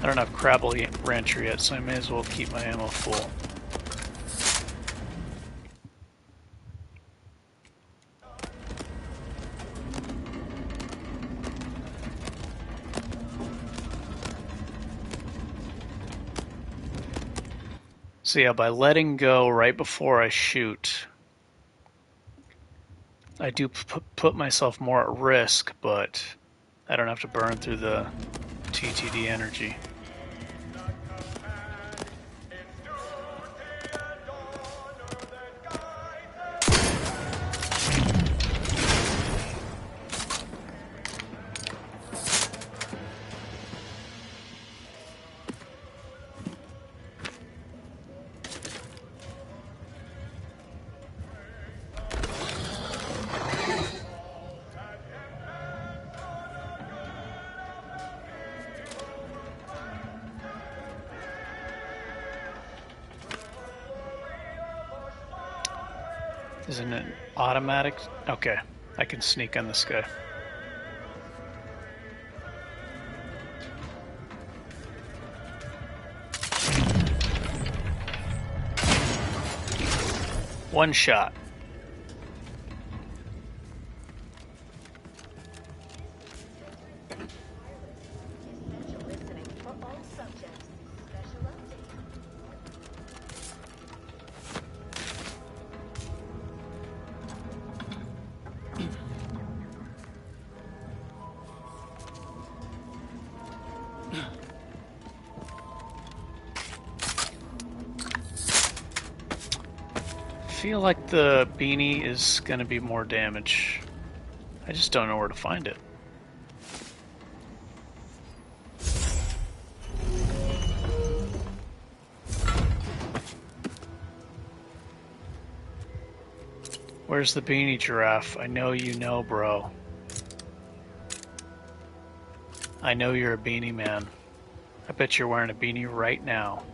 I don't have Crabble Rancher yet, so I may as well keep my ammo full. So yeah, by letting go right before I shoot, I do put myself more at risk, but I don't have to burn through the TTD energy. Isn't it automatic? Okay, I can sneak on this guy. One shot. I feel like the beanie is going to be more damage. I just don't know where to find it. Where's the beanie, Giraffe? I know you know, bro. I know you're a beanie man. I bet you're wearing a beanie right now.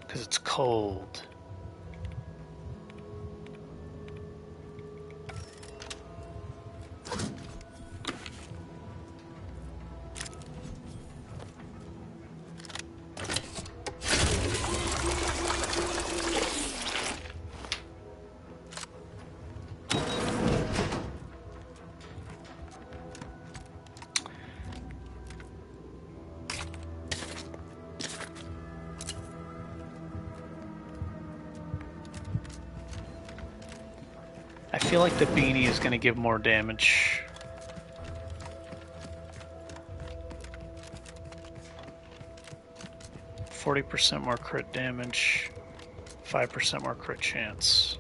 'Cause it's cold. I feel like the beanie is going to give more damage. %40 more crit damage, 5% more crit chance.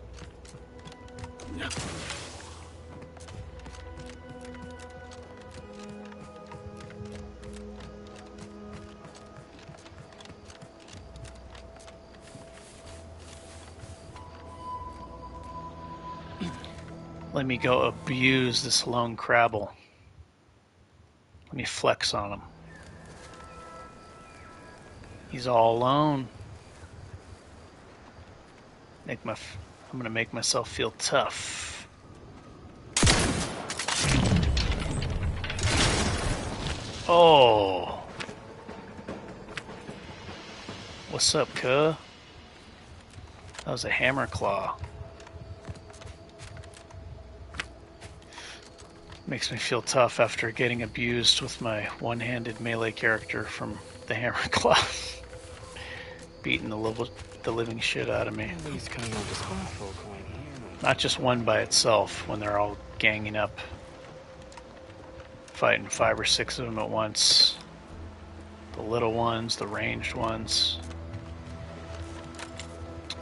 Let me go abuse this lone Crabble. Let me flex on him. He's all alone. I'm gonna make myself feel tough. Oh. What's up, cuh? That was a hammer claw. Makes me feel tough after getting abused with my one-handed melee character from the hammer claw, beating the living shit out of me. Not just one by itself, when they're all ganging up, fighting 5 or 6 of them at once. The little ones, the ranged ones.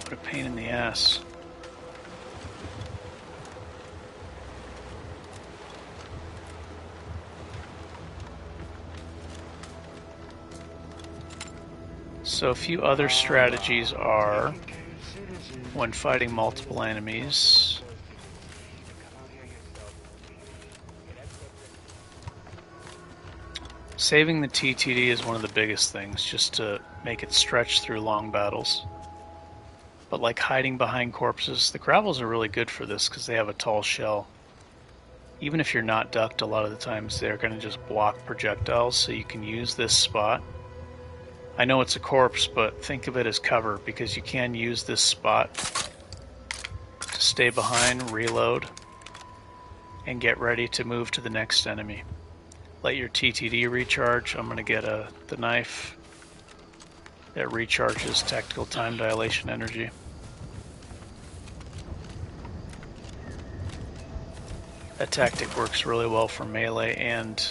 What a pain in the ass. So a few other strategies are, when fighting multiple enemies, saving the TTD is one of the biggest things, just to make it stretch through long battles. But like hiding behind corpses, the Gravels are really good for this because they have a tall shell. Even if you're not ducked, a lot of the times they're going to just block projectiles, so you can use this spot. I know it's a corpse, but think of it as cover, because you can use this spot to stay behind, reload, and get ready to move to the next enemy. Let your TTD recharge. I'm going to get the knife that recharges tactical time dilation energy. That tactic works really well for melee and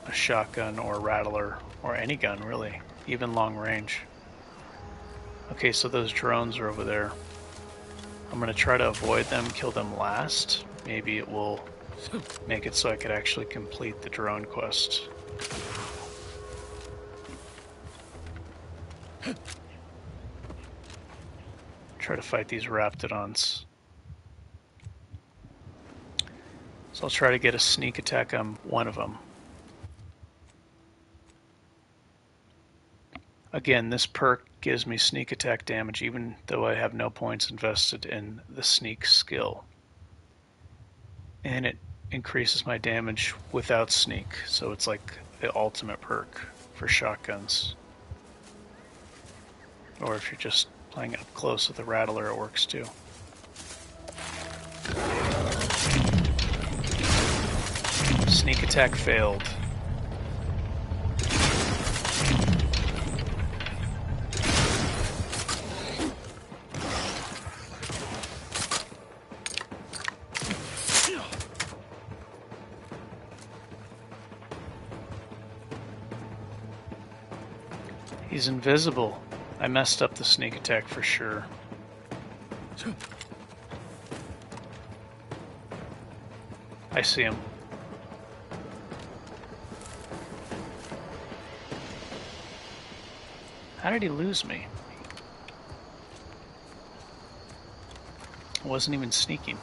a shotgun or rattler, or any gun really, even long range. Okay, so those drones are over there. I'm going to try to avoid them, kill them last. Maybe it will make it so I could actually complete the drone quest. Try to fight these Raptidons. So I'll try to get a sneak attack on one of them. Again, this perk gives me sneak attack damage even though I have no points invested in the sneak skill. And it increases my damage without sneak, so it's like the ultimate perk for shotguns. Or if you're just playing up close with the Rattler, it works too. Sneak attack failed. He's invisible. I messed up the sneak attack for sure. I see him. How did he lose me? I wasn't even sneaking.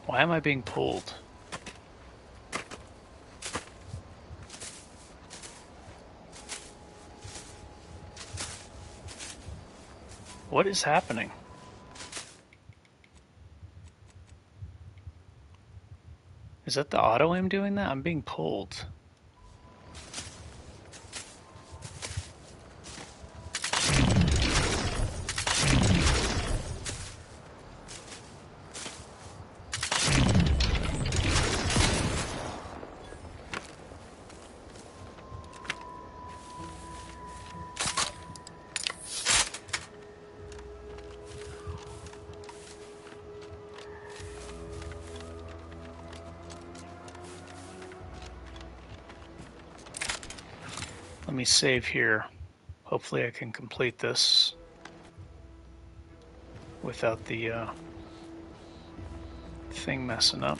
Why am I being pulled? What is happening? Is that the auto aim doing that? I'm being pulled. Let me save here. Hopefully I can complete this without the thing messing up.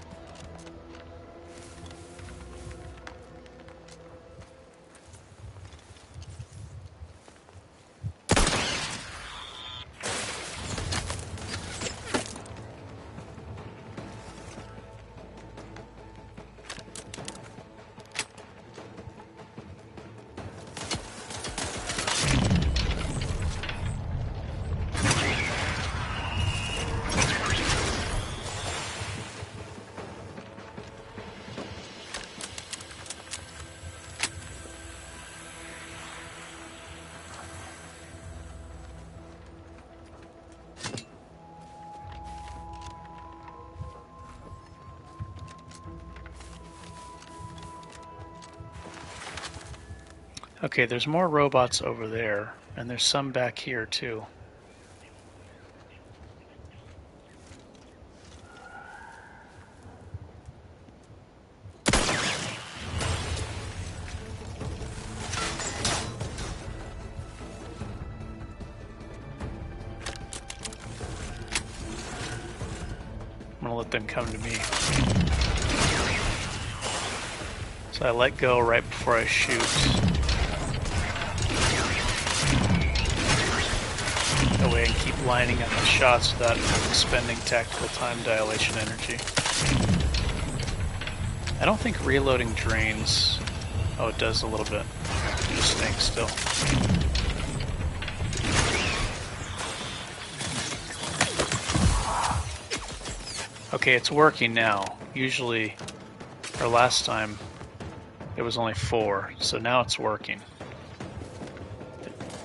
Okay, there's more robots over there, and there's some back here too. I'm gonna let them come to me. So I let go right before I shoot. That way I can keep lining up the shots without expending tactical time dilation energy. I don't think reloading drains... Oh, it does a little bit. It just stinks still. Okay, it's working now. Usually, or last time, it was only 4, so now it's working.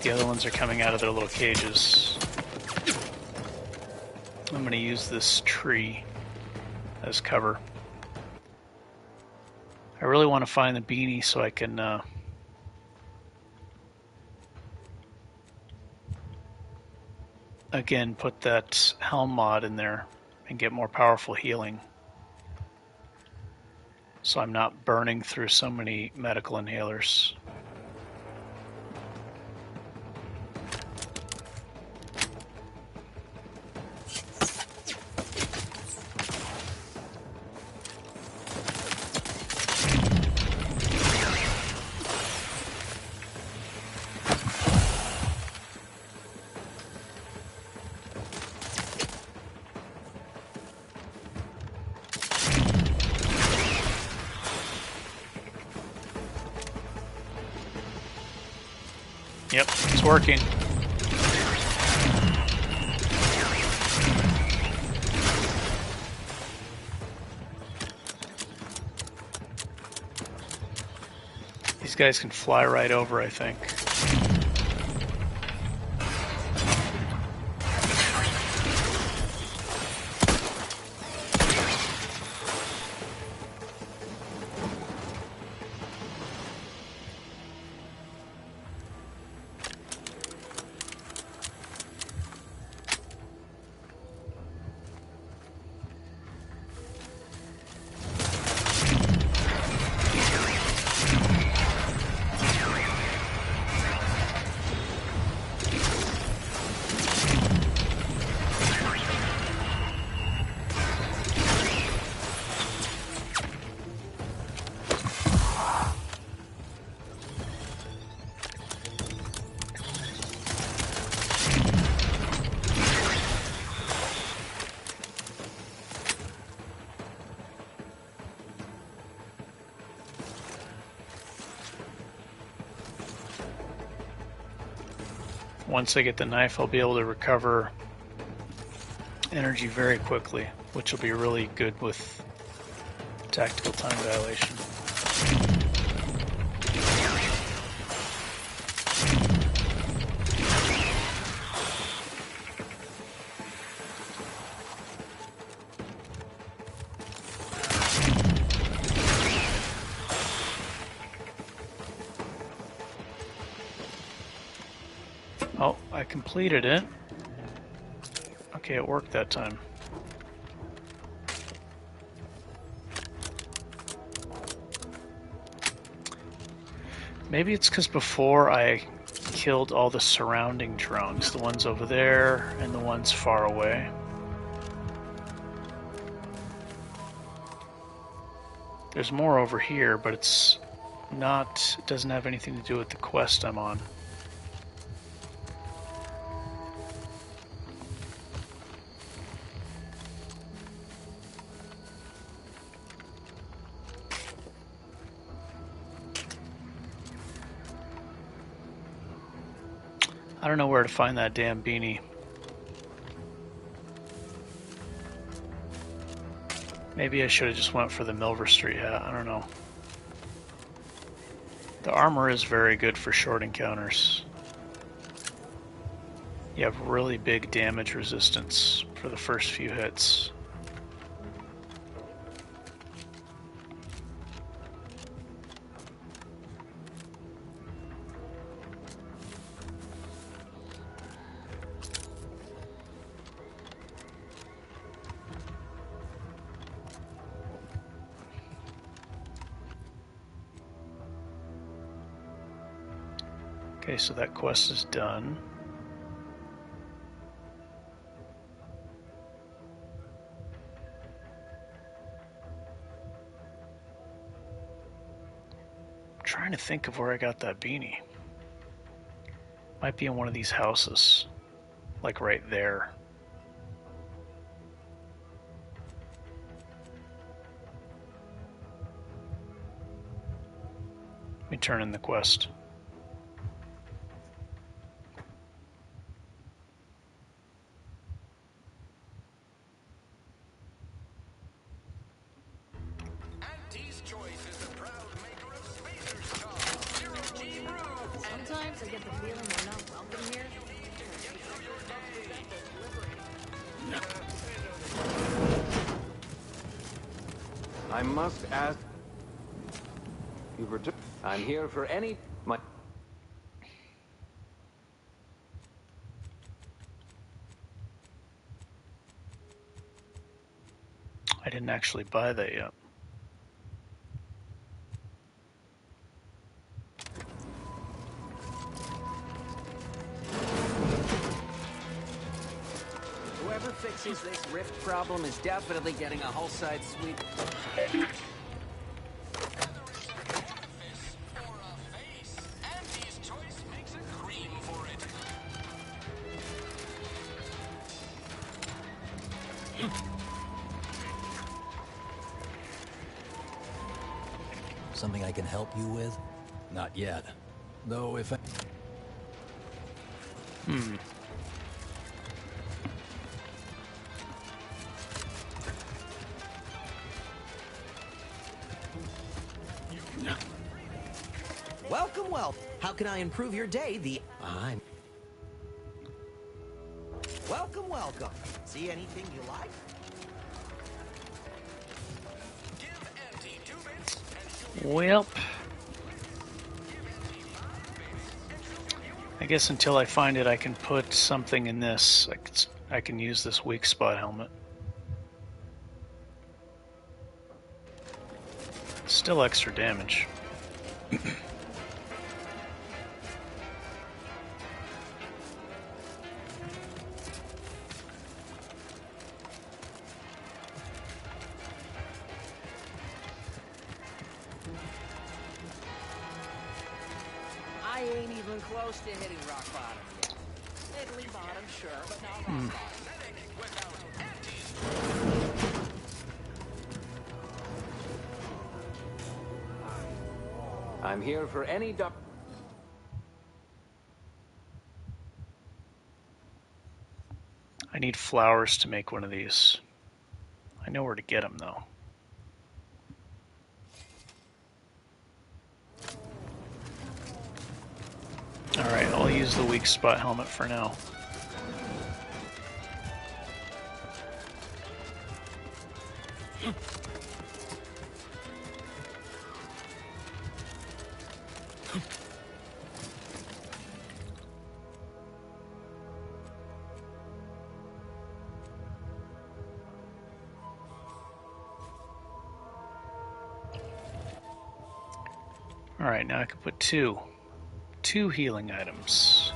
The other ones are coming out of their little cages. I'm going to use this tree as cover. I really want to find the beanie so I can again put that helm mod in there and get more powerful healing. So I'm not burning through so many medical inhalers. Yep, it's working. These guys can fly right over, I think. Once I get the knife, I'll be able to recover energy very quickly, which will be really good with tactical time dilation. Oh, I completed it. Okay, it worked that time. Maybe it's because before I killed all the surrounding drones, the ones over there and the ones far away. There's more over here, but it's not, it doesn't have anything to do with the quest I'm on. I don't know where to find that damn beanie. Maybe I should have just went for the Milver Street hat, I don't know. The armor is very good for short encounters. You have really big damage resistance for the first few hits. Okay, so that quest is done. I'm trying to think of where I got that beanie. Might be in one of these houses, like right there. Let me turn in the quest. Auntie's Choice is the proud maker of Spacer's Choice. Zero G Brew. Sometimes I get the feeling we're not welcome here. I must ask. You've returned. I'm here for any. My. I didn't actually buy that yet. Whoever fixes this rift problem is definitely getting a whole side sweep. Auntie's Choice makes a cream for it. Something I can help you with? Not yet. Though if I... Welcome, how can I improve your day? I'm... Welcome. See anything you like? Well, I guess until I find it, I can put something in this. I can use this weak spot helmet. Still extra damage. I ain't even close to hitting rock bottom yet. Middling bottom, sure, but not rock bottom. I'm here for any. I need flowers to make one of these. I know where to get them, though. Alright, I'll use the weak spot helmet for now. Alright, now I can put two healing items.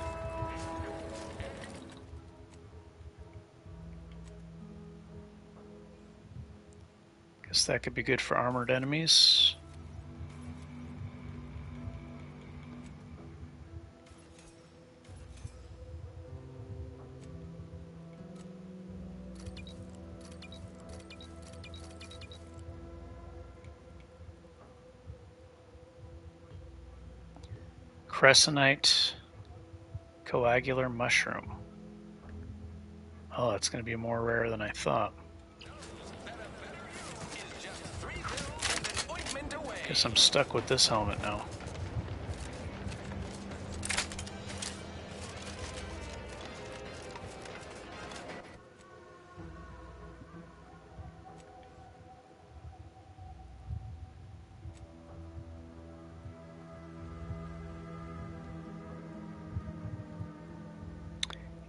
Guess that could be good for armored enemies. Crescenite coagular mushroom. Oh, that's going to be more rare than I thought. Guess I'm stuck with this helmet now.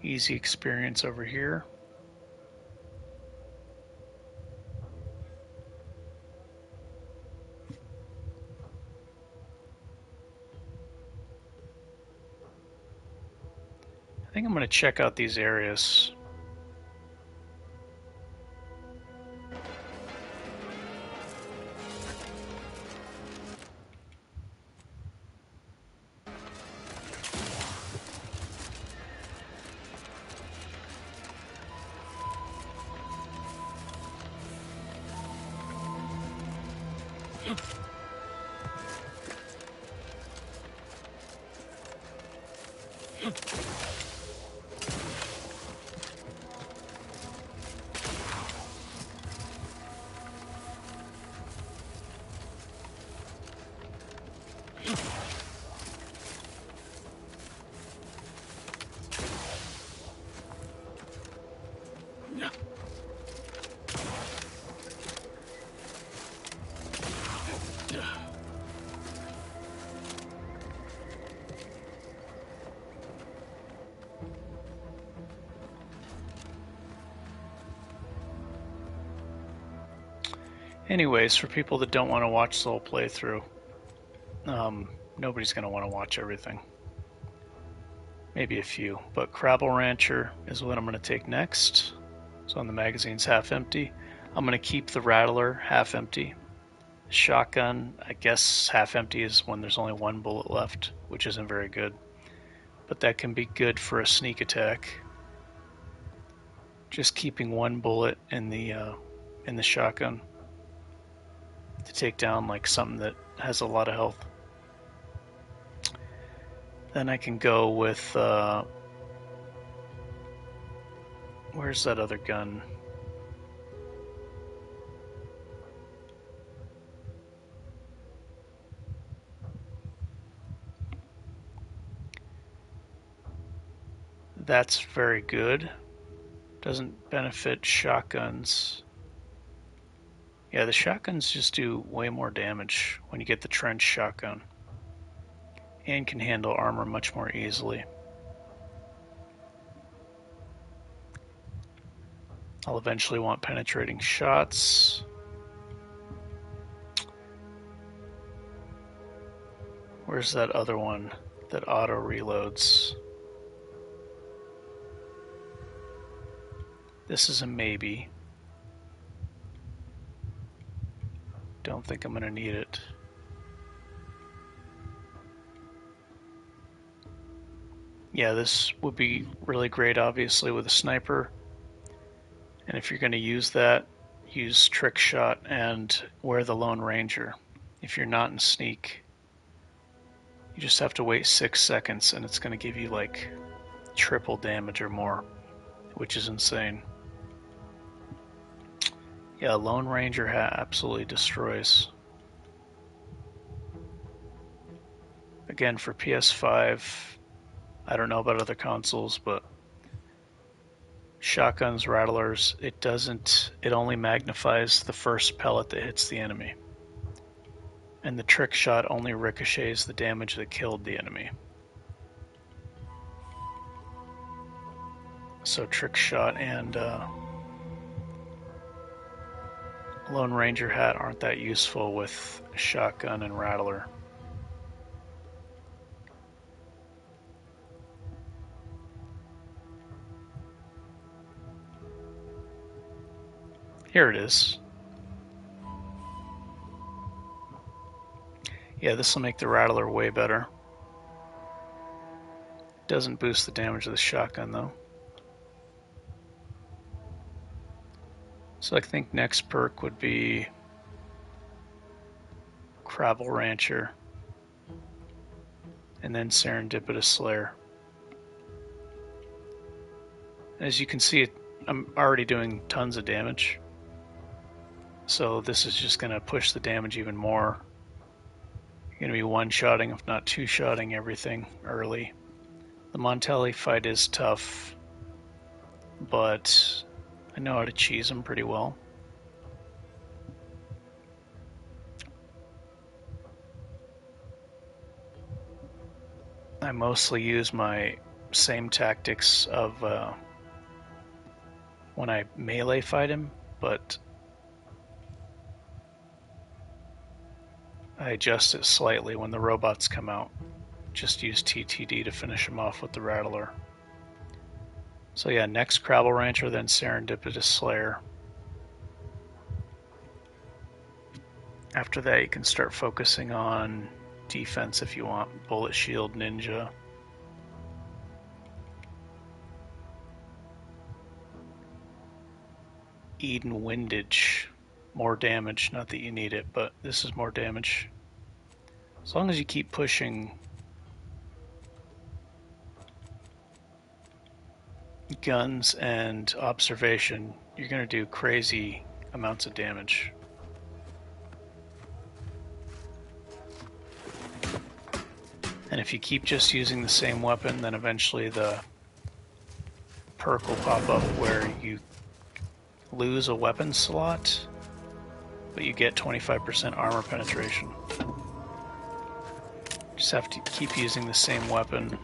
Easy experience over here. think I'm going to check out these areas. Anyways, for people that don't want to watch the whole playthrough, nobody's going to want to watch everything. Maybe a few, but Crabble Rancher is what I'm going to take next. So the magazine's half empty. I'm going to keep the Rattler half empty. Shotgun, I guess half empty is when there's only one bullet left, which isn't very good. But that can be good for a sneak attack. Just keeping one bullet in the shotgun to take down like something that has a lot of health. Then I can go with where's that other gun? That's very good. Doesn't benefit shotguns. Yeah, the shotguns just do way more damage when you get the trench shotgun, and can handle armor much more easily. I'll eventually want penetrating shots. Where's that other one that auto reloads? This is a maybe. Don't think I'm going to need it. Yeah, this would be really great, obviously, with a sniper. And if you're going to use that, use trick shot and wear the Lone Ranger. If you're not in sneak, you just have to wait 6 seconds and it's going to give you like triple damage or more, which is insane. Yeah, Lone Ranger absolutely destroys. Again, for PS5, I don't know about other consoles, but shotguns, rattlers, it only magnifies the first pellet that hits the enemy. And the trick shot only ricochets the damage that killed the enemy. So trick shot and Lone Ranger hat aren't that useful with shotgun and rattler. Here it is. Yeah, this will make the rattler way better. Doesn't boost the damage of the shotgun though. So I think next perk would be Crabble Rancher, and then Serendipitous Slayer. As you can see, I'm already doing tons of damage, so this is just going to push the damage even more. You're going to be one-shotting, if not two-shotting everything early. The Montelli fight is tough, but I know how to cheese them pretty well. I mostly use my same tactics of when I melee fight him, but I adjust it slightly when the robots come out. Just use TTD to finish him off with the Rattler. So yeah, next Crabble Rancher, then Serendipitous Slayer. After that, you can start focusing on defense if you want. Bullet Shield, Ninja. Eden Windage. More damage. Not that you need it, but this is more damage. As long as you keep pushing guns and observation, you're going to do crazy amounts of damage. And if you keep just using the same weapon, then eventually the perk will pop up where you lose a weapon slot, but you get 25% armor penetration. Just have to keep using the same weapon.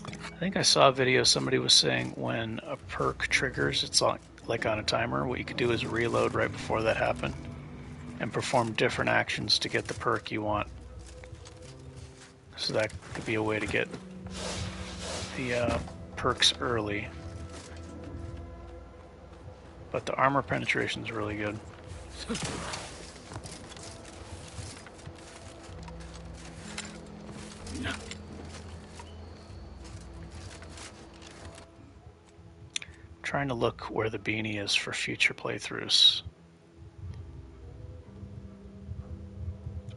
I think I saw a video somebody was saying when a perk triggers, it's like on a timer, what you could do is reload right before that happened and perform different actions to get the perk you want. So that could be a way to get the perks early. But the armor penetration is really good. Trying to look where the beanie is for future playthroughs.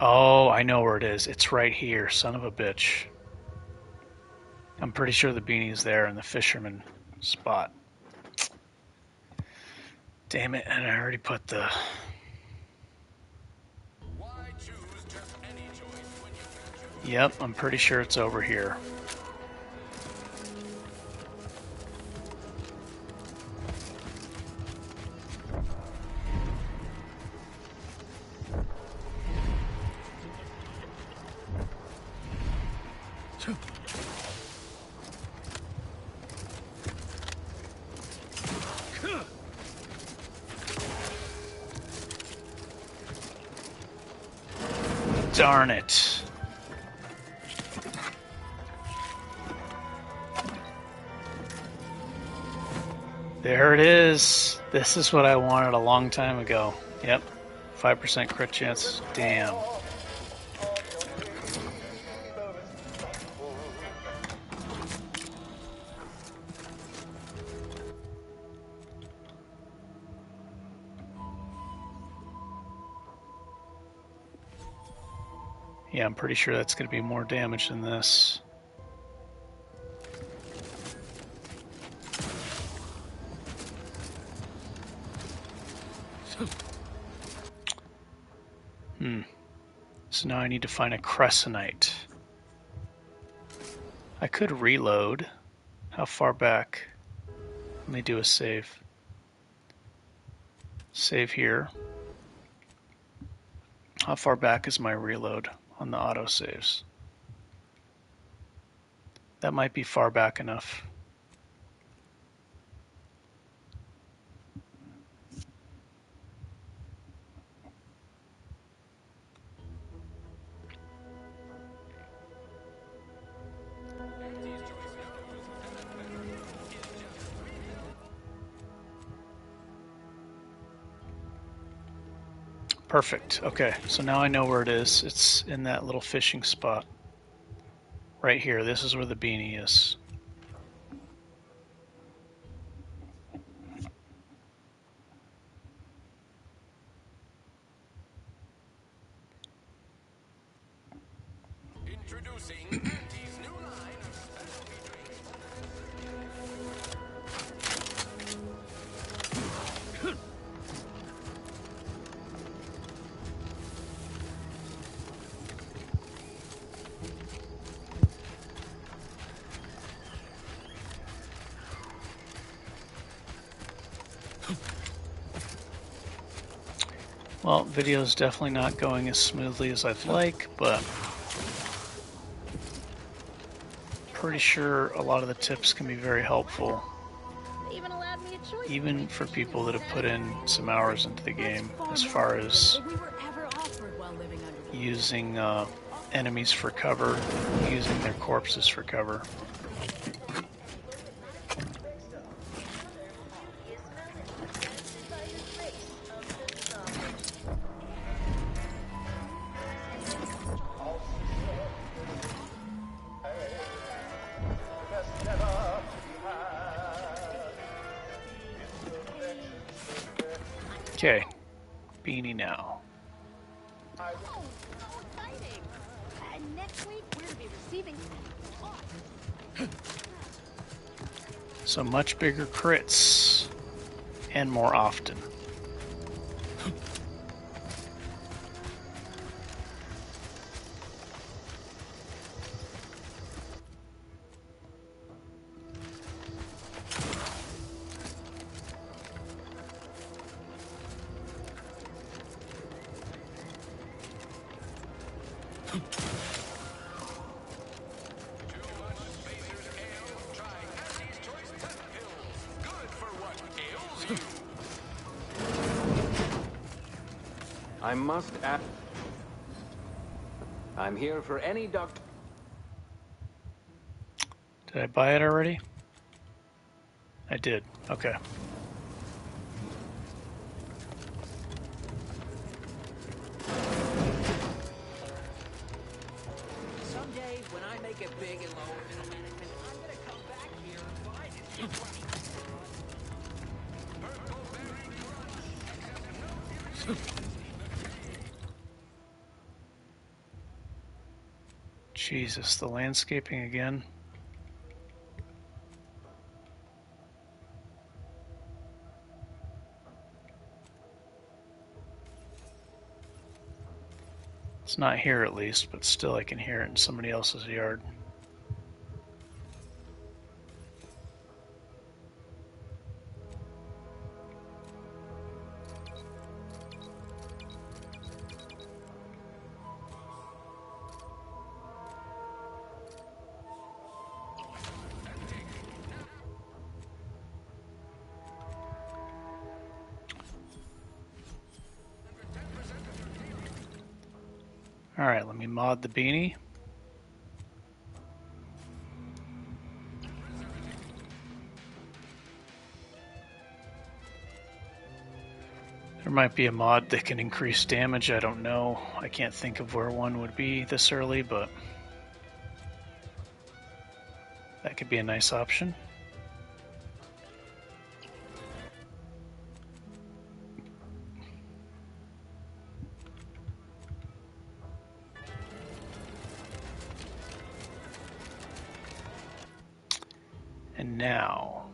Oh, I know where it is. It's right here, son of a bitch. I'm pretty sure the beanie's there in the fisherman spot. Damn it, and I already put the... Yep, I'm pretty sure it's over here. Darn it. There it is. This is what I wanted a long time ago. Yep. 5% crit chance. Damn. Yeah, I'm pretty sure that's going to be more damage than this. So now I need to find a Crescenite. I could reload. How far back? Let me do a save. Save here. How far back is my reload on the autosaves? That might be far back enough. Perfect. Okay, so now I know where it is. It's in that little fishing spot. Right here. This is where the beanie is. Introducing Auntie's new line of specialty drinks. Well, video's definitely not going as smoothly as I'd like, but pretty sure a lot of the tips can be very helpful, even for people that have put in some hours into the game, as far as using enemies for cover, using their corpses for cover. Okay, Beanie now. And next week we're to be receiving. So much bigger crits and more often. I must ask. I'm here for any doctor. Did I buy it already? I did. Okay. Someday, when I make it big and lower middle management, I'm gonna come back here and find it. Jesus, the landscaping again. It's not here at least, but still I can hear it in somebody else's yard. Alright, let me mod the beanie. There might be a mod that can increase damage, I don't know. I can't think of where one would be this early, but that could be a nice option. And now,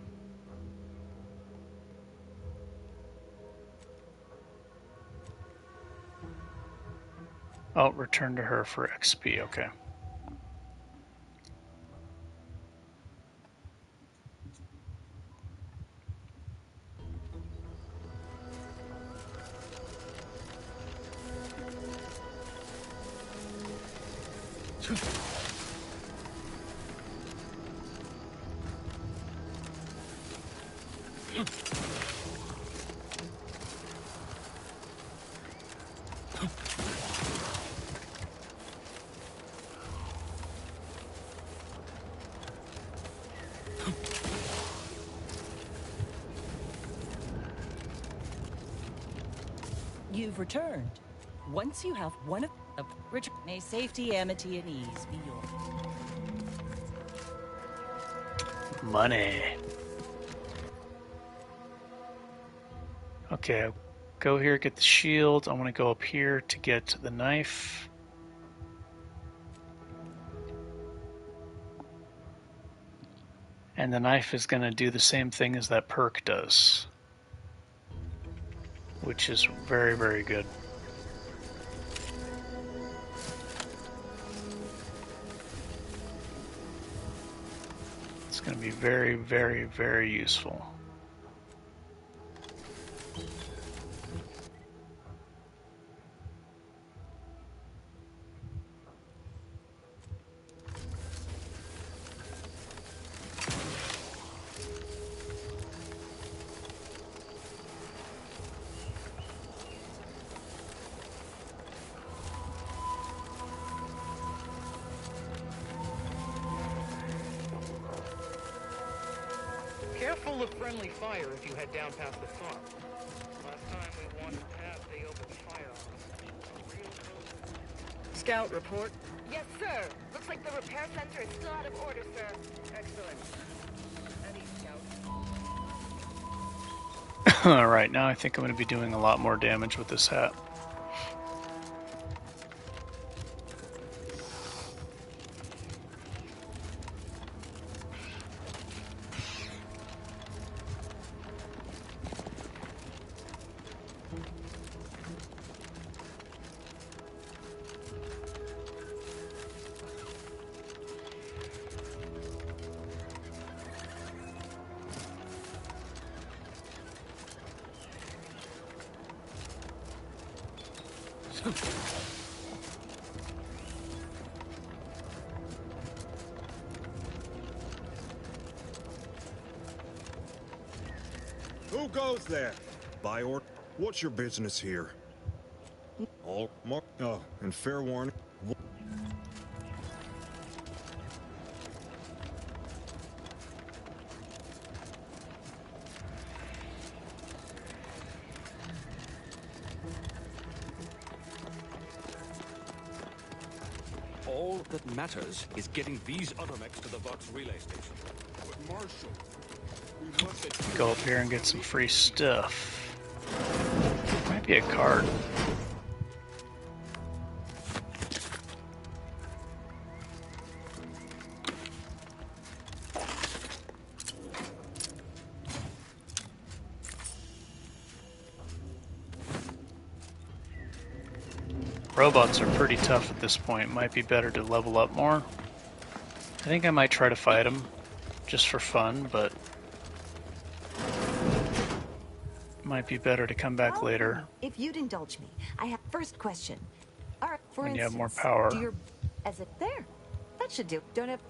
oh, return to her for XP, okay. You've returned. Once you have one of Richard, may safety, amity, and ease be yours. Money. Okay, I'll go here, get the shield. I want to go up here to get the knife. And the knife is going to do the same thing as that perk does, which is very, very good. It's going to be very, very, very useful. full of friendly fire if you head down past the farm. Last time we wandered past, they opened fire on us. Scout, report. Yes, sir. Looks like the repair center is still out of order, sir. Excellent. Any Scout? Alright, now I think I'm going to be doing a lot more damage with this hat. Who goes there? By or what's your business here? All mark. Oh, and fair warning. All that matters is getting these automax to the Vox relay station. But Marshal, we must Go up here and get some free stuff. Might be a card. Robots are pretty tough at this point. Might be better to level up more. I think I might try to fight them just for fun, but might be better to come back later If you'd indulge me, I have first question. All right, for when you instance, have more power. do your as it there? That should do. Don't have.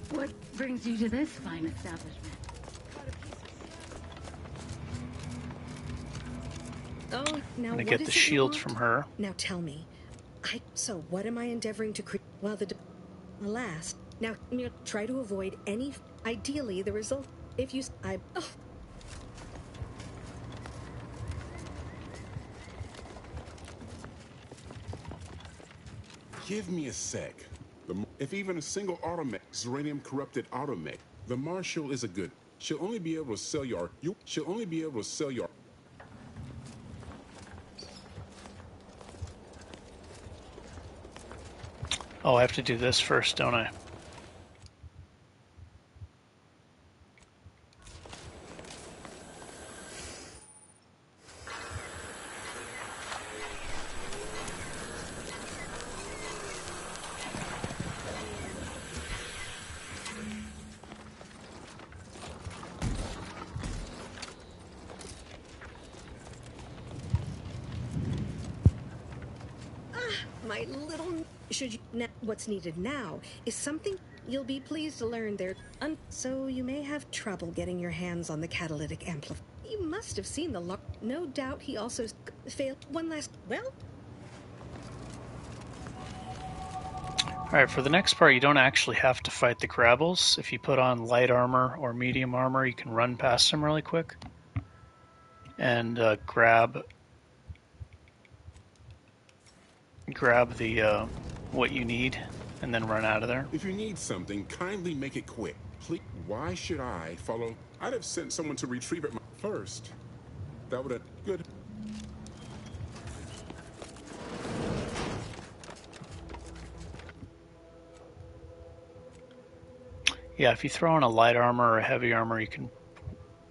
What brings you to this fine establishment? Oh, now I'm gonna what get is the it you shields want? from her. Now tell me, so what am I endeavoring to create? Well, alas, now try to avoid any. Ideally, the result. If you, oh. Give me a sec. If even a single automech, Xeranium corrupted automech, the Marshal is a good. She'll only be able to sell your. She'll only be able to sell your. Oh, I have to do this first, don't I? My little. Should you. What's needed now is something you'll be pleased to learn there. So you may have trouble getting your hands on the catalytic amplifier. You must have seen the no doubt he also failed. One last. Well. Alright, for the next part, you don't actually have to fight the Grabbles. If you put on light armor or medium armor, you can run past them really quick. And grab the what you need, and then run out of there. If you need something, kindly make it quick. Please. Why should I follow? I'd have sent someone to retrieve it first. That would have good. Yeah, if you throw on a light armor or a heavy armor, you can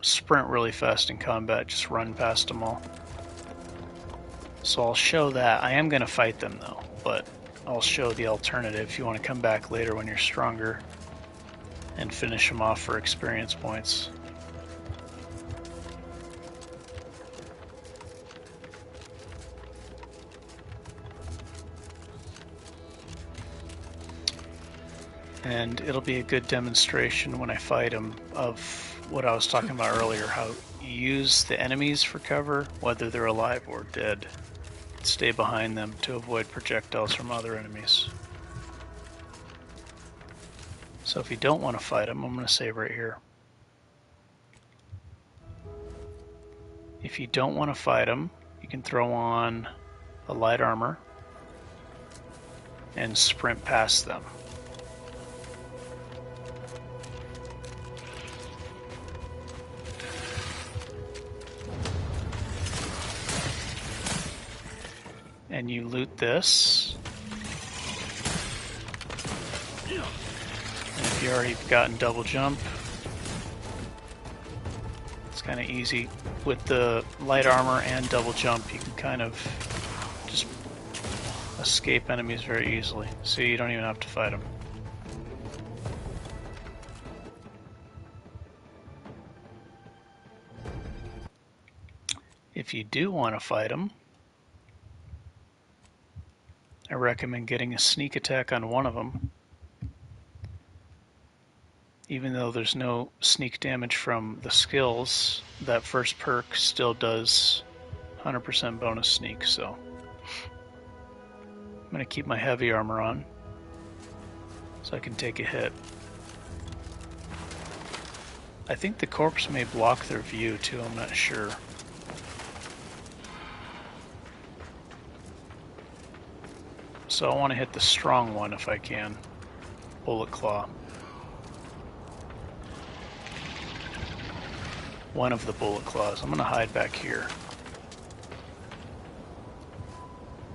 sprint really fast in combat, just run past them all. So I'll show that. I am going to fight them though, but I'll show the alternative if you want to come back later when you're stronger and finish them off for experience points. And it'll be a good demonstration when I fight him of what I was talking about earlier, how you use the enemies for cover, whether they're alive or dead. Stay behind them to avoid projectiles from other enemies. So if you don't want to fight him, I'm going to save right here. If you don't want to fight him, you can throw on a light armor and sprint past them. And you loot this. And if you already gotten double jump, it's kind of easy. With the light armor and double jump, you can kind of just escape enemies very easily. So you don't even have to fight them. If you do want to fight them, I recommend getting a sneak attack on one of them. Even though there's no sneak damage from the skills, that first perk still does 100% bonus sneak, so I'm going to keep my heavy armor on so I can take a hit. I think the corpse may block their view too, I'm not sure. So I want to hit the strong one if I can. Bullet Claw. One of the Bullet Claws. I'm going to hide back here.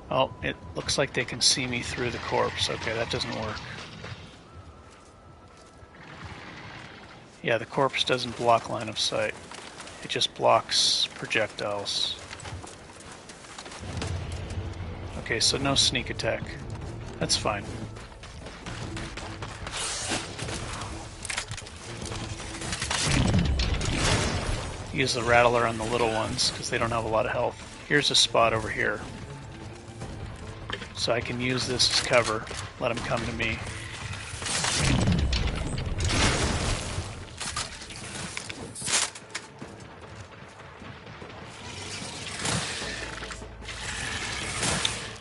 Oh, it looks like they can see me through the corpse. Okay, that doesn't work. Yeah, the corpse doesn't block line of sight. It just blocks projectiles. Okay, so no sneak attack. That's fine. Use the rattler on the little ones because they don't have a lot of health. Here's a spot over here. So I can use this as cover. Let them come to me.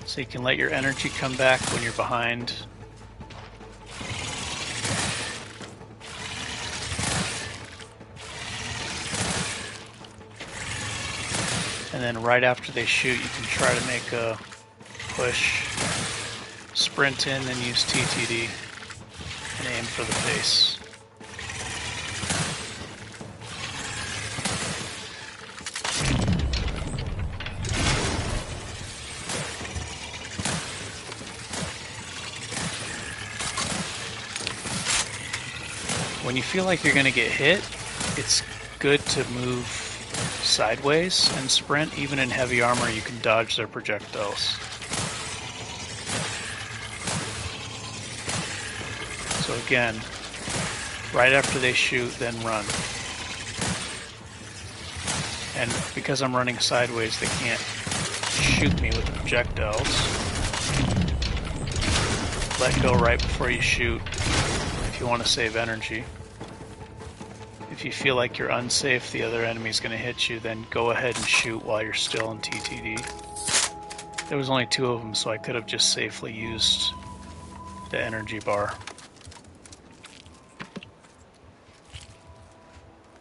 So you can let your energy come back when you're behind. And then right after they shoot, you can try to make a push, sprint in, and use TTD and aim for the face. When you feel like you're going to get hit, it's good to move sideways and sprint. Even in heavy armor, you can dodge their projectiles. So again, right after they shoot, then run. And because I'm running sideways, they can't shoot me with the projectiles. Let go right before you shoot if you want to save energy. If you feel like you're unsafe, the other enemy's going to hit you, then go ahead and shoot while you're still in TTD. There was only 2 of them, so I could have just safely used the energy bar.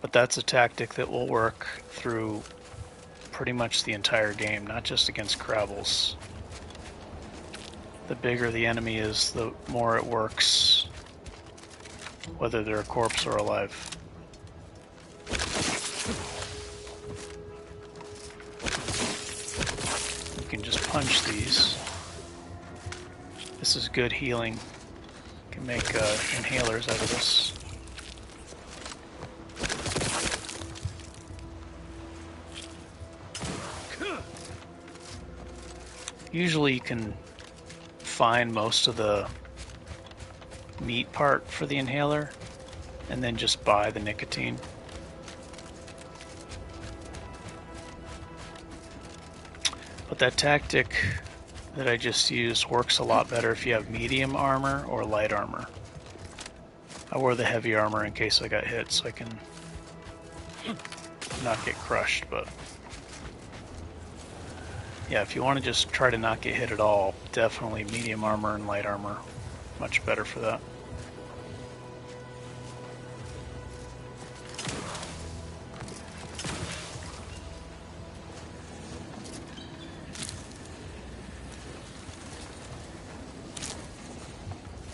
But that's a tactic that will work through pretty much the entire game, not just against Crabbles. The bigger the enemy is, the more it works, whether they're a corpse or alive. You can just punch these. This is good healing. You can make inhalers out of this. Usually you can find most of the meat part for the inhaler and then just buy the nicotine. But that tactic that I just used works a lot better if you have medium armor or light armor. I wore the heavy armor in case I got hit, so I can not get crushed, but yeah, if you want to just try to not get hit at all, definitely medium armor and light armor. Much better for that.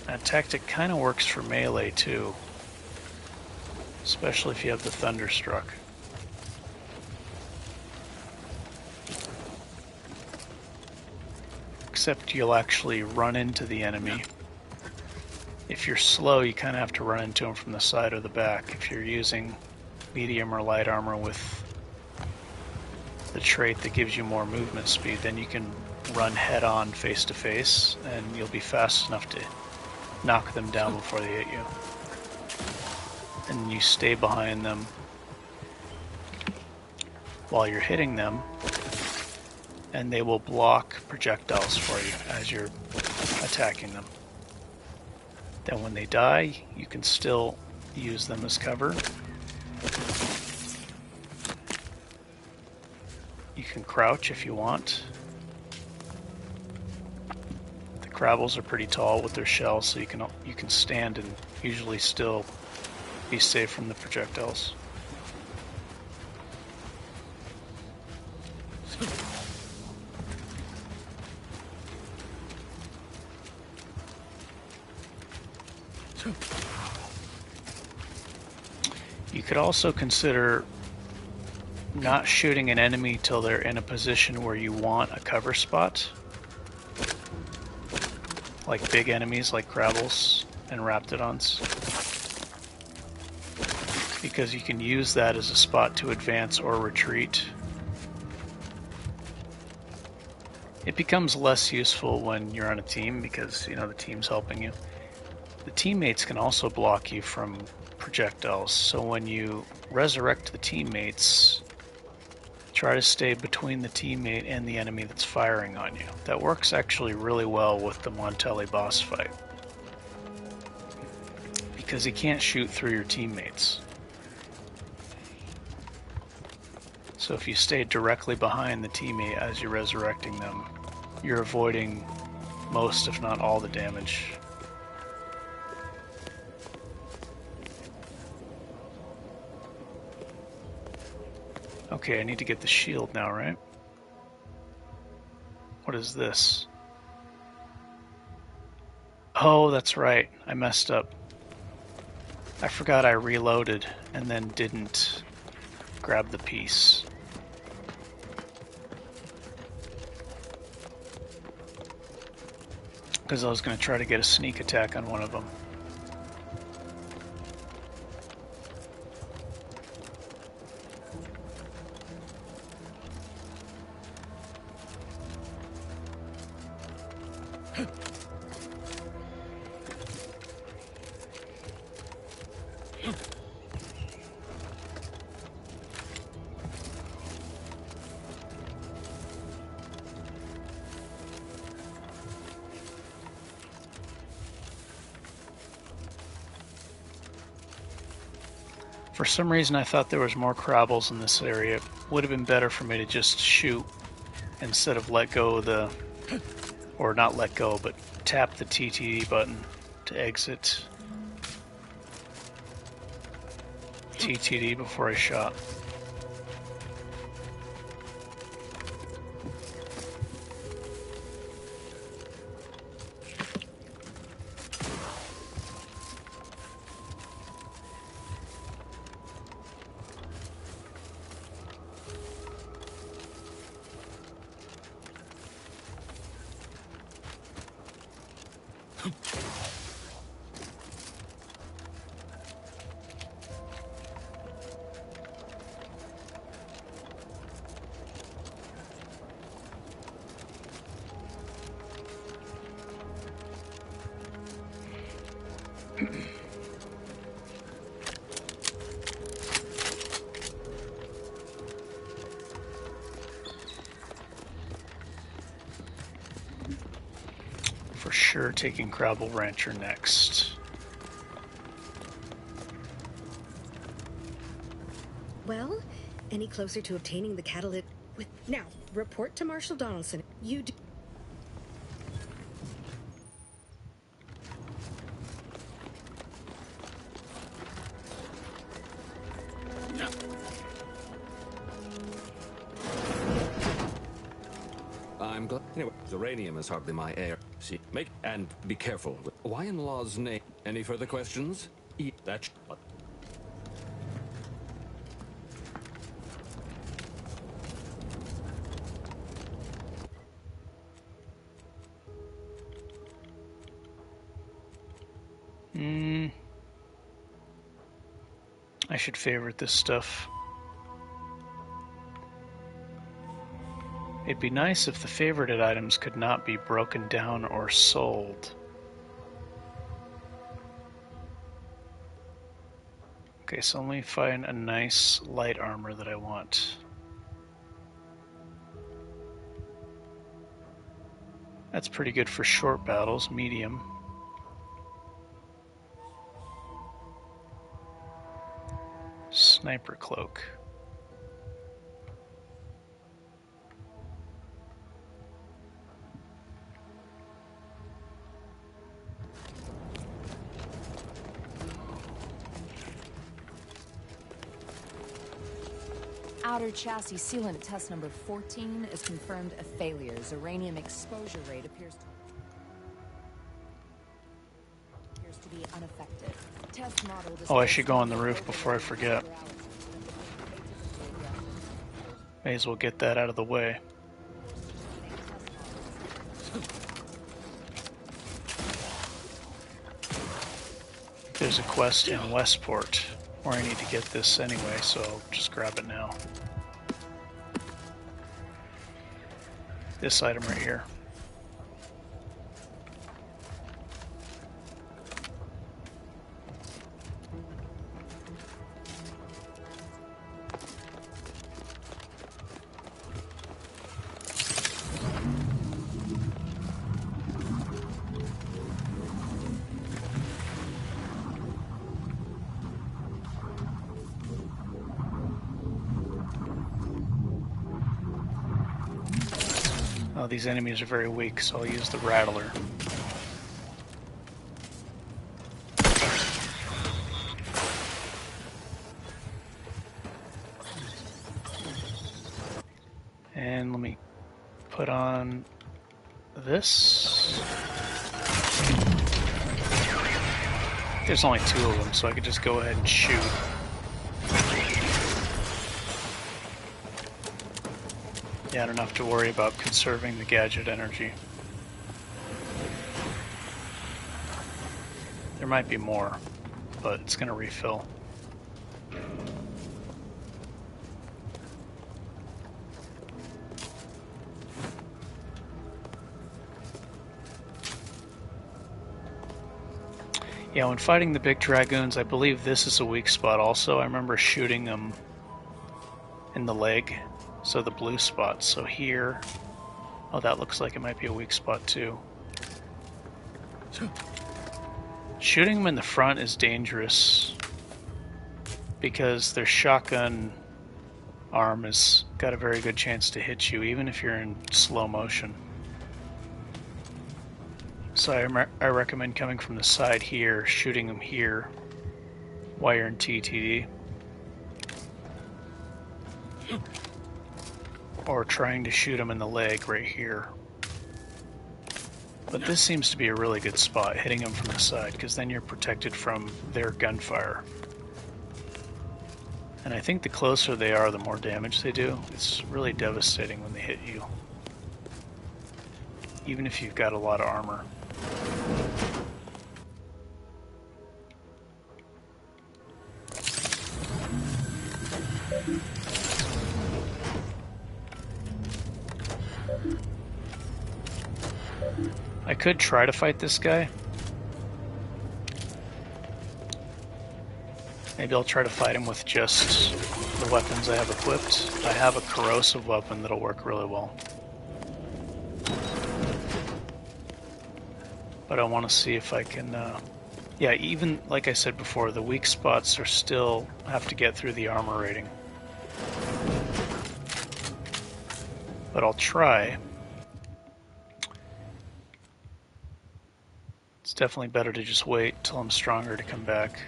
That tactic kind of works for melee too, especially if you have the Thunderstruck. Except you'll actually run into the enemy. If you're slow, you kind of have to run into them from the side or the back. If you're using medium or light armor with the trait that gives you more movement speed, then you can run head on face to face, and you'll be fast enough to knock them down before they hit you. And you stay behind them while you're hitting them, and they will block projectiles for you as you're attacking them. Then when they die, you can still use them as cover. You can crouch if you want. The Crabbles are pretty tall with their shells, so you can stand and usually still be safe from the projectiles. You could also consider not shooting an enemy till they're in a position where you want a cover spot. Like big enemies like Crabbles and Raptidons. Because you can use that as a spot to advance or retreat. It becomes less useful when you're on a team because, you know, the team's helping you. The teammates can also block you from projectiles, so when you resurrect the teammates, try to stay between the teammate and the enemy that's firing on you. That works actually really well with the Montelli boss fight, because he can't shoot through your teammates. So if you stay directly behind the teammate as you're resurrecting them, you're avoiding most, if not all, the damage. Okay, I need to get the shield now, right? What is this? Oh, that's right. I messed up. I forgot I reloaded and then didn't grab the piece. Because I was going to try to get a sneak attack on one of them. For some reason I thought there was more Crabbles in this area. It would have been better for me to just shoot instead of let go of the, or not let go, but tap the TTD button to exit TTD before I shot. For sure taking Crabble Rancher next. any closer to obtaining the catalytic. Now, report to Marshal Donaldson. You do. I'm glad. Anyway, uranium is hardly my air. See, and be careful. Why in law's name? Any further questions? That. I should favorite this stuff. It'd be nice if the favorited items could not be broken down or sold. Okay, so let me find a nice light armor that I want. That's pretty good for short battles, medium. Sniper cloak. Outer chassis sealant at test number 14 is confirmed a failure. Uranium exposure rate appears to be unaffected. Test model. Oh, I should go on the roof before I forget. May as well get that out of the way. There's a quest in Westport where I need to get this anyway, so I'll just grab it now. This item right here. Oh, these enemies are very weak, so I'll use the Rattler. And let me put on this. There's only 2 of them, so I could just go ahead and shoot. Yeah, I don't have to worry about conserving the gadget energy. There might be more, but it's going to refill. Yeah, when fighting the big dragoons, I believe this is a weak spot also. I remember shooting them in the leg. So the blue spots. So here, oh, that looks like it might be a weak spot too. Shooting them in the front is dangerous because their shotgun arm has got a very good chance to hit you, even if you're in slow motion. So I recommend coming from the side here, shooting them here while you're in TTD. Or trying to shoot them in the leg right here. But this seems to be a really good spot, hitting them from the side, because then you're protected from their gunfire. And I think the closer they are, the more damage they do. It's really devastating when they hit you, even if you've got a lot of armor. I could try to fight this guy. Maybe I'll try to fight him with just the weapons I have equipped. I have a corrosive weapon that'll work really well. But I want to see if I can... yeah, even like I said before, the weak spots are still have to get through the armor rating. but I'll try. It's definitely better to just wait till I'm stronger to come back.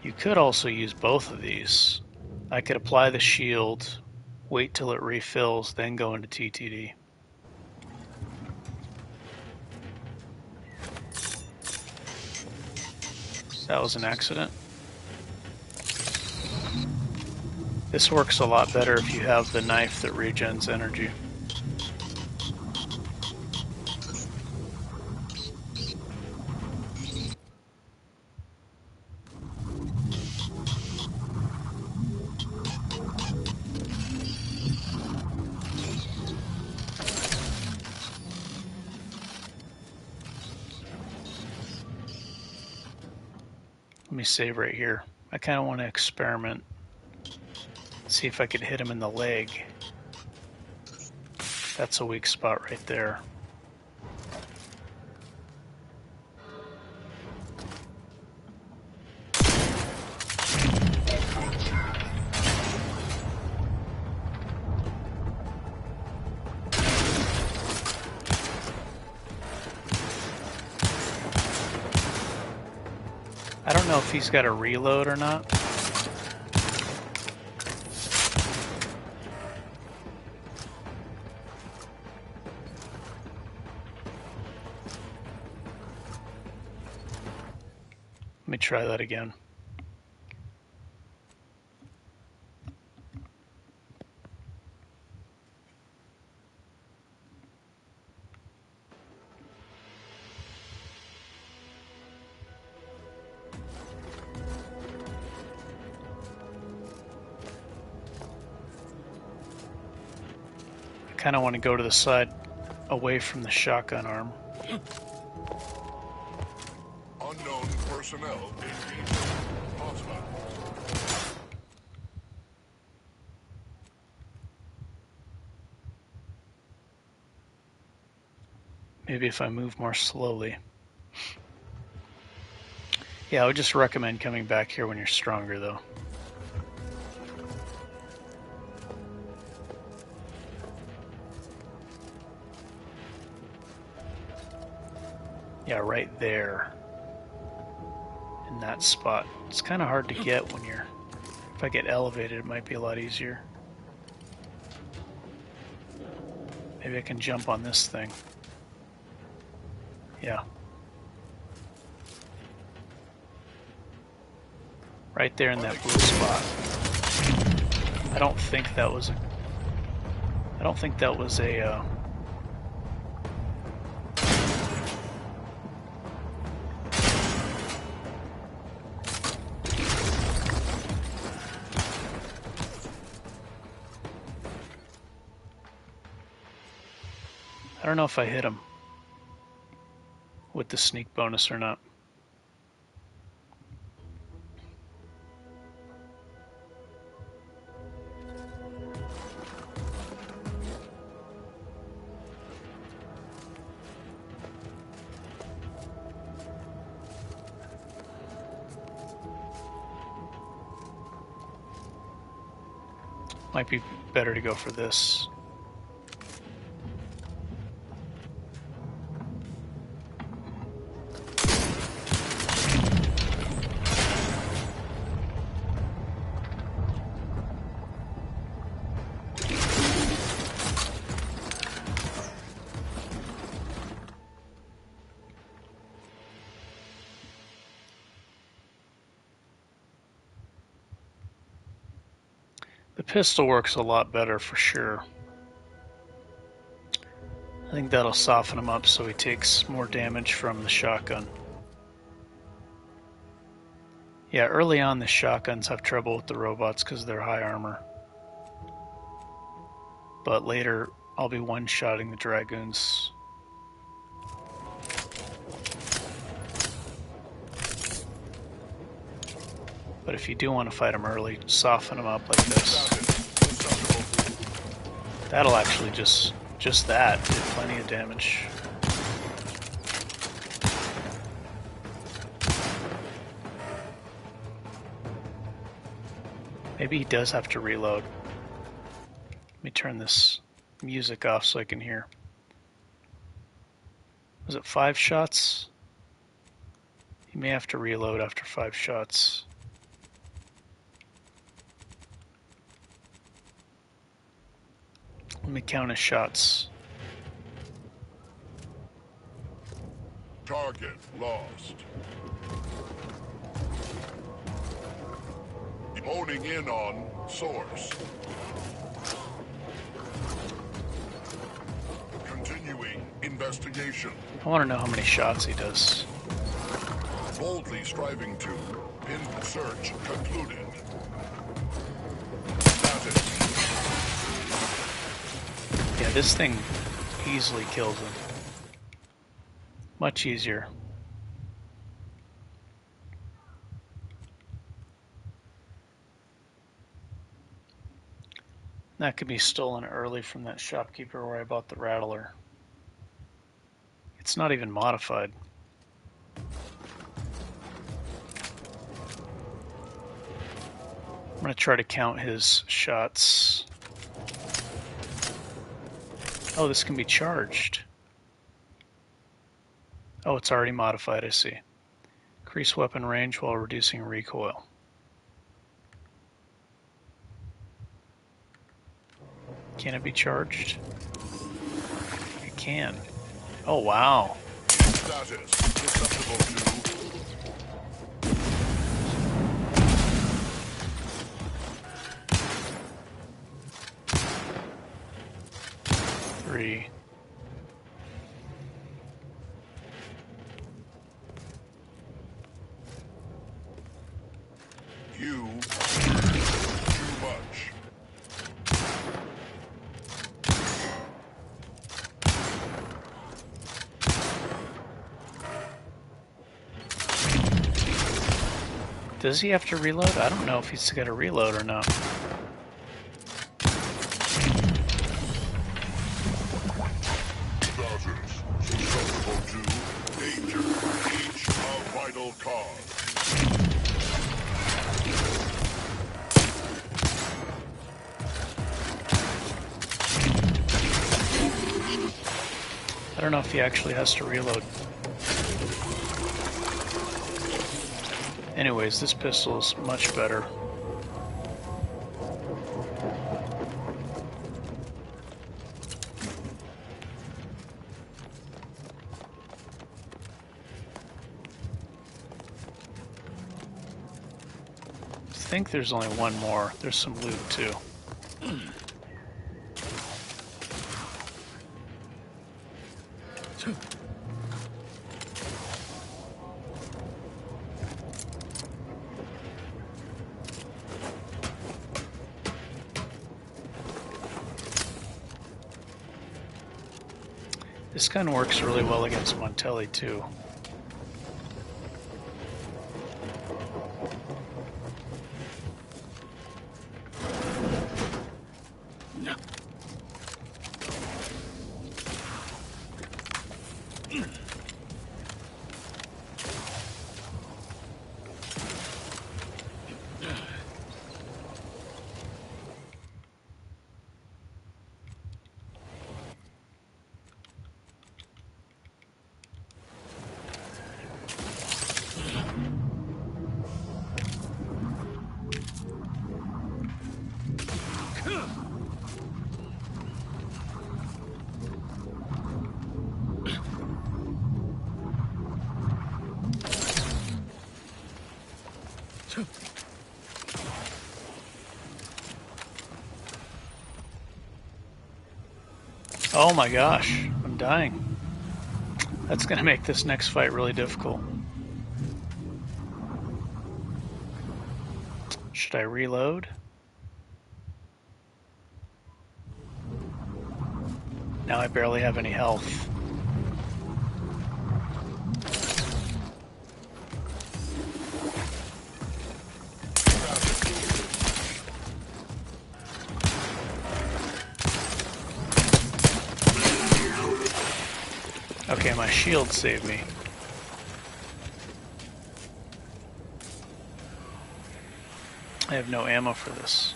You could also use both of these. I could apply the shield, wait till it refills, then go into TTD. So that was an accident. This works a lot better if you have the knife that regens energy. Let me save right here. I kind of want to experiment. See if I could hit him in the leg. That's a weak spot right there. I don't know if he's got a reload or not. Let me try that again. I kind of want to go to the side away from the shotgun arm. Unknown personnel in hostile. Maybe if I move more slowly. Yeah, I would just recommend coming back here when you're stronger, though. Yeah, right there. In that spot. It's kind of hard to get when you're... If I get elevated, it might be a lot easier. Maybe I can jump on this thing. Yeah. Right there in that blue spot. I don't think that was a... I don't think that was a... I don't know if I hit him with the sneak bonus or not. Might be better to go for this. The pistol works a lot better for sure. I think that'll soften him up so he takes more damage from the shotgun. Yeah, early on the shotguns have trouble with the robots because they're high armor. But later I'll be one-shotting the Dragoons. But if you do want to fight them early, soften them up like this. That'll actually just that did plenty of damage. Maybe he does have to reload. Let me turn this music off so I can hear. Was it 5 shots? He may have to reload after 5 shots. Let me count his shots. Target lost. Honing in on source. Continuing investigation. I want to know how many shots he does. Boldly striving to. Pin search concluded. Yeah, this thing easily kills him. Much easier. That could be stolen early from that shopkeeper where I bought the Rattler. It's not even modified. I'm going to try to count his shots. Oh, this can be charged. Oh, it's already modified, I see. Increase weapon range while reducing recoil. Can it be charged? It can. Oh, wow. Status susceptible to 3. you too much. Does he have to reload? I don't know if he's got to reload or not. Status susceptible to danger. Each a vital cause. I don't know if he actually has to reload. Anyways, this pistol is much better. I think there's only one more. There's some loot too. This gun works really well against Montelli too. Oh my gosh, I'm dying. That's gonna make this next fight really difficult. Should I reload? Now I barely have any health. Okay, my shield saved me. I have no ammo for this.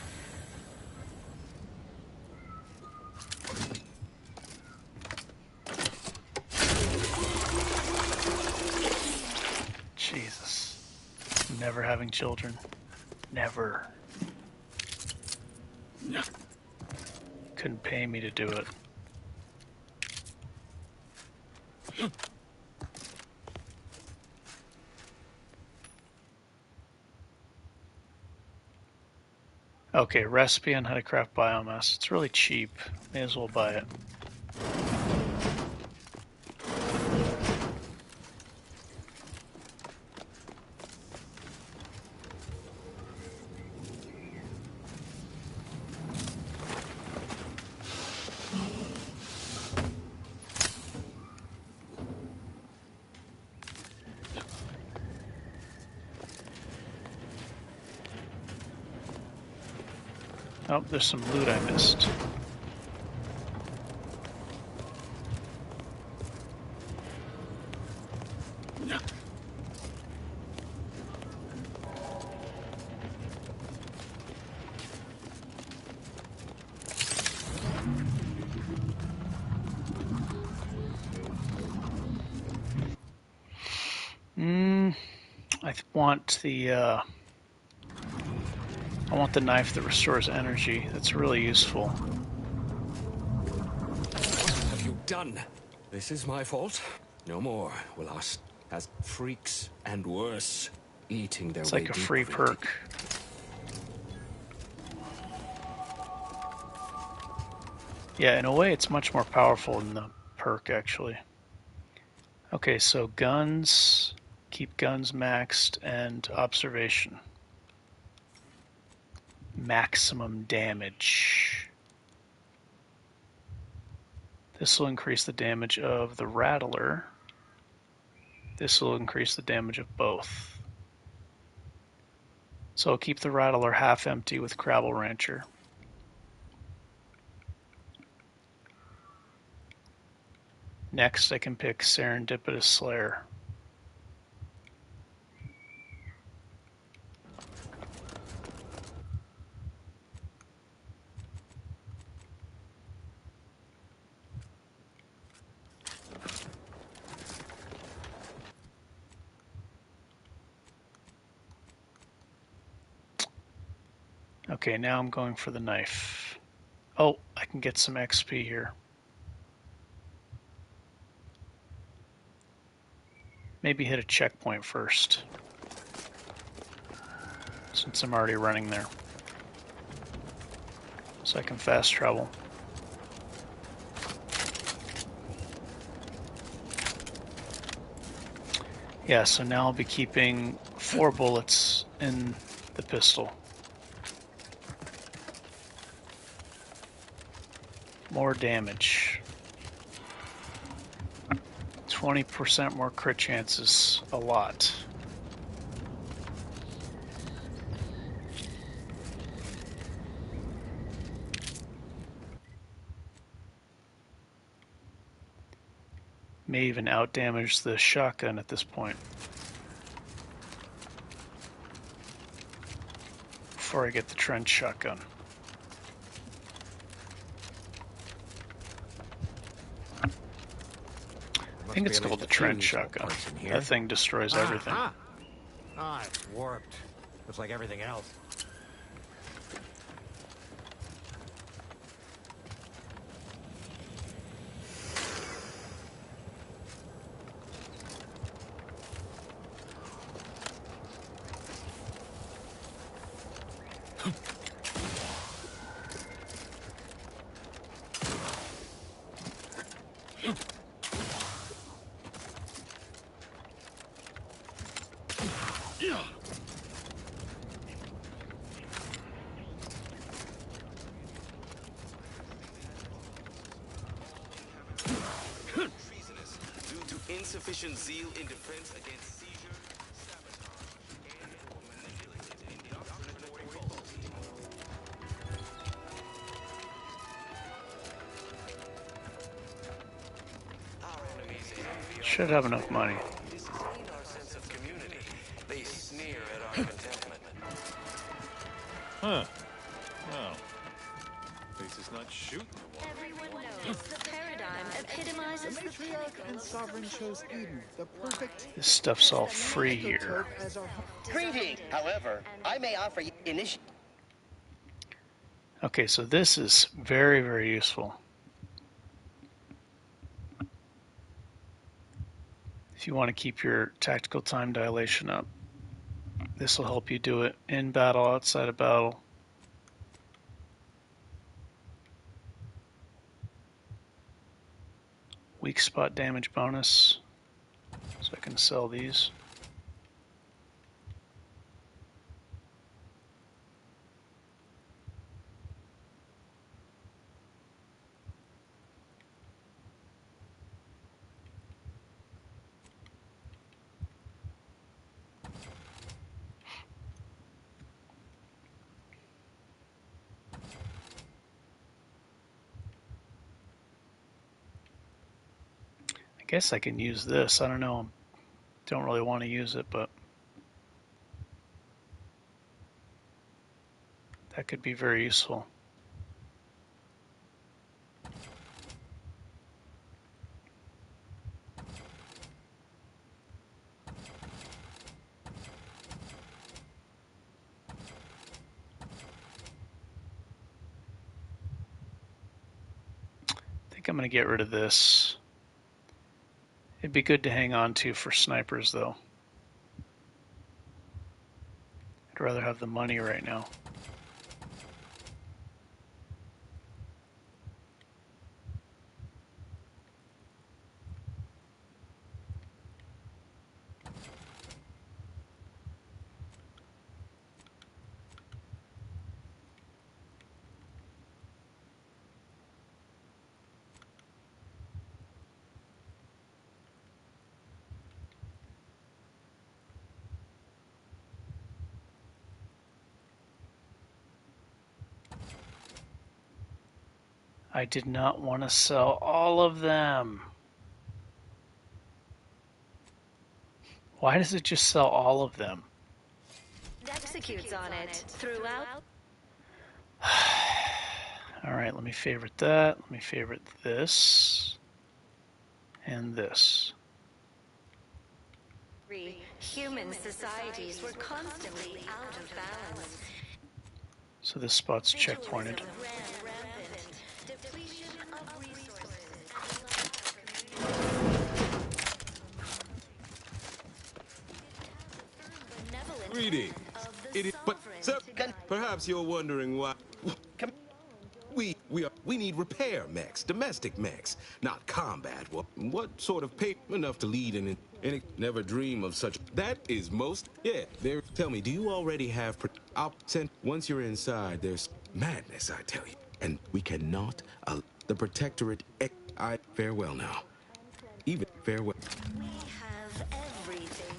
Jesus. Never having children. Never. Couldn't pay me to do it. Okay, recipe on how to craft biomass. It's really cheap. May as well buy it. Oh, there's some loot I missed. I want the knife that restores energy. That's really useful. What have you done? This is my fault. No more will us as freaks and worse, eating their It's way like a deep free into- perk. Yeah, in a way it's much more powerful than the perk, actually. Okay, so guns, keep guns maxed, and observation. Maximum damage. This will increase the damage of the Rattler. This will increase the damage of both. So I'll keep the Rattler half empty with Crabble Rancher. Next, I can pick Serendipitous Slayer. Okay, now I'm going for the knife. Oh, I can get some XP here. Maybe hit a checkpoint first, since I'm already running there. So I can fast travel. Yeah, so now I'll be keeping 4 bullets in the pistol. More damage. 20% more crit chances. A lot. May even outdamage the shotgun at this point. Before I get the trench shotgun. I think it's called the trench shotgun. That thing destroys everything. Ah, it's warped. Looks like everything else. Treasonous due to insufficient zeal in defense against seizure, sabotage, and/or manipulated indoctrinatory policy. Our enemies envy our Should have enough money. disdain our sense of community. They sneer at our contentment. Huh. Well, at least it's not shooting the water. Everyone knows the paradigm epitomizes the matriarch and sovereign chose Eden, the perfect. This stuff's all free here. Greeting. However, I may offer you Okay, so this is very, very useful. If you want to keep your tactical time dilation up, this will help you do it in battle, outside of battle. Weak spot damage bonus, so I can sell these. I guess I can use this. I don't know. Don't really want to use it, but that could be very useful. I think I'm going to get rid of this. It'd be good to hang on to for snipers, though. I'd rather have the money right now. I did not want to sell all of them. Why does it just sell all of them? executes on it throughout. Alright, let me favorite that. Let me favorite this. And this. Human societies were constantly out of balance. So this spot's checkpointed. Greetings. But sir, perhaps you're wondering why we need repair mechs, domestic mechs, not combat. What sort of pay enough to lead in any? Never dream of such. That is most. Yeah. There. Tell me, do you already have? I'll send. Once you're inside, there's madness. I tell you, and we cannot. The protectorate. I farewell now. Even farewell. We have everything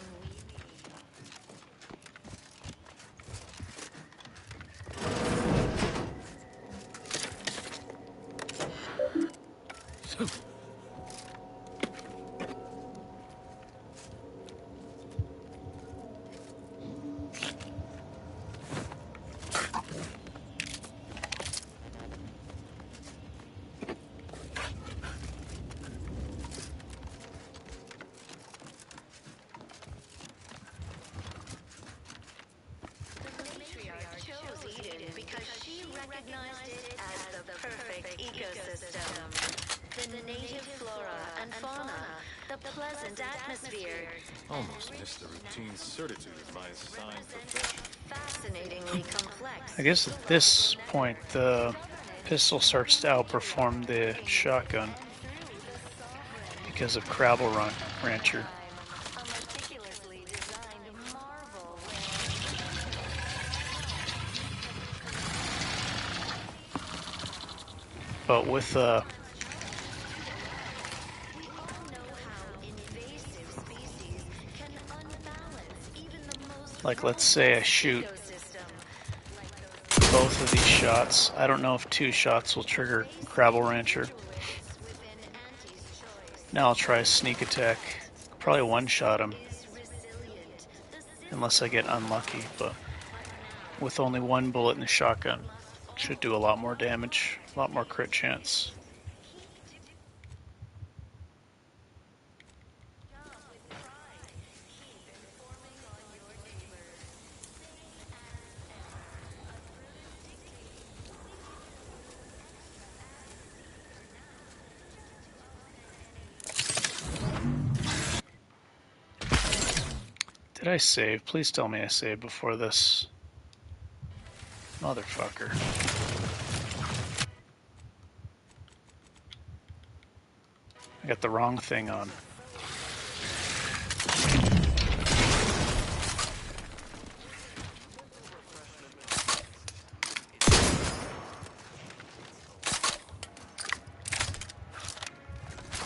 Almost missed the routine certitude of my assigned profession. fascinatingly complex. I guess at this point the pistol starts to outperform the shotgun because of Crabble Rancher. But with like, let's say I shoot both of these shots. I don't know if 2 shots will trigger Crabble Rancher. Now I'll try a sneak attack. Probably one-shot him. Unless I get unlucky, but with only one bullet in the shotgun. Should do a lot more damage, a lot more crit chance. Did I save? Please tell me I saved before this. Motherfucker. I got the wrong thing on.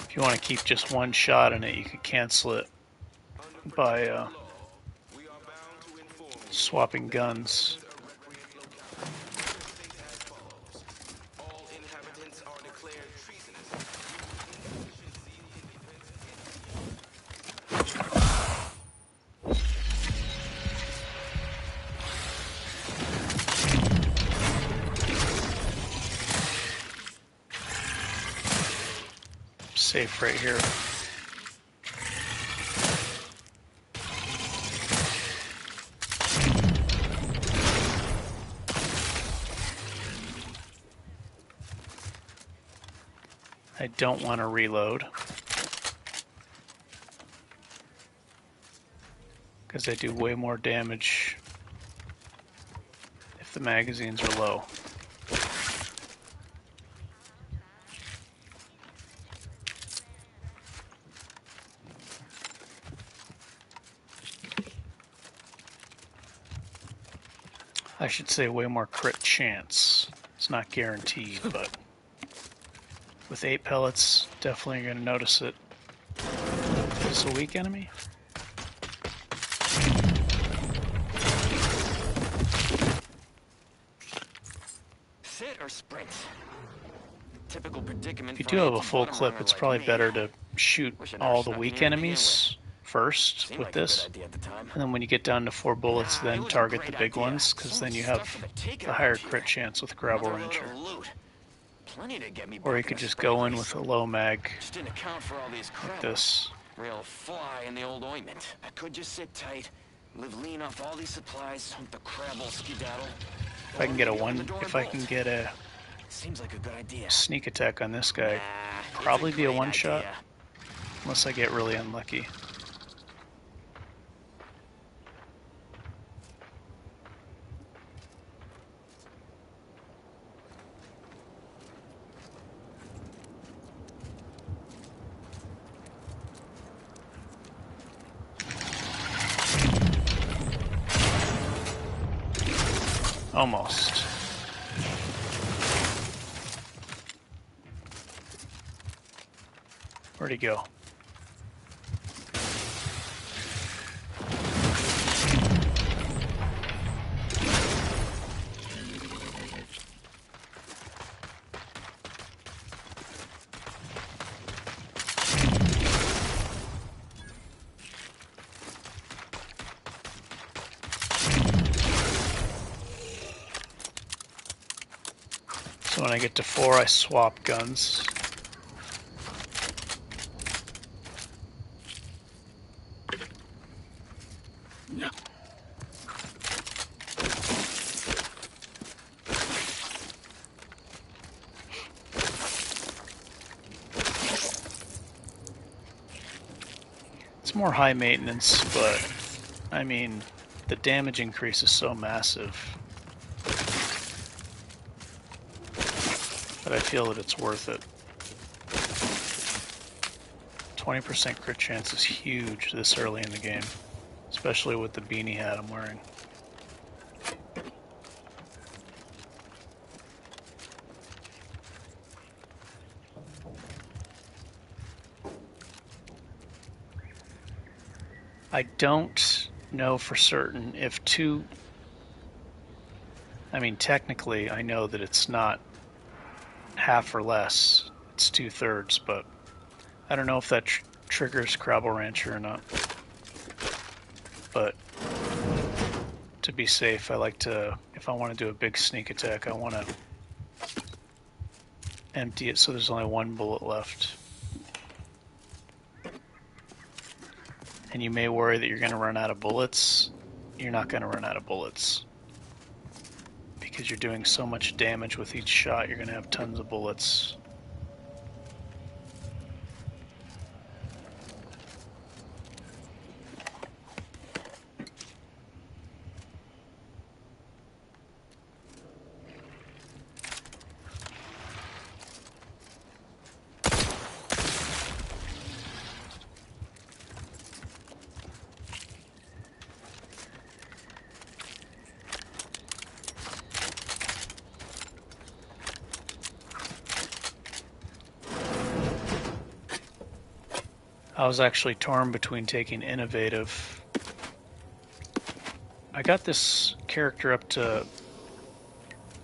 If you want to keep just one shot in it, you could cancel it by swapping guns. Safe right here. I don't want to reload because I do way more damage if the magazines are low. I should say way more crit chance. It's not guaranteed, but with 8 pellets, definitely going to notice it. Is this a weak enemy? Sit or sprint? Typical predicament. If you do have a full clip, it's probably better to shoot all the weak enemies first with this, and then when you get down to 4 bullets, then target the big ones, because then you have the higher crit chance with Gravel Ranger. Or you could just go in with a low mag like this. Real fly in the old ointment. I could just sit tight, live lean off all these supplies, hunt the Crabble skedaddle. If I can get a seems like a good idea. Sneak attack on this guy, probably be a one-shot, unless I get really unlucky. Almost. Where'd he go? So when I get to 4, I swap guns. It's more high maintenance, but I mean, the damage increase is so massive that I feel that it's worth it. 20% crit chance is huge this early in the game, especially with the beanie hat I'm wearing. I don't know for certain if I mean, technically I know that it's not half or less, it's 2/3, but I don't know if that triggers Crabble Rancher or not. But to be safe, I like to, if I want to do a big sneak attack, I want to empty it so there's only one bullet left. And you may worry that you're going to run out of bullets. You're not going to run out of bullets. Because you're doing so much damage with each shot, you're going to have tons of bullets. I was actually torn between taking innovative. I got this character up to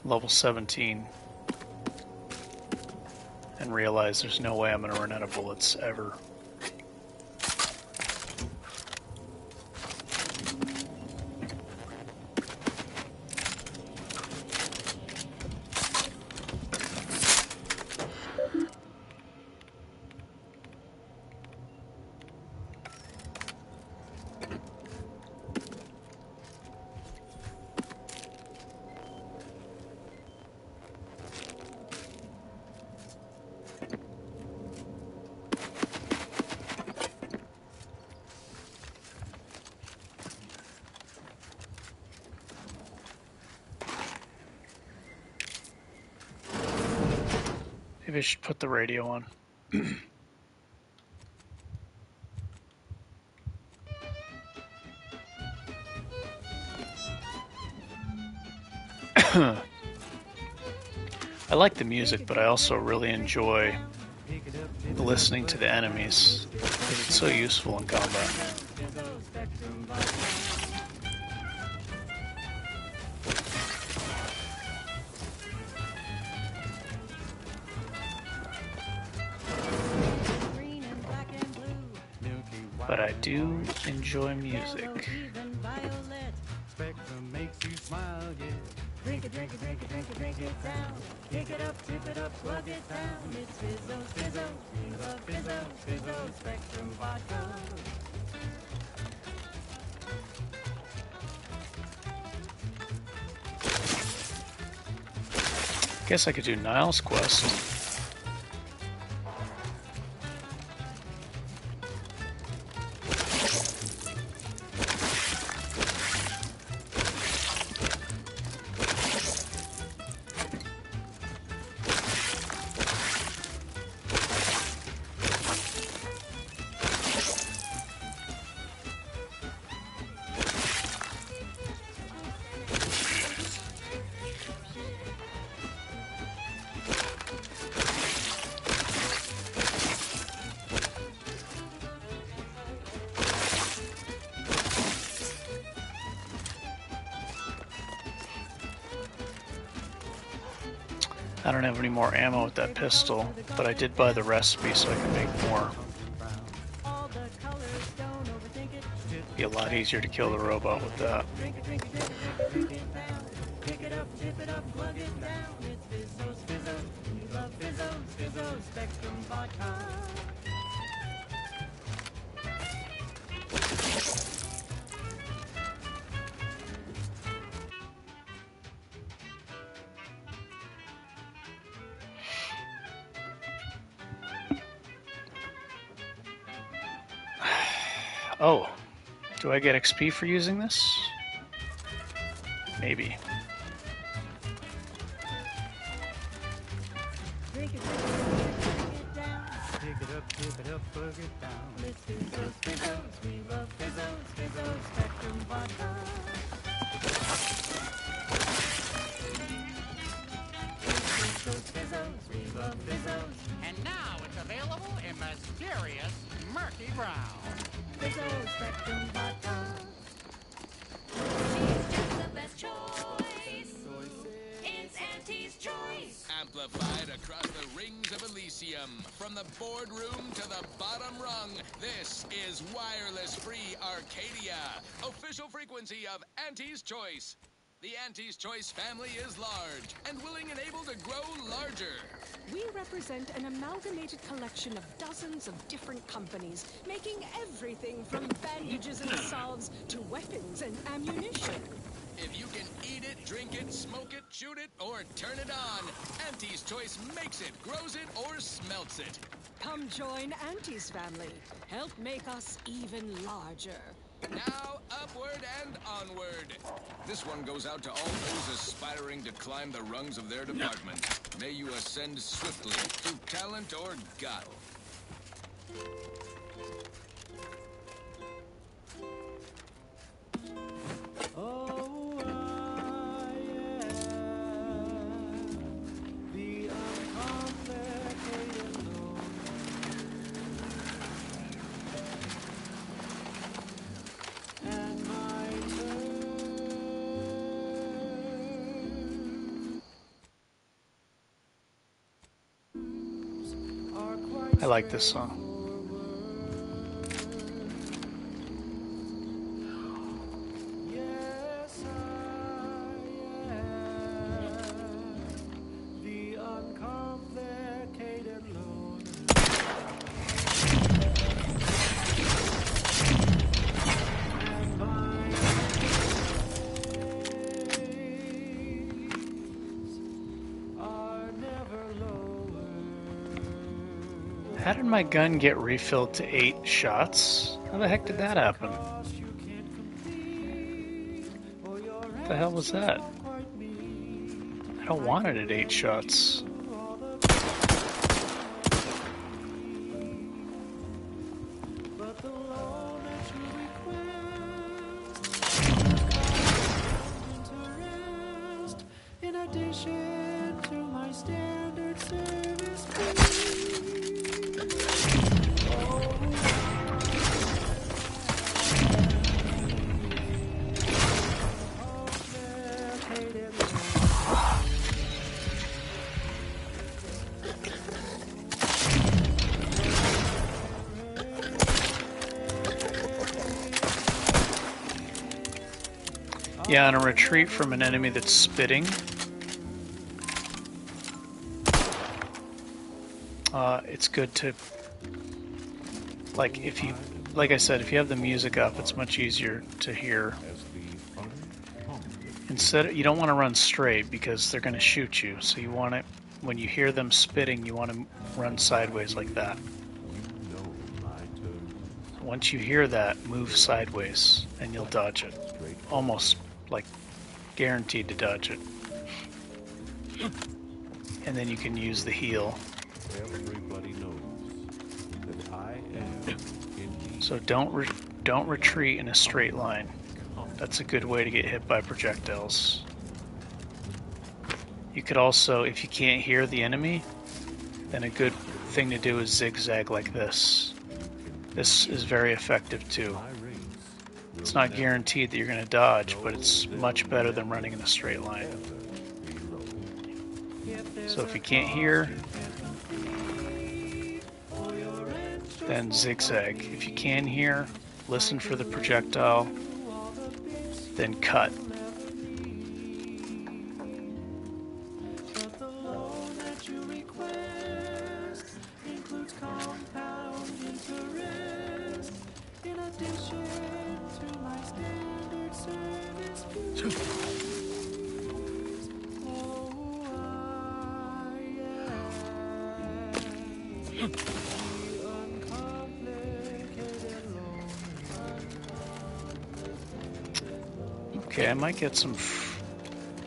level 17 and realized there's no way I'm going to run out of bullets ever. Maybe I should put the radio on. I like the music, but I also really enjoy listening to the enemies because it's so useful in combat. But I do enjoy music. Spectrum makes you smile, yeah. Drink it, drink it, drink it, drink it, drink it down. Pick it up, tip it up, plug it down. It's Fizzo, Fizzo, we love Fizzo, Fizzo, Spectrum vodka. Guess I could do Niles' quest. I don't have any more ammo with that pistol, but I did buy the recipe so I can make more. Be a lot easier to kill the robot with that. Pick it up, tip it up, plug it down. It's Fizzo, Fizzo, we love Fizzo, Fizzo, Spectrum vodka. Oh, do I get XP for using this? Maybe. Pick it up, tip it up, plug it down. It's Fizzo, Fizzo, we love Fizzo, Fizzo, Spectrum vodka. We love Fizzos. And now it's available in mysterious murky brown. Fizzo, Spectrum vodka. She's just the best choice. It's Auntie's choice. Amplified across the rings of Elysium from from the boardroom to the bottom rung, this is Wireless Free Arcadia, official frequency of Auntie's Choice. The Auntie's Choice family is large and willing and able to grow larger. We represent an amalgamated collection of dozens of different companies, making everything from bandages and salves to weapons and ammunition. If you can eat it, drink it, smoke it, shoot it, or turn it on, Auntie's Choice makes it, grows it, or smelts it. Come join Auntie's family. Help make us even larger. Now, upward and onward. This one goes out to all those aspiring to climb the rungs of their department. May you ascend swiftly through talent or guile. Oh, I am the uncomplicated Lord. And my turns are quite I like this song. Yes, I am the uncomplicated Lord. And my days are never lower. How did my gun get refilled to 8 shots? How the heck did that happen? What the hell was that? I don't want it at 8 shots. But the loan that you request in addition to my standard service fee. Yeah, on a retreat from an enemy that's spitting, it's good to, like I said, if you have the music up, it's much easier to hear. You don't want to run straight because they're going to shoot you, so you want it, when you hear them spitting, you want to run sideways like that. Once you hear that, move sideways, and you'll dodge it. Almost, like, guaranteed to dodge it. And then you can use the heal. Everybody knows that I am indeed. So don't retreat in a straight line. That's a good way to get hit by projectiles. You could also, if you can't hear the enemy, then a good thing to do is zigzag like this. This is very effective too. It's not guaranteed that you're going to dodge, but it's much better than running in a straight line. So if you can't hear, then zigzag. If you can hear, listen for the projectile, then cut. Okay, I might get some,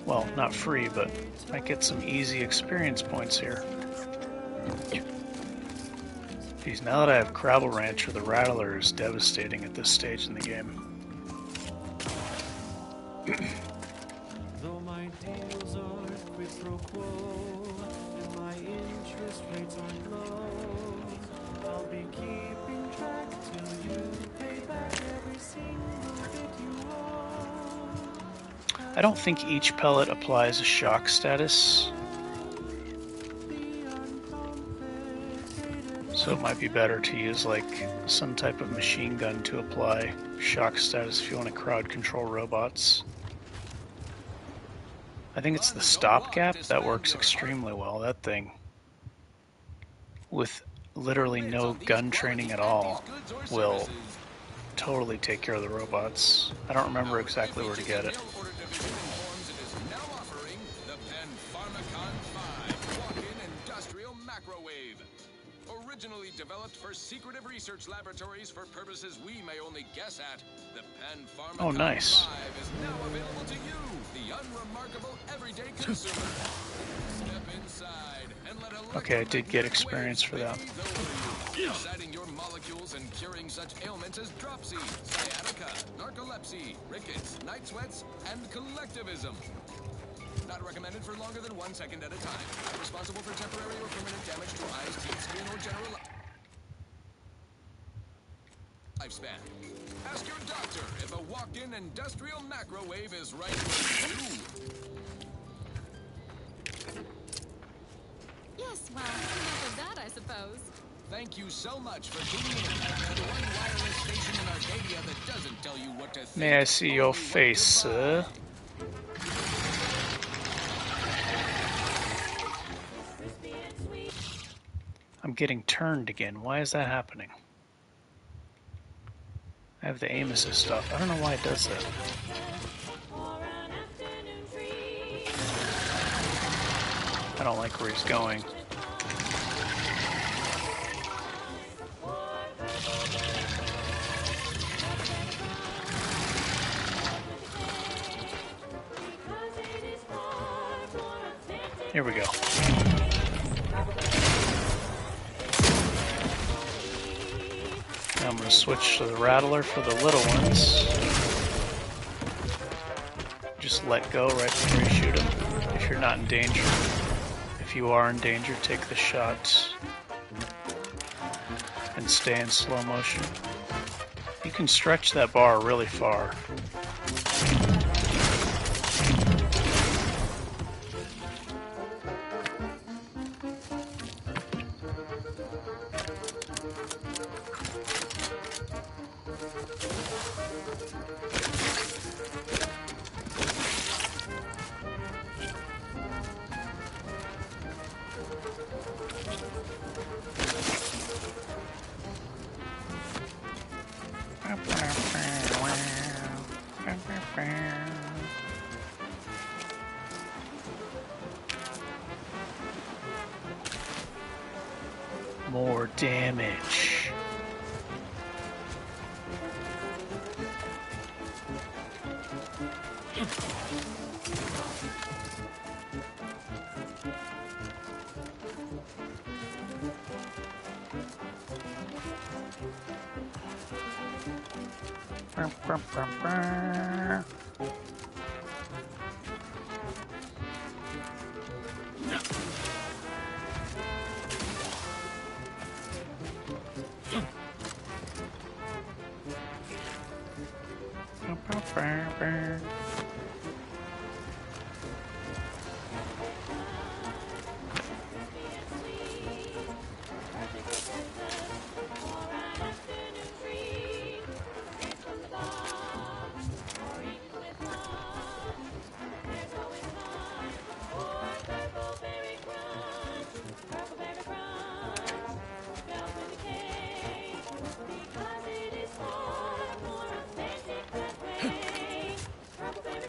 well, not free, but might get some easy experience points here. Geez, now that I have Crabble Rancher, the Rattler is devastating at this stage in the game. Though my deals are quid pro quo and my interest rates are low, I'll be keeping track till you pay back every single bit you owe. I don't think each pellet applies a shock status. So it might be better to use like some type of machine gun to apply shock status if you want to crowd control robots. I think it's the stopgap that works extremely well. That thing, with literally no gun training at all, will totally take care of the robots. I don't remember exactly where to get it. Originally developed for secretive research laboratories for purposes we may only guess at, the Pen Pharmacon Oh, nice. 5 is now available to you, the unremarkable everyday consumer. Step inside and let Okay, I did get experience for that. deciding your molecules and curing such ailments as dropsy, sciatica, narcolepsy, rickets, night sweats, and collectivism. Not recommended for longer than 1 second at a time. Not responsible for temporary or permanent damage to eyes, teeth, skin, or general lifespan. Ask your doctor if a walk-in industrial macrowave is right for you. Yes, well, enough of that, I suppose. Thank you so much for tuning in to the one wireless station in Arcadia that doesn't tell you what to think. May I see your face, sir? I'm getting turned again. Why is that happening? I have the aim assist off. I don't know why it does that. I don't like where he's going. Here we go. Now I'm going to switch to the Rattler for the little ones. Just let go right before you shoot them if you're not in danger. If you are in danger, take the shot and stay in slow motion. You can stretch that bar really far. More damage.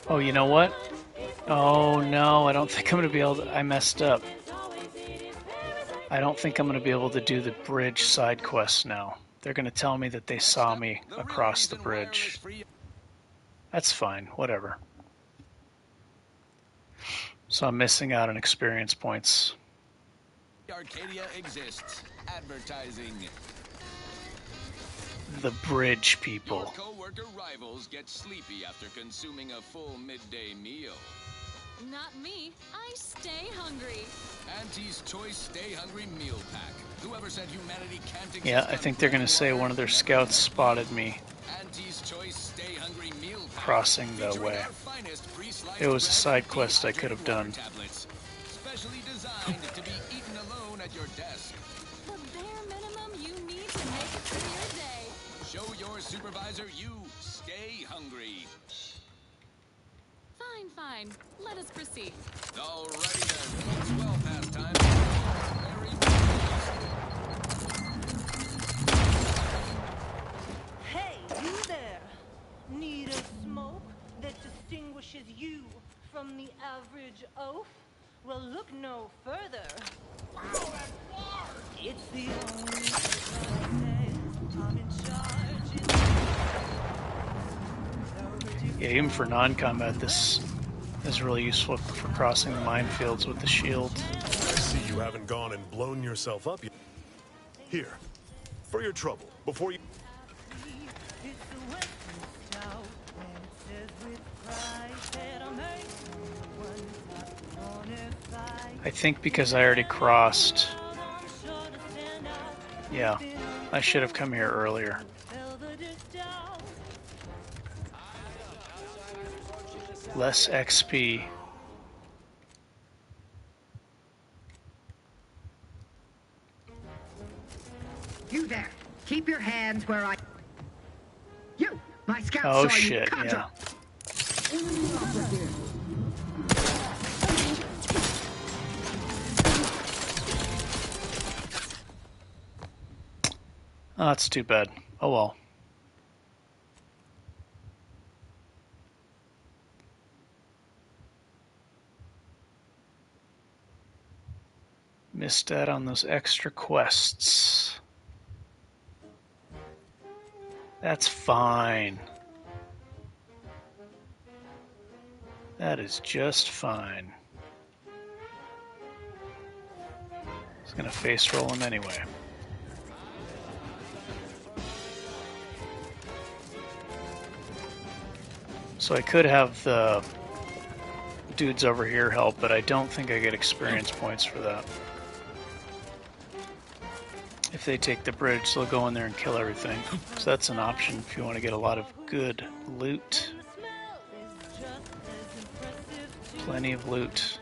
Oh, you know what? Oh no, I don't think I'm going to be able to... I messed up. I don't think I'm going to be able to do the bridge side quest now. They're going to tell me that they saw me across the bridge. That's fine, whatever. So I'm missing out on experience points. Arcadia exists. Advertising. The bridge people. Your co-worker rivals get sleepy after consuming a full midday meal. Not me. I stay hungry. Auntie's Choice Stay Hungry Meal Pack. Whoever said humanity can't exist. Yeah, I think they're going to say one of their scouts spotted me Auntie's Choice Stay Hungry Meal Pack. Crossing the way. It was a side quest I could have done. Specially designed to be eaten alone at your desk. The bare minimum Show your supervisor you stay hungry. Fine, fine. Let us proceed. Alrighty then. It's well past time. Very Hey, you there! Need a smoke that distinguishes you from the average oaf? Well, look no further. Wow, that's large! It's the only place I'm in charge. Yeah, even for non-combat, this is really useful for crossing the minefields with the shield. I see you haven't gone and blown yourself up yet. Here, for your trouble, before you... I think because I already crossed. Yeah, I should have come here earlier. Less XP. You there! Keep your hands where I... You! My scout Oh saw you. shit, Contra. yeah. Oh, that's too bad. Oh well. Missed out on those extra quests. That's fine. That is just fine. I was gonna face roll him anyway. So I could have the dudes over here help, but I don't think I get experience points for that. If they take the bridge, they'll go in there and kill everything. So that's an option if you want to get a lot of good loot. Plenty of loot.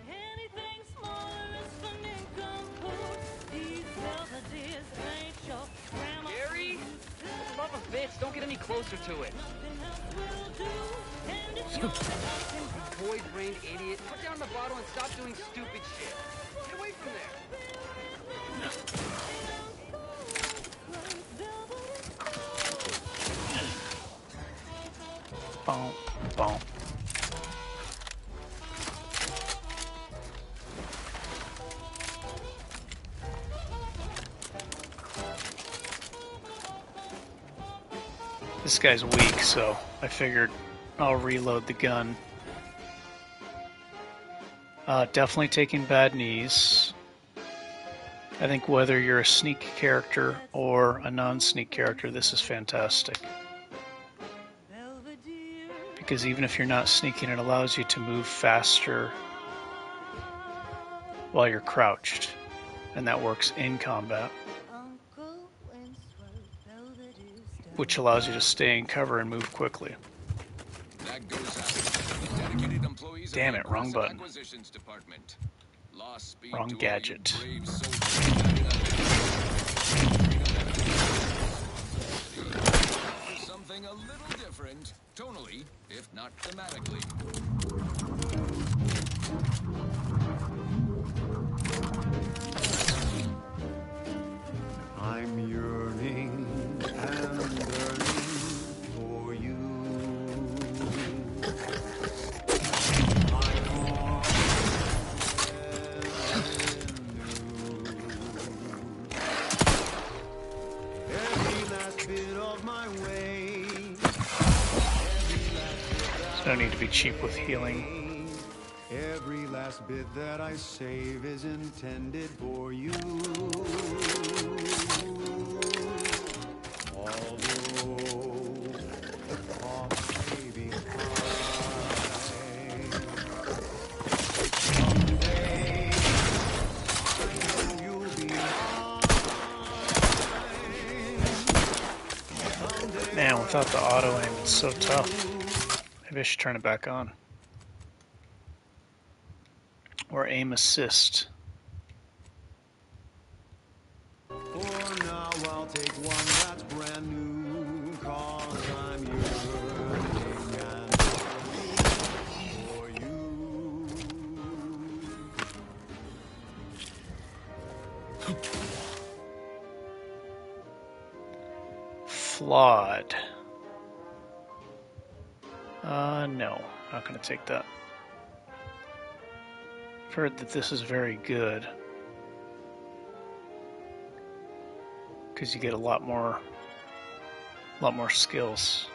Gary? For the love of bits, don't get any closer to it. Boy-brained idiot. Put down the bottle and stop doing stupid shit. Get away from there. Boom, boom. This guy's weak, so I figured I'll reload the gun. Definitely taking bad knees. I think whether you're a sneak character or a non-sneak character, this is fantastic. Because even if you're not sneaking, it allows you to move faster while you're crouched. And that works in combat. Which allows you to stay in cover and move quickly. That goes out. Dedicated employees Damn it, wrong button. Acquisitions Department. Lost speed Wrong to all gadget. you brave soldiers. Something a little different, tonally, if not thematically. I'm yearning and burning for you. Every last bit of my way. So no need to be cheap with healing. Every last bit that I save is intended for you. Man, without the auto aim, it's so tough. Maybe I should turn it back on. Or aim assist. For now, I'll take one that's brand new. flawed. No, not going to take that. I've heard that this is very good because you get a lot more skills.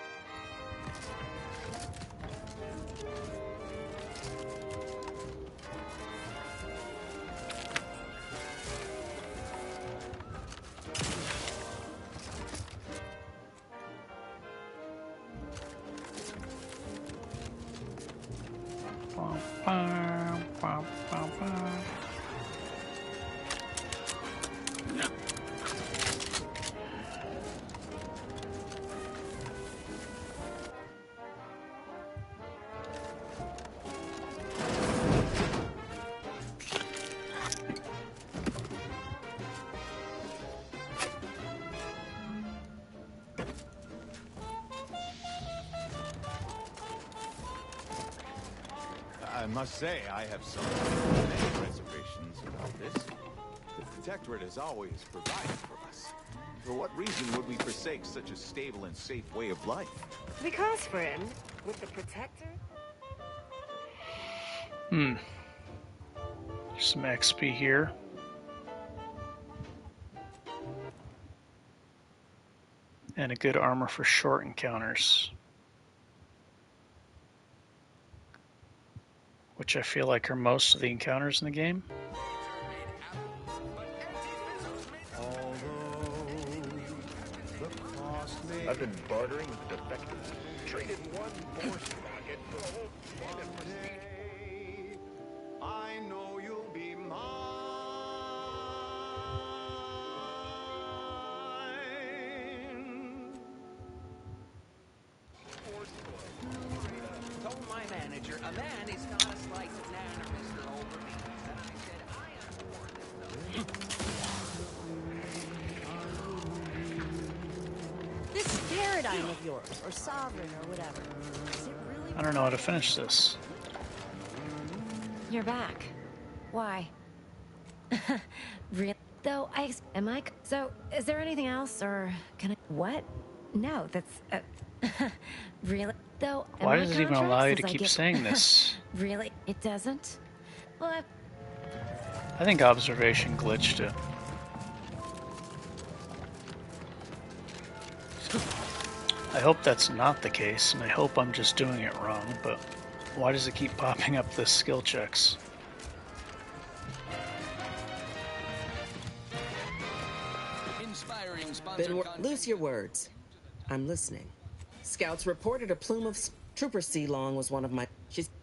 I must say, I have some many reservations about this. The Protectorate has always provided for us. For what reason would we forsake such a stable and safe way of life? Because, friend, with the Protector... There's some XP here. And a good armor for short encounters. Which I feel like are most of the encounters in the game. I've been bartering with defectors. Traded one more sprocket for a whole can of prestige. I know you'll be mine. Told my manager, a man is not a slice of banana, Mr. Overby. And I said, I am for this. This paradigm of yours, or sovereign, or whatever, is it really... I don't know how to finish this. You're back. Why? Real? Though am I? So, is there anything else, or can I? What? No, that's really. Though. Why does it even allow you to keep saying this? Really? It doesn't. Well, I think observation glitched it. I hope that's not the case, and I hope I'm just doing it wrong, but why does it keep popping up the skill checks? Loose your words. I'm listening. Scouts reported a plume of Trooper C. Long was one of my...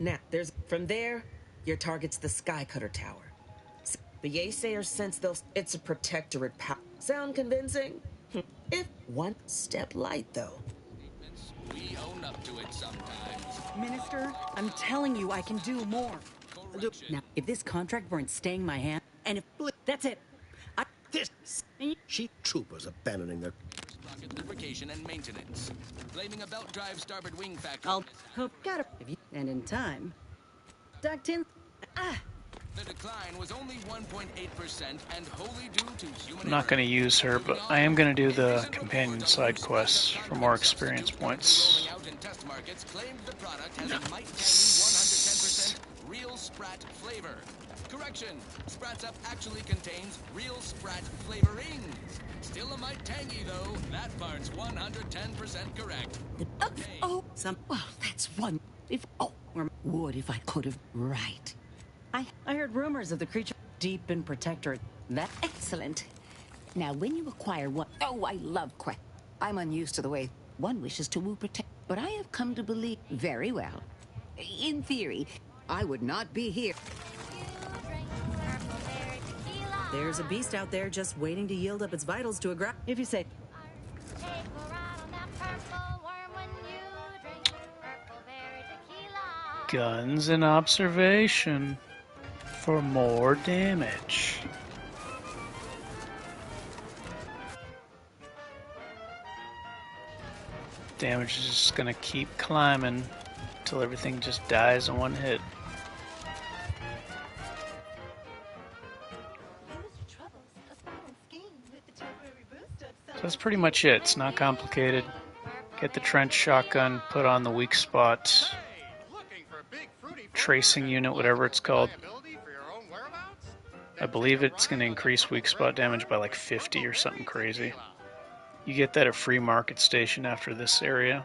Now, from there, your target's the Skycutter Tower. The Yaysayers sense it's a Protectorate power. Sound convincing? If one step light, though. We own up to it sometimes. Minister, I'm telling you, I can do more. Now, if this contract weren't staying my hand, and if that's it, Sheep troopers abandoning their Rocket lubrication and maintenance. Blaming a belt drive starboard wing factor. I'll hope got it. And in time, ducked in. The decline was only 1.8% and wholly due to human I'm not going to use her, but I am going to do the companion side quests for more experience points. out in test markets claimed the product has a might tangy 110% real Sprat flavor. Correction, Sprats Up actually contains real Sprat flavorings. Still a mite tangy though. That part's 110% correct. Well, that's one. Or would if I could have. Right. I heard rumors of the creature deep in Protectorate. That excellent. Now, when you acquire one, I love quest. I'm unused to the way one wishes to woo Protect, but I have come to believe very well. In theory, I would not be here. There's a beast out there just waiting to yield up its vitals to a grab. If you say, Guns and observation for more damage. Damage is just gonna keep climbing until everything just dies in one hit. that's pretty much it. It's not complicated. Get the trench shotgun, put on the weak spot tracing unit, whatever it's called. I believe it's going to increase weak spot damage by like 50 or something crazy. You get that at Free Market Station after this area.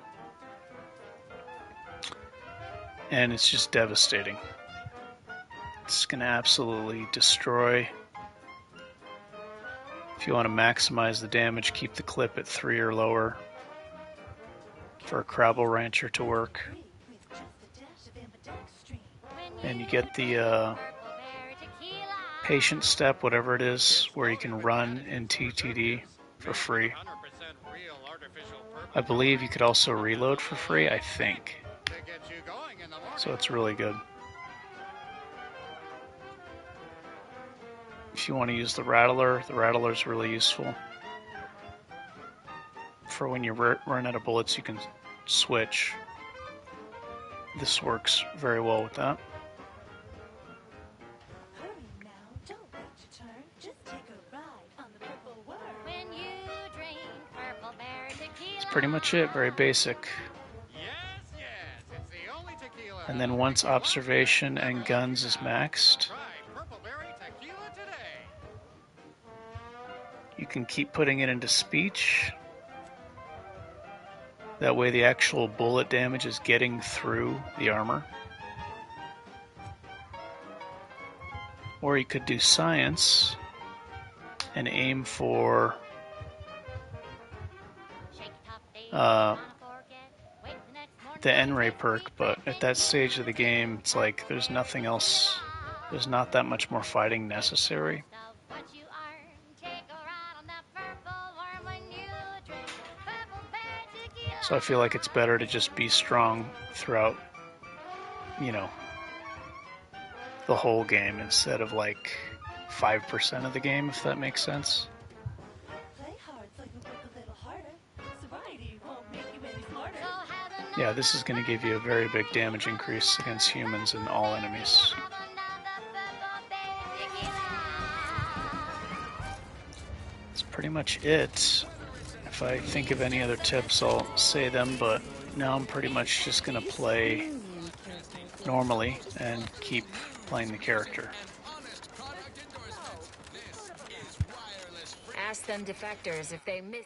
And it's just devastating. It's going to absolutely destroy. If you want to maximize the damage, keep the clip at 3 or lower for a Crabble Rancher to work. And you get the patient step, whatever it is, where you can run in TTD for free. I believe you could also reload for free, I think. So it's really good. If you want to use the Rattler is really useful. For when you run out of bullets, you can switch. This works very well with that. That's pretty much it, very basic. And then once observation and guns is maxed, you can keep putting it into speech. That way the actual bullet damage is getting through the armor. Or you could do science and aim for the N-Ray perk, but at that stage of the game, it's like there's nothing else, there's not that much more fighting necessary. So I feel like it's better to just be strong throughout, you know, the whole game instead of like 5% of the game, if that makes sense. Yeah, this is going to give you a very big damage increase against humans and all enemies. That's pretty much it. If I think of any other tips, I'll say them, but now I'm pretty much just going to play normally and keep playing the character. Ask them defectors if they miss.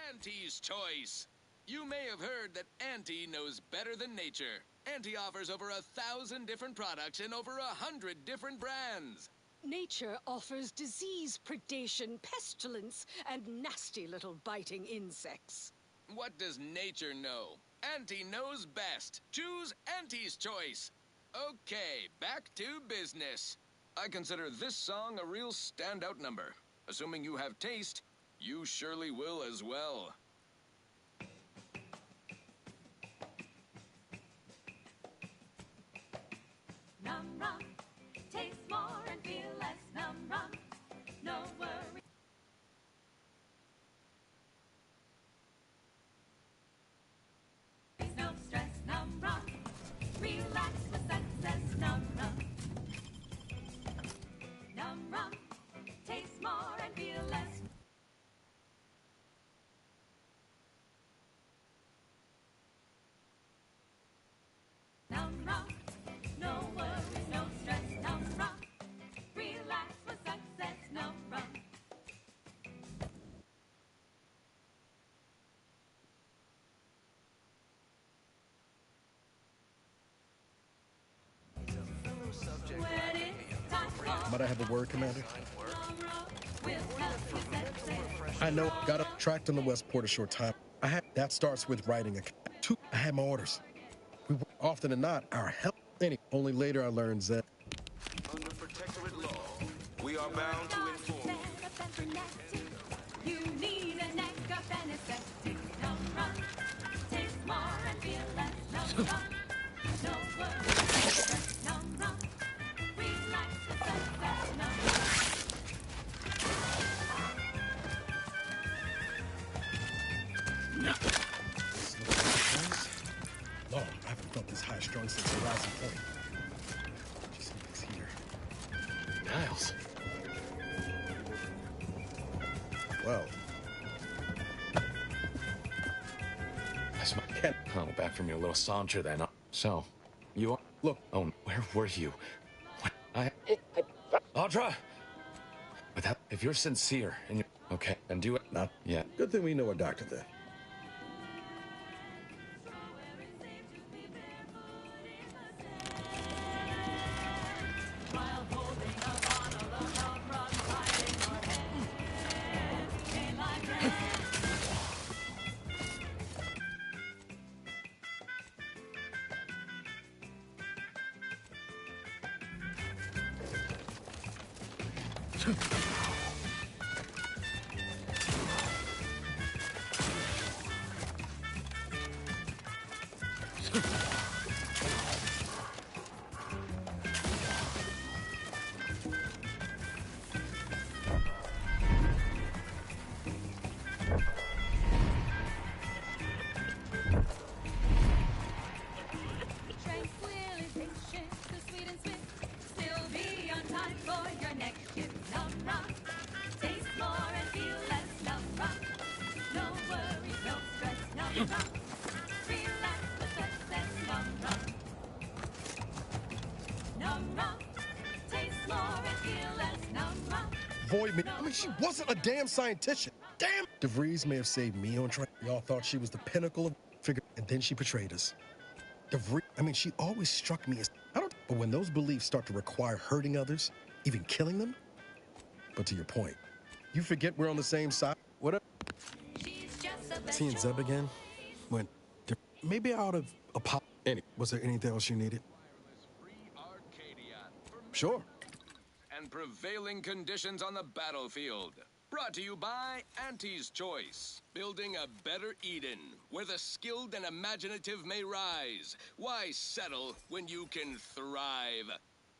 Auntie's Choice. You may have heard that Auntie knows better than nature. Auntie offers over 1,000 different products in over 100 different brands. Nature offers disease, predation, pestilence, and nasty little biting insects. What does nature know? Auntie knows best. Choose Auntie's Choice. Okay, back to business. I consider this song a real standout number. Assuming you have taste, you surely will as well. Num rum, taste more and feel less. Num rum, no worry. No stress. Num rum, relax with success. Num rum, taste more and feel less. Num rum. No worries, no stress, num rum. Relax for success, num rum. Might I have a word, Commander? I know, got up, tracked on the Westport a short time. That starts with writing a... I had my orders. We were, often than not, our help. Only later I learned that. Under protectorate law, we are bound to inform you. You need a neck of anesthetic. Num rum, taste more and feel less. Num rum, no worries, num rum. Relax for success, num rum. Long, I haven't felt this high strung since the rising point. Just here. Niles. Well, back from your little saunter then. So, you... Look. Oh, where were you? Audra! But that, if you're sincere and you... Okay, then do it. Not yet. Good thing we know a doctor then. Tranquilization, so sweet and sweet. Still be on time for your next hit. Num rum. Taste more and feel less. Num rum. No worries, no stress. Num rum. Relax with success. Num rum. Num rum. Taste more and feel less. Num rum. Avoid me. I mean, she wasn't a damn scientist. Damn! DeVries may have saved me on track. Y'all thought she was the pinnacle of figure, and then she betrayed us. DeVries, I mean, she always struck me as, but when those beliefs start to require hurting others, even killing them, but to your point, you forget we're on the same side. What up? Seeing Zeb again? When, maybe out of was there anything else you needed? Sure. And prevailing conditions on the battlefield. Brought to you by Auntie's Choice. Building a better Eden, where the skilled and imaginative may rise. Why settle when you can thrive?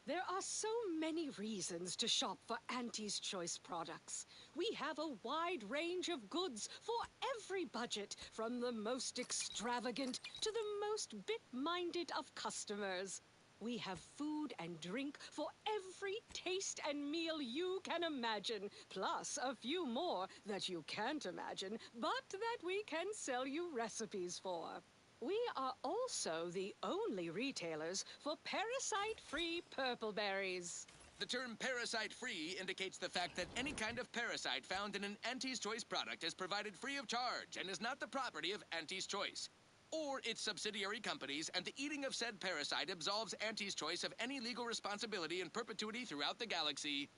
There are so many reasons to shop for Auntie's Choice products. We have a wide range of goods for every budget, from the most extravagant to the most bit-minded of customers. We have food and drink for every taste and meal you can imagine, plus a few more that you can't imagine, but that we can sell you recipes for. We are also the only retailers for parasite-free purple berries. The term parasite-free indicates the fact that any kind of parasite found in an Auntie's Choice product is provided free of charge and is not the property of Auntie's Choice or its subsidiary companies, and the eating of said parasite absolves Auntie's Choice of any legal responsibility in perpetuity throughout the galaxy.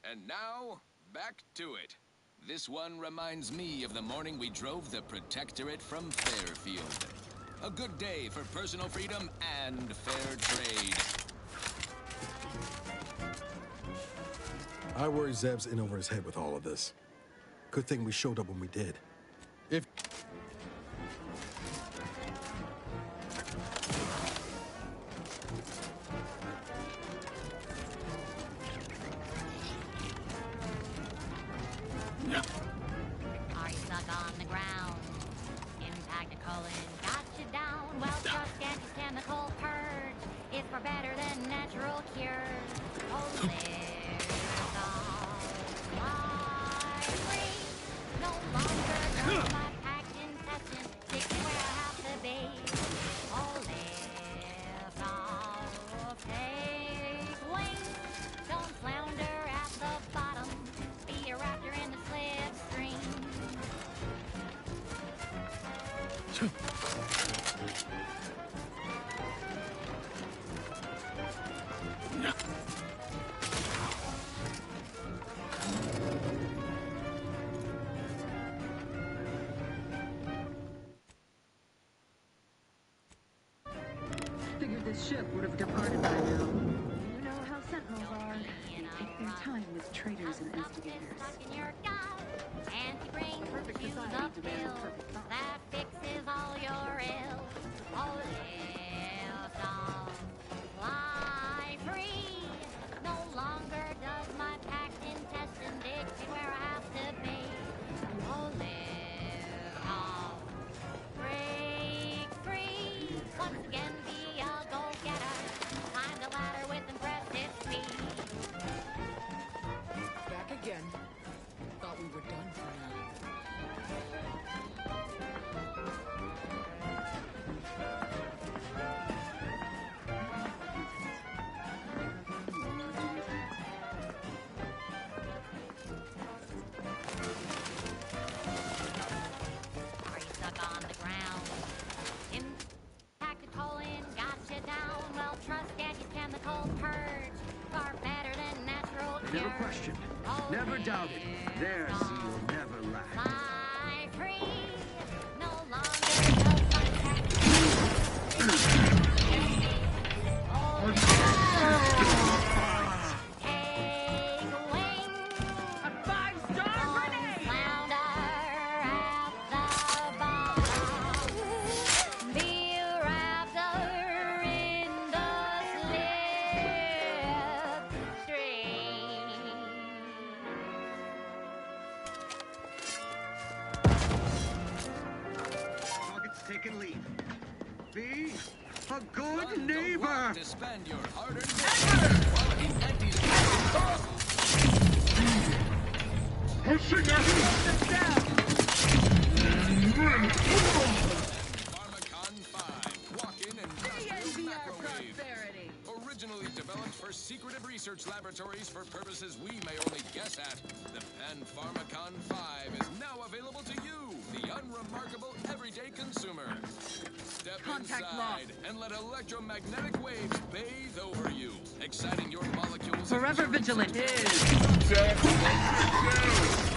And now, back to it. This one reminds me of the morning we drove the Protectorate from Fairfield. A good day for personal freedom and fair trade. I worry Zeb's in over his head with all of this. Good thing we showed up when we did. If... Are you stuck on the ground? Impractical and got you down. Well, just anti-chemical purge is far better than natural cures. Oh, live free. No longer does my packed intestine stick me where I have to be. Oh, live now, take wings. Don't flounder at the bottom. Be a raptor in the slipstream. Figured this ship would have departed by now. You know how Sentinels are. They take their time with traitors and instigators. Perfect society demands perfect thought. That fixes all your ills. Oh, live long, fly free. No longer does my packed intestine dictate where I have to be. Oh, live long, break free. Once again, be a go-getter. Climb the ladder with impressive speed. Back again. Thought we were done for now. it down. Well, trust Daddy's chemical purge. Far better than natural cure. Never questioned. Never doubted. Their zeal never lacked. Fly free. No longer does my taken leave. Be a good neighbor. To spend your hard-earned quality Pharmacon 5. Walk in and industrial microwave. Originally developed for secretive research laboratories for purposes we may only guess at, the Pen Pharmacon 5 is now available to you, the unremarkable everyday consumer. Step inside and let electromagnetic waves bathe over you, exciting your molecules. Forever vigilant.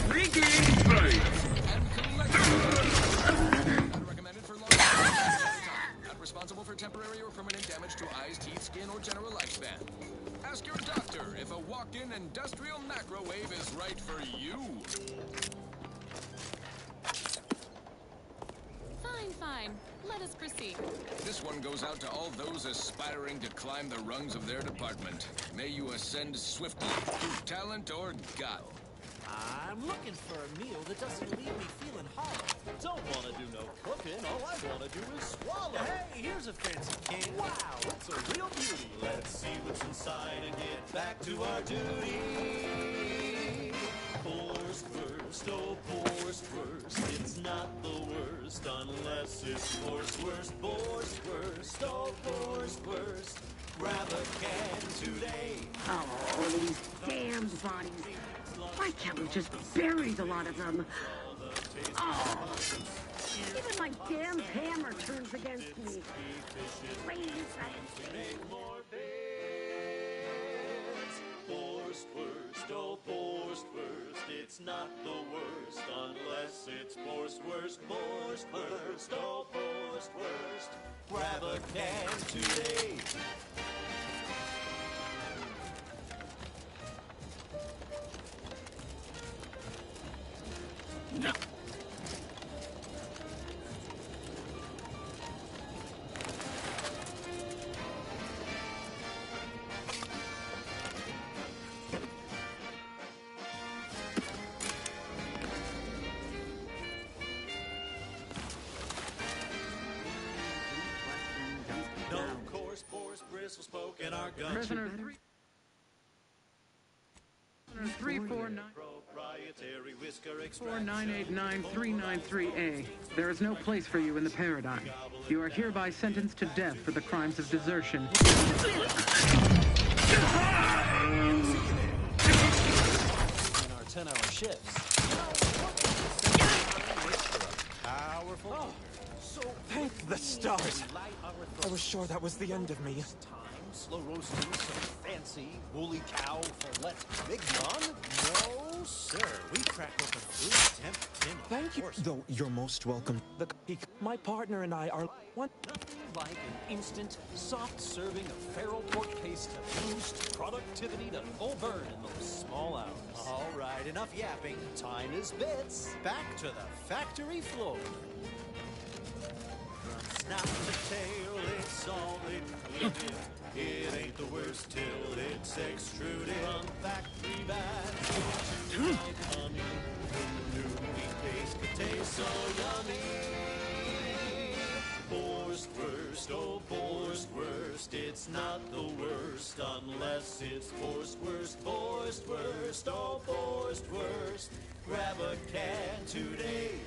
Regain sight. Not recommended for long time. Not responsible for temporary or permanent damage to eyes, teeth, skin, or general lifespan. Ask your doctor if a walk-in industrial macrowave is right for you. Fine. Let us proceed. This one goes out to all those aspiring to climb the rungs of their department. May you ascend swiftly through talent or gut. I'm looking for a meal that doesn't leave me feeling hollow. Don't want to do no cooking. All I want to do is swallow. Hey, here's a fancy can. Wow, it's a real beauty. Let's see what's inside and get back to our duty. Force first, oh force first. It's not the worst unless it's force worst. Force first, oh force first. Grab a can today. Oh, these damn bodies. Why can't we just bury a lot of them? Oh, even my damn hammer turns against me. Please, Forced worst, oh forced worst. It's not the worst unless it's forced worst. Forced worst, oh forced worst. Grab a can today. No. No coarse, force, bristle spoke in our guns. Prisoner 349. Proprietary whisker extract. 4989393A. There is no place for you in the paradigm. You are hereby sentenced to death for the crimes of desertion. In our 10-hour shifts. Powerful. So thank the stars. I was sure that was the end of me. Slow roasting some fancy woolly cow fillet. Big John? No, sir. We crack open food temp tin. Thank you. Though you're most welcome. My partner and I are one. Nothing like an instant, soft serving of feral pork paste to boost productivity to full burn in those small hours. All right, enough yapping. Time is bits. Back to the factory floor. From snap to tail, it's all included. It ain't the worst till it's extruded. From factory back to honey. New meat paste could taste so yummy. Forced worst, oh forced worst. It's not the worst unless it's forced worst. Forced worst, oh forced worst. Grab a can today.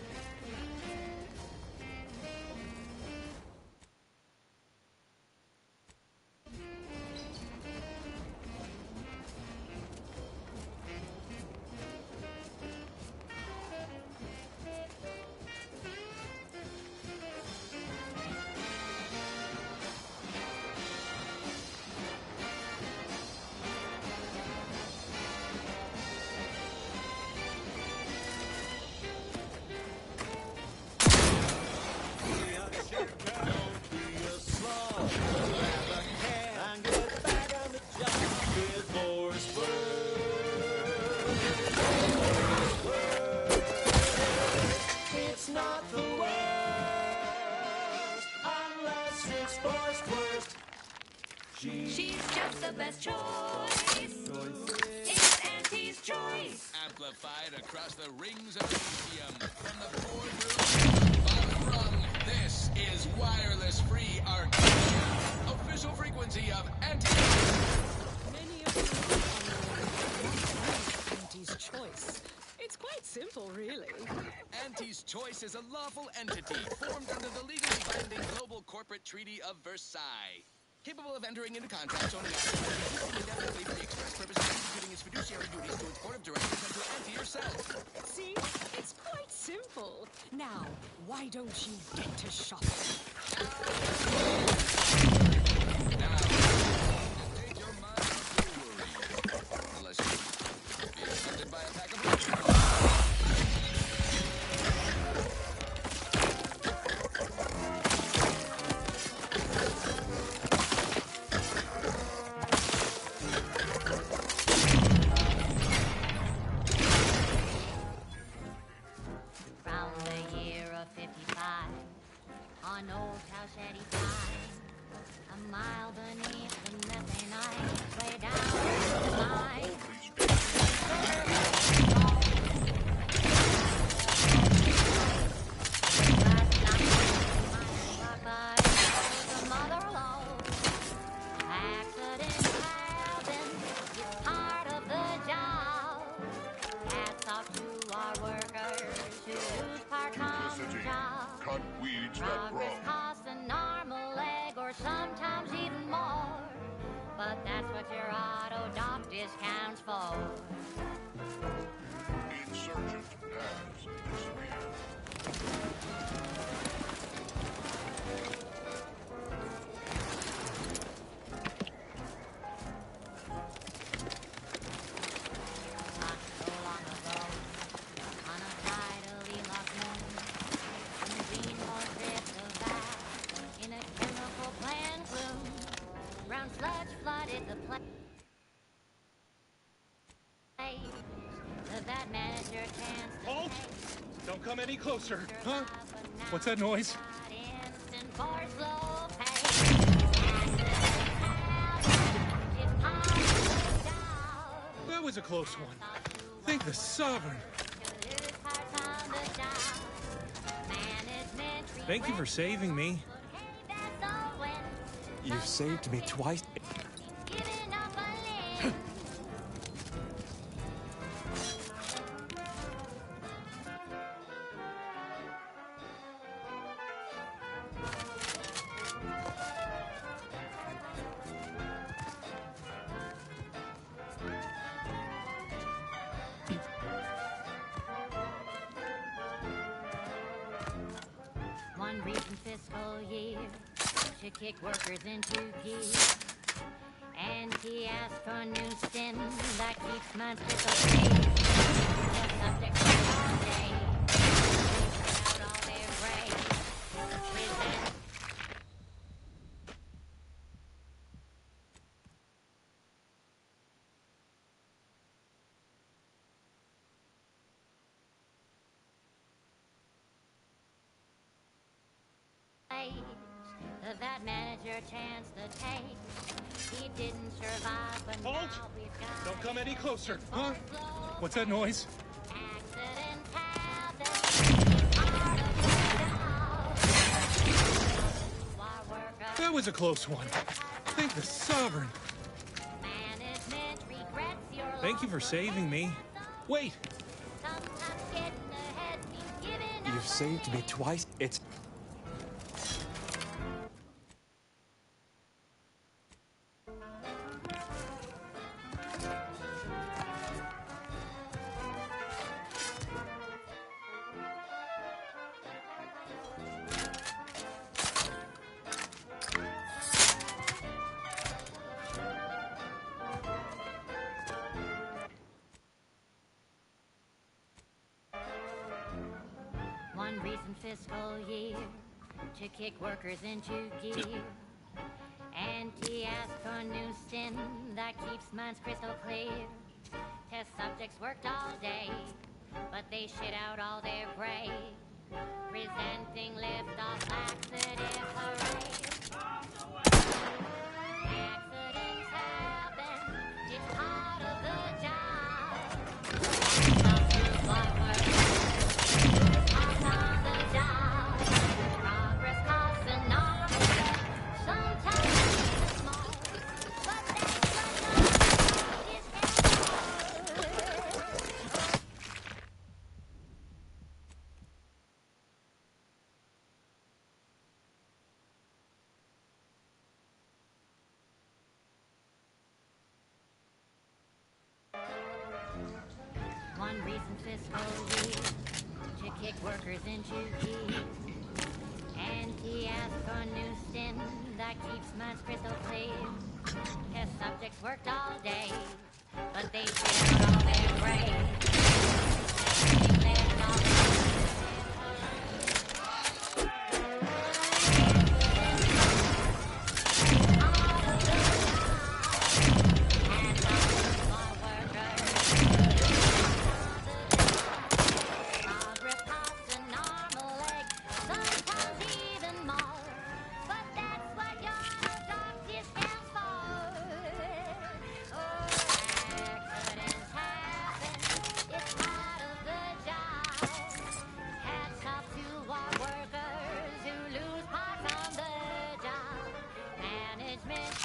She's just the best choice. It's Auntie's choice. Amplified across the rings of the museum. From the boardroom to the bottom rung, this is Wireless Free Arcadia. Official frequency of Many of you are Auntie's choice. It's quite simple, really. Auntie's Choice is a lawful entity formed under the legally binding Global Corporate Treaty of Versailles. Capable of entering into contracts owning indefinitely for the express purpose of executing its fiduciary duties to its board of directors and to Auntie herself. See? It's quite simple. Now, why don't you get to shop? Now, take your mind off your worries. Unless you're being tempted by a pack of From the year of 55, on Old House 85, a mile beneath the methane ice, way down the line. The mother alone. Accident happens, it's part of the job. Hats off to our workers who lose part-time jobs. Cut weeds that Progress grow. costs an arm, a leg, or sometimes even more. But that's what your auto doc discounts for. Insurgent has disappeared. Not so long ago, on a tidally locked moon, some green horse ripped a valve in a chemical plant bloom. Brown sludge flooded the place. That manager chanced to Halt! take Don't come any closer. Huh? What's that noise? instant for slow pay. It's part of the job. That was a close one. Thank the sovereign. Thank you for saving me. You've saved me twice. One recent fiscal year should kick workers into gear. And he asked for a new stim that keeps minds crystal clear. The subject all day, out all their brains. Present that manager chance to take. He didn't survive, but Halt! now we've got Don't come any closer. Huh? What's that noise? accidents happen. Part of the job. Our workers That was a close one. Thank the sovereign. management regrets your Thank you for saving me. Wait, sometimes getting ahead means giving up. you've saved me twice. It's One recent fiscal year to kick workers into gear. And he asked for a new stim that keeps minds crystal clear. Test subjects worked all day, but they shit out all their gray. Presenting liftoff laxative parade. Accident recent fiscal year to kick workers into gear. Auntie asked for a new stim that keeps my crystal clear. Test subjects worked all day, but they failed all their grades. They left all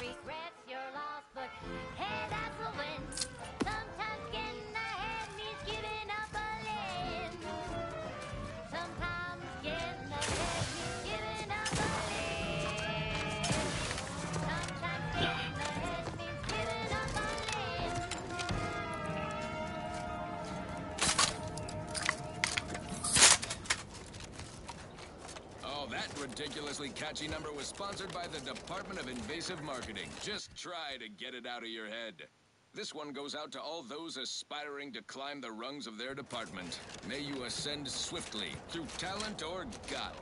regrets your loss, but hey, that's a win. Sometimes getting ahead means giving up a limb. Sometimes getting ahead means giving up a limb. Sometimes getting ahead means giving up a limb. Oh, that ridiculously catchy number was sponsored by the Department of Invasive Marketing. Just try to get it out of your head. This one goes out to all those aspiring to climb the rungs of their department. May you ascend swiftly through talent or guile.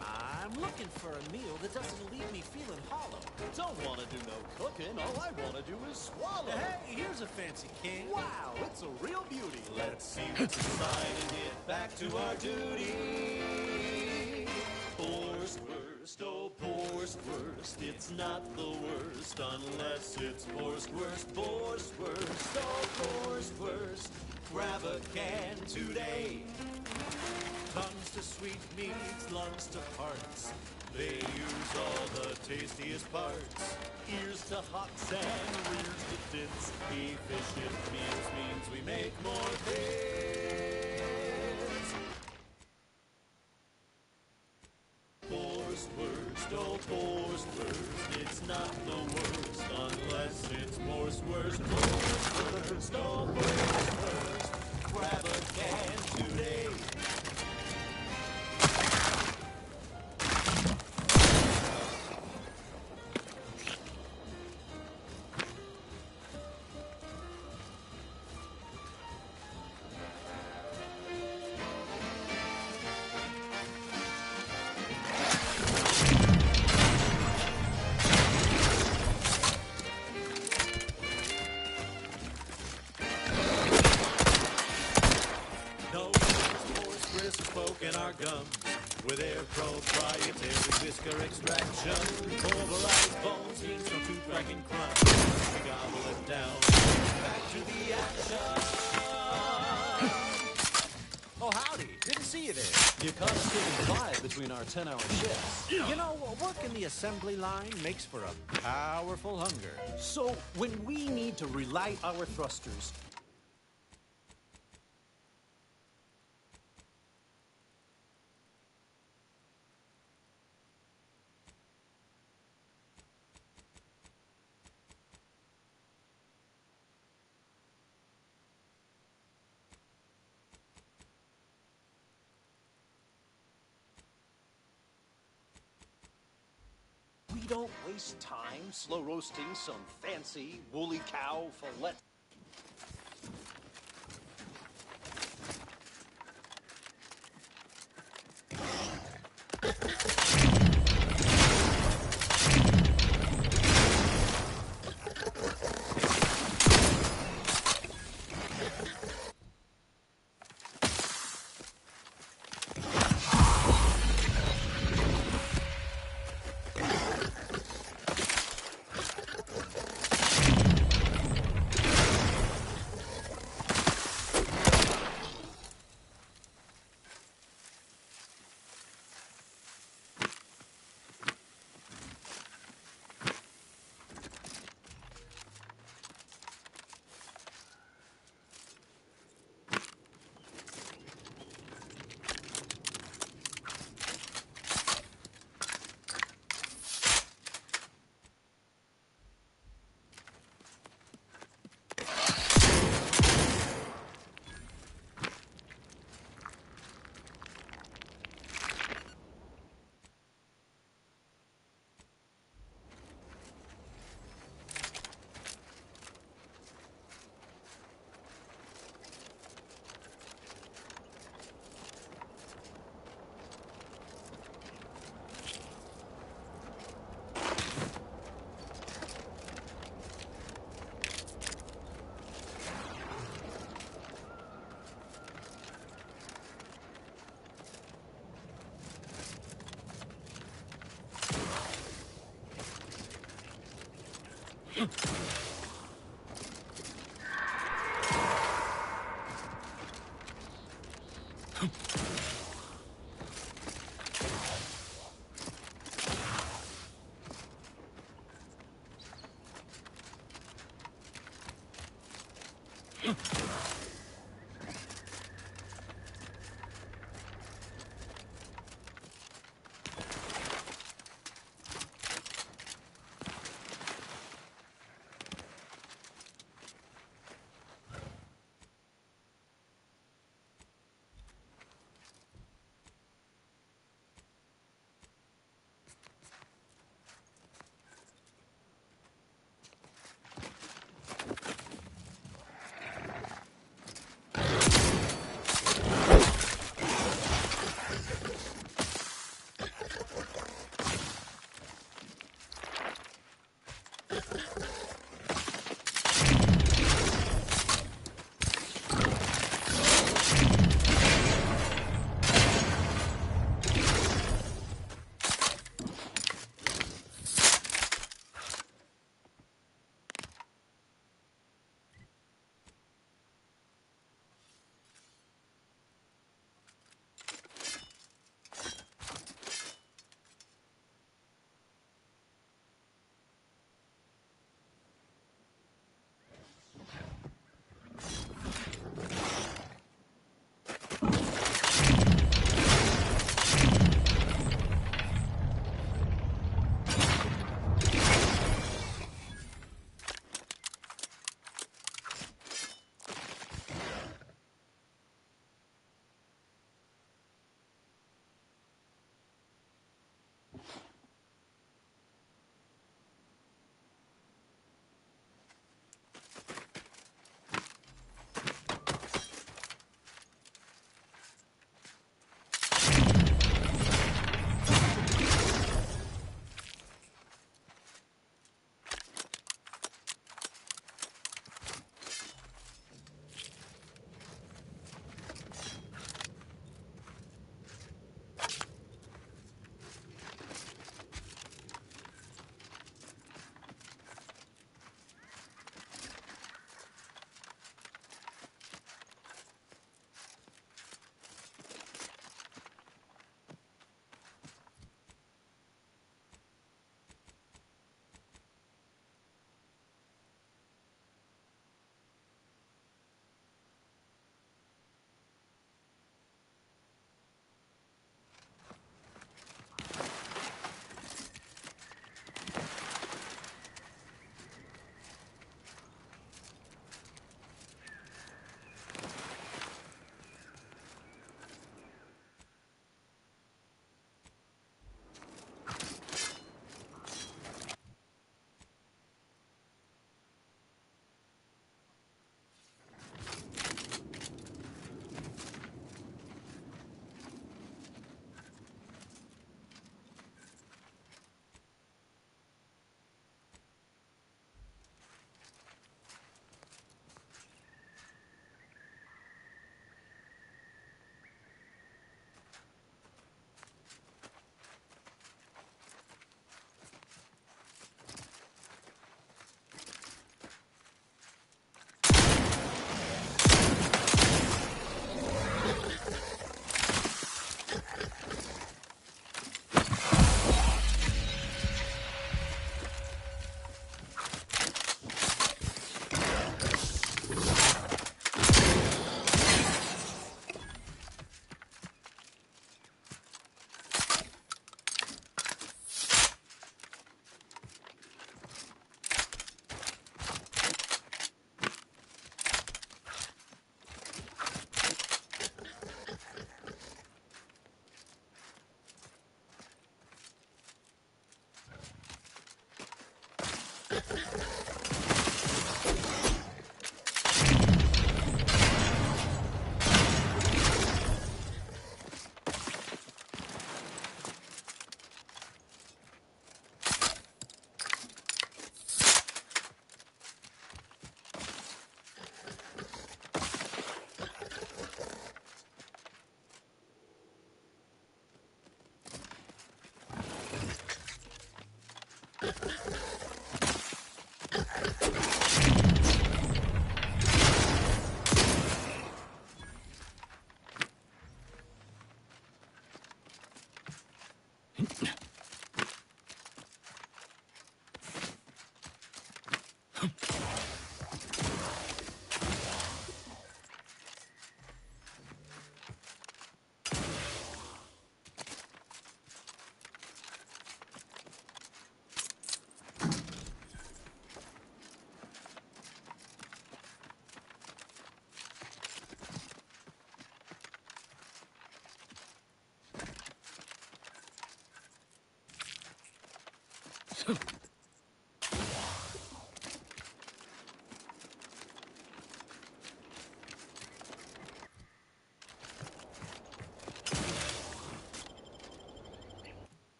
I'm looking for a meal that doesn't leave me feeling hollow. Don't want to do no cooking, all I want to do is swallow. Hey, here's a fancy king. Wow, it's a real beauty. Let's see what's inside and get back to our duty. Poor's worst, oh poor's worst, it's not the worst unless it's poor's worst, poor's worst, oh poor's worst. Grab a can today. Tongues to sweet meats, lungs to hearts. They use all the tastiest parts. Ears to hocks and rears to tits. Efficient means we make more bits. Poor's worst, oh poor's worst. It's not the worst unless it's poor's worst, poor's worst, oh poor's worst. Grab a can today. In our gums, with their proprietary whisker extraction, pulverized bones means no tooth-cracking crunch. We gobble it down, back to the action. Oh, howdy. Didn't see you there. You caught us getting five between our 10-hour shifts. You know, work in the assembly line makes for a powerful hunger. So, when we need to relight our thrusters, we don't waste time slow roasting some fancy woolly cow fillet.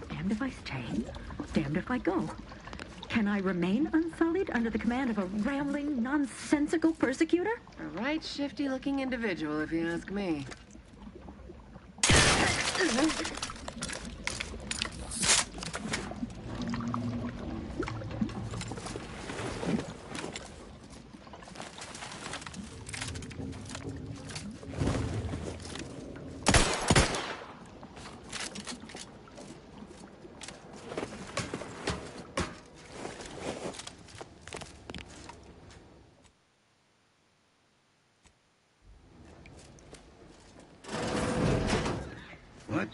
Damned if I stay, damned if I go. Can I remain unsullied under the command of a rambling, nonsensical persecutor? A right shifty-looking individual, if you ask me. What?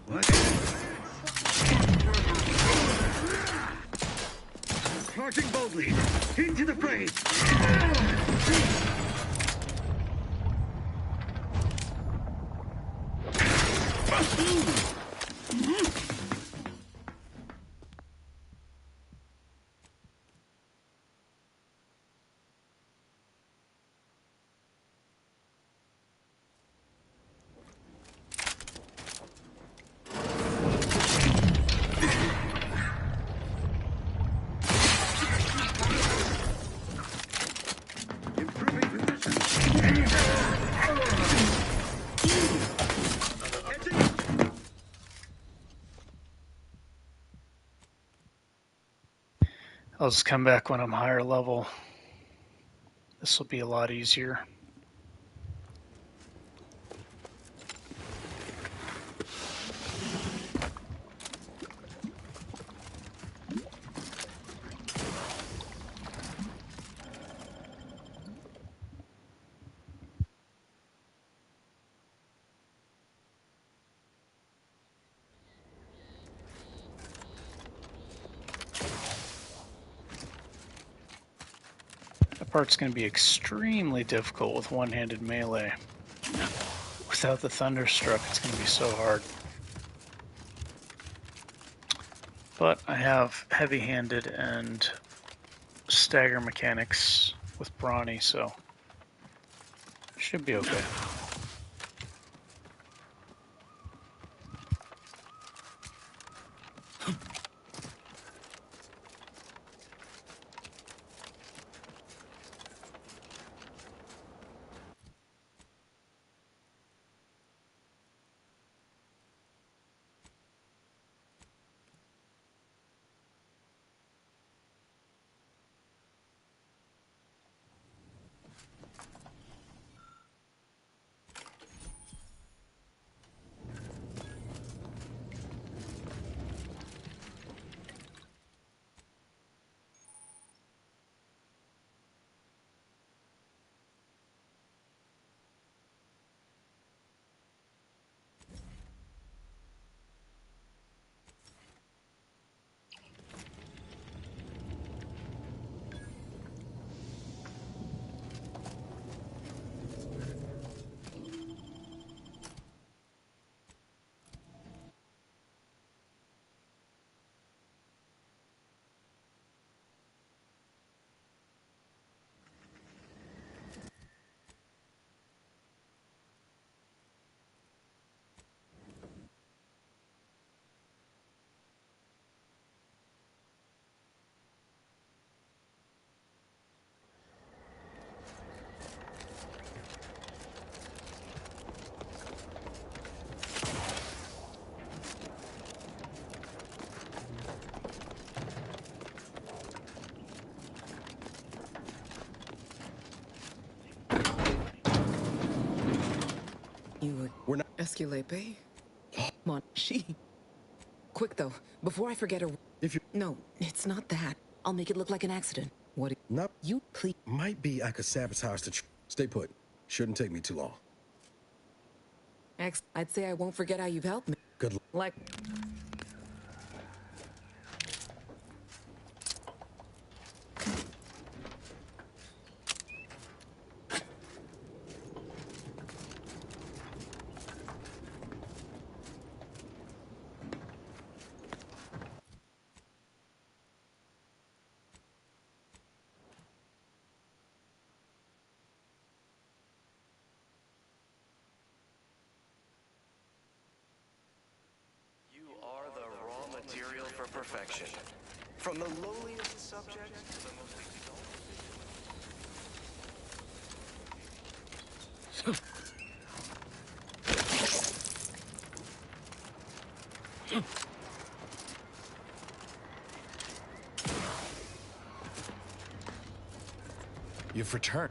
What? Charging boldly into the fray. I'll just come back when I'm higher level. This will be a lot easier. That part's going to be extremely difficult with one-handed melee. Without the Thunderstruck, it's going to be so hard. But I have heavy-handed and stagger mechanics with Brawny, so should be okay. ask you, Lepe? Come on, she. Quick though, before I forget her. If you No, it's not that. I'll make it look like an accident. What? not You please. might be I could sabotage the. Stay put. Shouldn't take me too long. I'd say I won't forget how you've helped me. Good luck. Like. You are the raw material for perfection. From the lowliest subject to the most You've returned.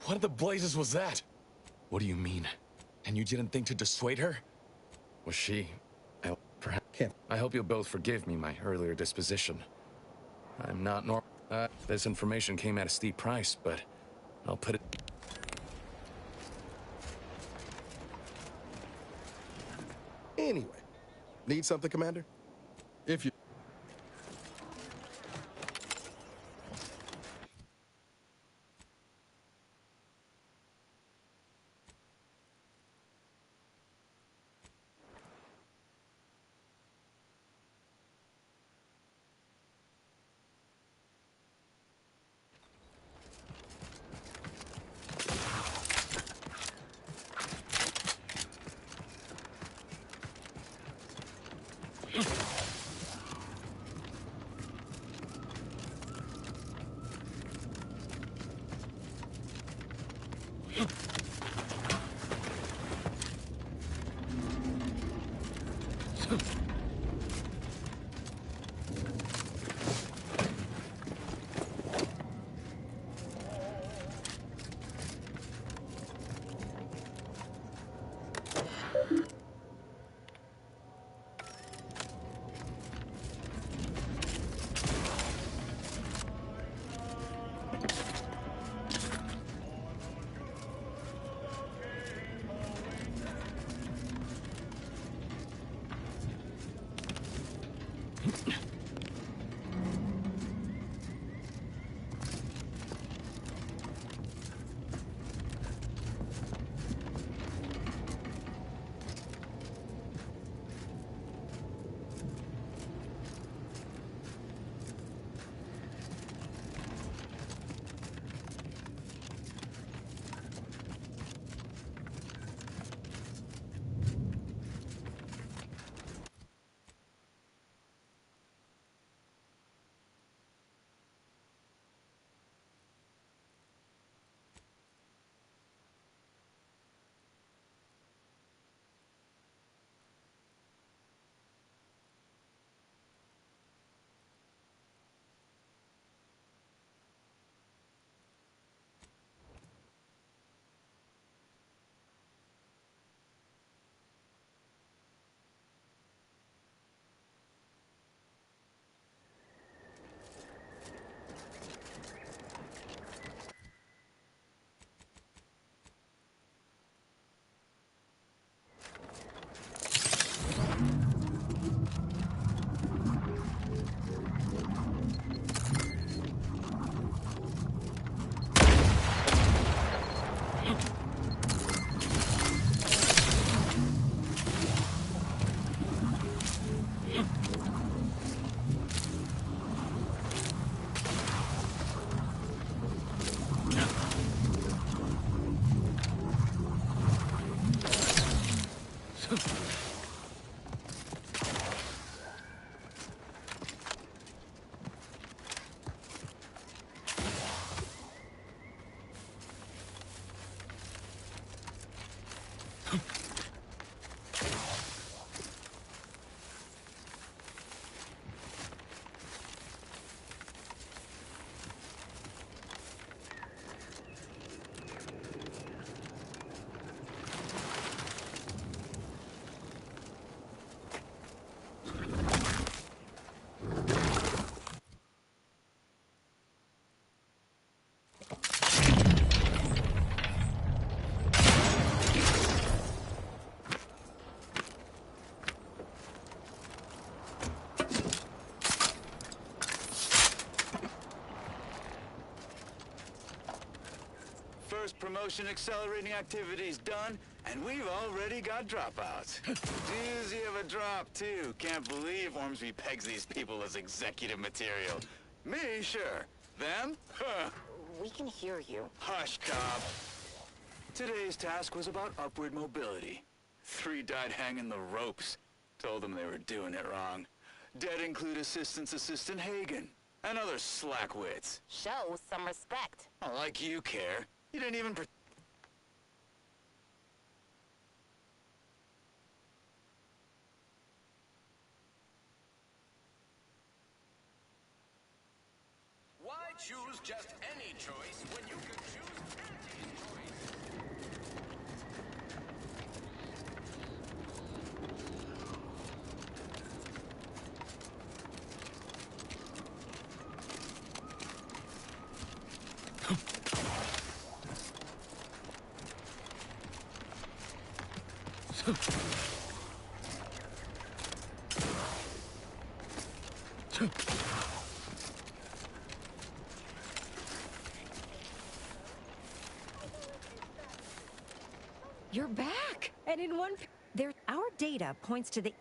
What in the blazes was that? What do you mean? And you didn't think to dissuade her? Was she... perhaps... I hope you'll both forgive me my earlier disposition. I'm not normal. This information came at a steep price, but I'll put it... Anyway, need something, Commander? If you... first promotion accelerating activities done, and we've already got dropouts. Doozy of a drop, too. Can't believe Ormsby pegs these people as executive material. Me, sure. Them? Huh. We can hear you. Hush, Cobb. Today's task was about upward mobility. 3 died hanging the ropes. Told them they were doing it wrong. Dead include Assistant Hagen and other slackwits. Show some respect. Oh, like you care. You didn't even Why choose just any choice when you can choose Anti's choice? You're back! And in one... Our data points to the...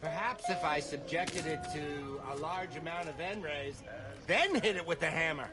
Perhaps if I subjected it to a large amount of N-rays, then hit it with the hammer.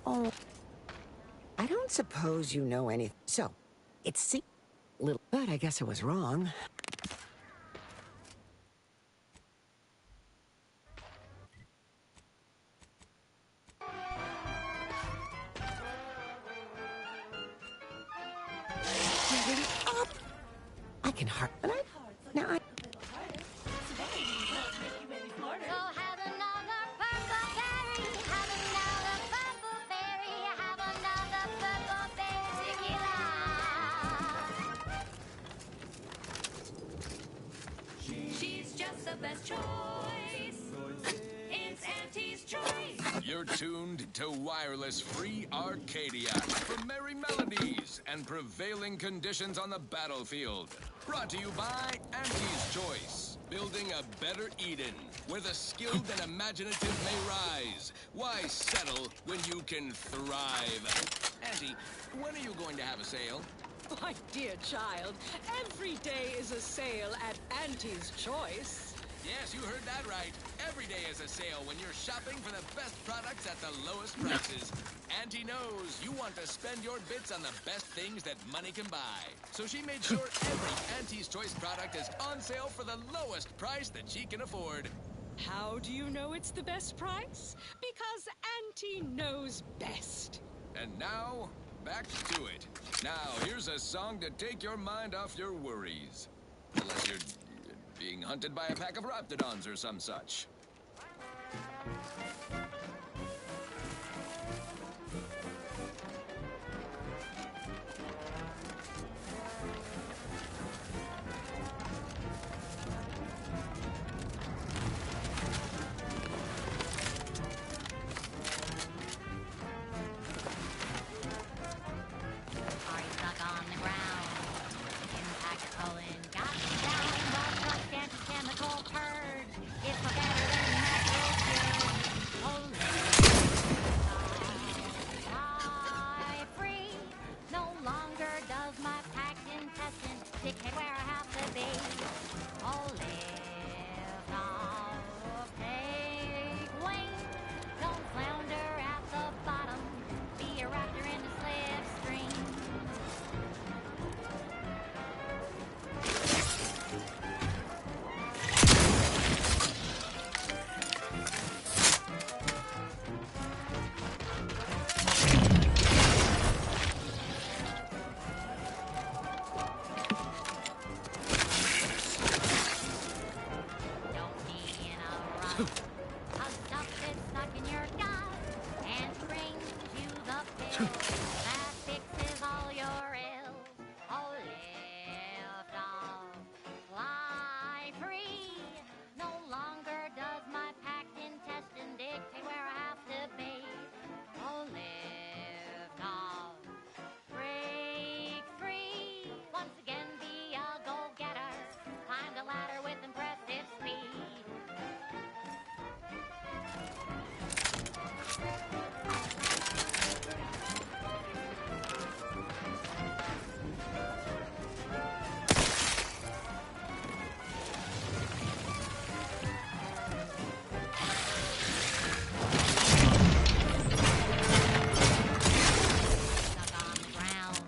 Oh, I don't suppose you know anything. So, it seemed little, but I guess I was wrong. can hard. Now Go I. have another purple berry, have another purple berry, have another purple berry tequila. She's just the best choice. It's Auntie's choice. You're tuned to Wireless Free Arcadia for merry melodies and prevailing conditions on the battlefield. Brought to you by Auntie's Choice. Building a better Eden, where the skilled and imaginative may rise. Why settle when you can thrive? Auntie, when are you going to have a sale? My dear child, every day is a sale at Auntie's Choice. Yes, you heard that right. Every day is a sale when you're shopping for the best products at the lowest prices. Auntie knows you want to spend your bits on the best things that money can buy. So she made sure every Auntie's Choice product is on sale for the lowest price that she can afford. How do you know it's the best price? Because Auntie knows best. And now, back to it. Now, here's a song to take your mind off your worries. Unless you're being hunted by a pack of raptidons or some such. Are you stuck on the ground? Impact colon got you down. Well, trust anti-chemical purge. It's better than natural cure. Fly free. No longer does my packed intestine dictate where I have to be. Oh, lift off, take wing. Don't flounder at the bottom. Be a raptor in the slipstream. Don't be in a rush. Cause stuff is stuck in your gut and brings you the pill that fixes all your ills. Oh, lift off, fly free. No longer does my packed intestine dictate where I have to be. Oh, lift off, break free. Once again, be a go-getter. Climb the ladder with impressive speed. Stuck on the ground.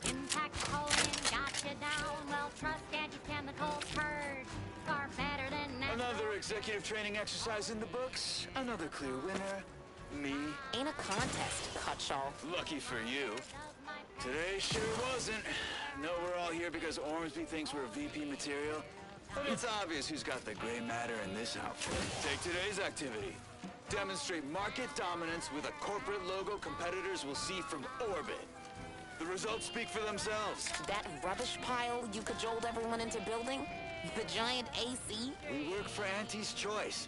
Impact colon got you down. Well, trust anti-chemical purge. Far better than natural. Another executive training exercise in the books. Another clear winner. Me. Ain't a contest, Cutshaw. Lucky for you. Today sure wasn't. No, we're all here because Ormsby thinks we're VP material. And it's obvious who's got the gray matter in this outfit. Take today's activity. Demonstrate market dominance with a corporate logo competitors will see from orbit. The results speak for themselves. That rubbish pile you cajoled everyone into building? The giant AC? We work for Auntie's Choice.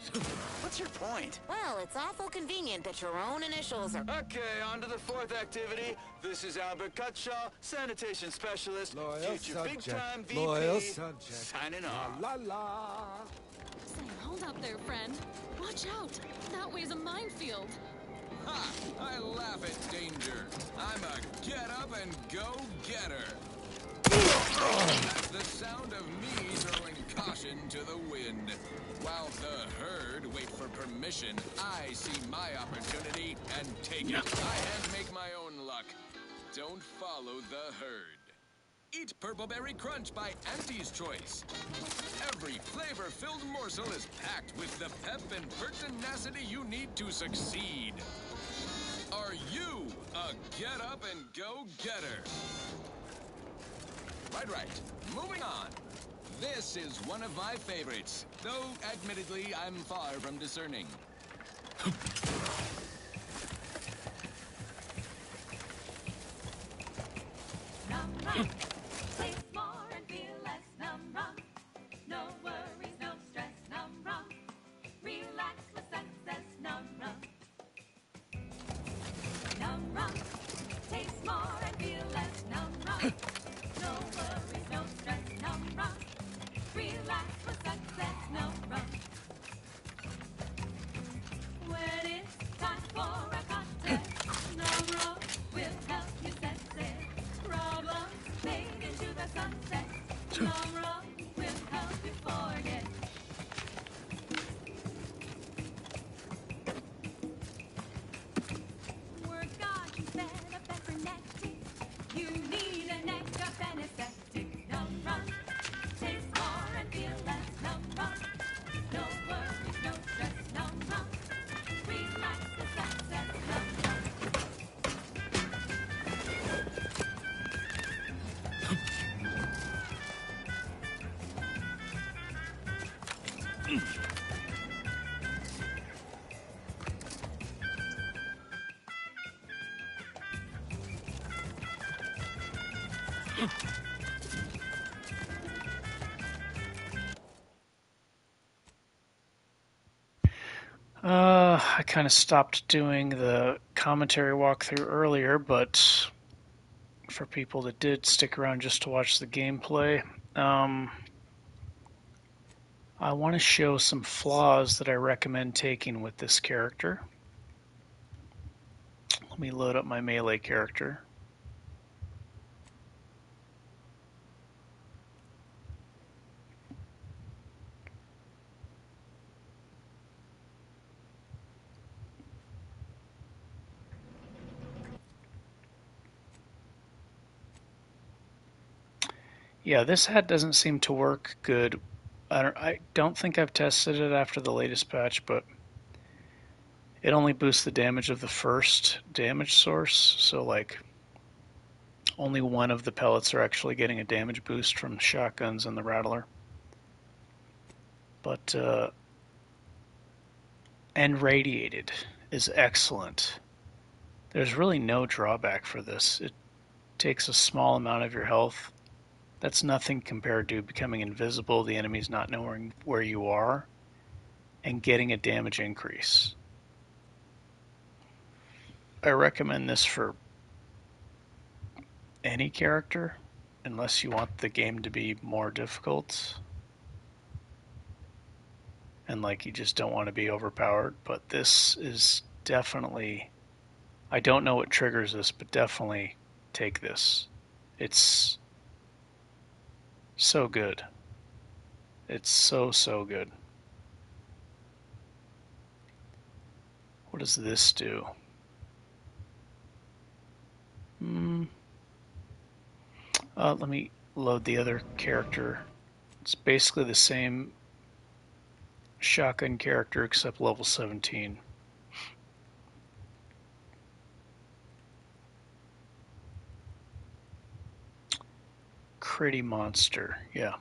What's your point? Well, it's awful convenient that your own initials are... Okay, on to the fourth activity. This is Albert Cutshaw, sanitation specialist, Loyal future subject. big-time VP. Loyal subject. Signing off. La la. Say, hold up there, friend. Watch out. That way's a minefield. Ha! I laugh at danger. I'm a get-up-and-go-getter. That's the sound of me throwing caution to the wind. While the herd wait for permission, I see my opportunity and take it. I hand make my own luck. Don't follow the herd. Eat Purpleberry Crunch by Auntie's Choice. Every flavor-filled morsel is packed with the pep and pertinacity you need to succeed. Are you a get-up-and-go-getter? Right. Moving on. This is one of my favorites, though admittedly I'm far from discerning. Num rum. Taste more and feel less. Num rum. No worries, no stress. Num rum. Relax with success. Num rum. Num rum. Taste more and feel less. Num rum. No worries, no stress. Num rum. Relax with success. Num rum. When it's time for a contest, Num rum will help you sense it. Problems fade into the sunset. Num rum will help you forget. Words got you set up and frenetic. You need a neck up anesthetic. Num rum. Taste more and feel less. Num rum. No worries, no stress. Num rum. Relax the success. Num rum. I kind of stopped doing the commentary walkthrough earlier, but for people that did stick around just to watch the gameplay, I want to show some flaws that I recommend taking with this character. Let me load up my melee character. Yeah, this hat doesn't seem to work good. I don't think I've tested it after the latest patch, but it only boosts the damage of the first damage source, so like only one of the pellets are actually getting a damage boost from shotguns and the Rattler. But and radiated is excellent. There's really no drawback for this. It takes a small amount of your health. That's nothing compared to becoming invisible, the enemies not knowing where you are, and getting a damage increase. I recommend this for any character, unless you want the game to be more difficult. And like you just don't want to be overpowered, but this is definitely, I don't know what triggers this, but definitely take this. It's so good. It's so good. What does this do? Let me load the other character. It's basically the same shotgun character except level 17. Critty monster, yeah.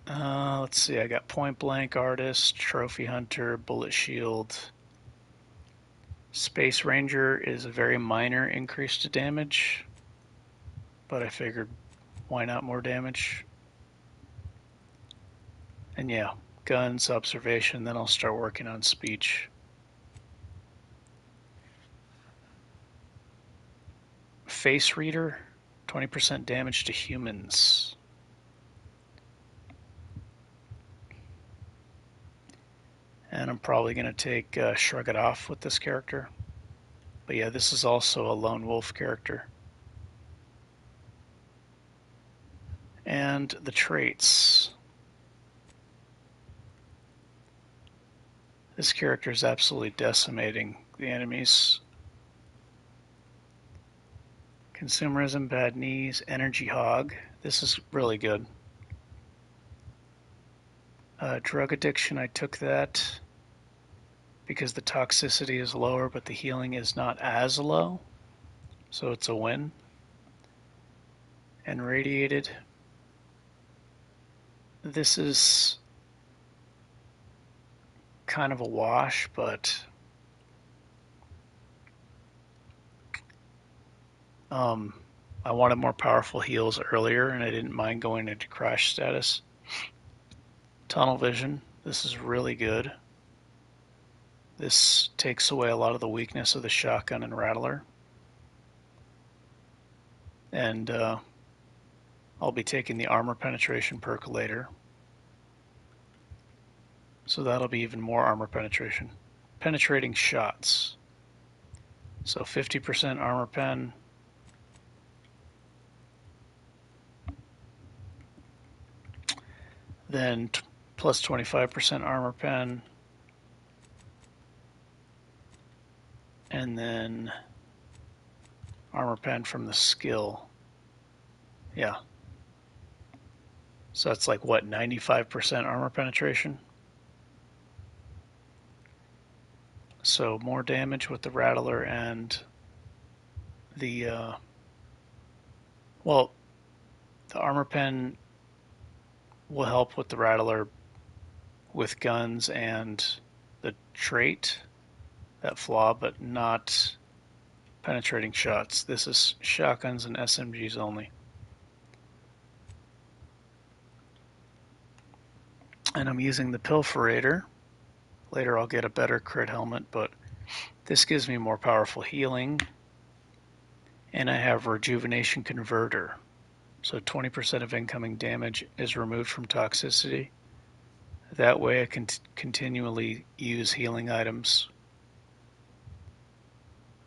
Let's see, I got Point Blank Artist, Trophy Hunter, Bullet Shield. Space Ranger is a very minor increase to damage, but I figured why not more damage? And yeah, guns, observation, then I'll start working on speech. Face Reader, 20% damage to humans. And I'm probably going to take Shrug It Off with this character. But yeah, this is also a lone wolf character. And the traits. This character is absolutely decimating the enemies. Consumerism, Bad Knees, Energy Hog. This is really good. Drug addiction, I took that because the toxicity is lower, but the healing is not as low. So it's a win. And radiated. This is kind of a wash, but I wanted more powerful heals earlier, and I didn't mind going into crash status. Tunnel vision. This is really good. This takes away a lot of the weakness of the shotgun and rattler. And I'll be taking the armor penetration perk later. So that'll be even more armor penetration. Penetrating shots. So 50% armor pen. Then plus 25% armor pen. And then armor pen from the skill. Yeah. So that's like what, 95% armor penetration? So more damage with the rattler and the well, the armor pen will help with the rattler with guns and the trait, that flaw, but not penetrating shots. This is shotguns and SMGs only. And I'm using the Pilferator. Later I'll get a better crit helmet, but this gives me more powerful healing. And I have Rejuvenation Converter. So 20% of incoming damage is removed from toxicity. That way I can continually use healing items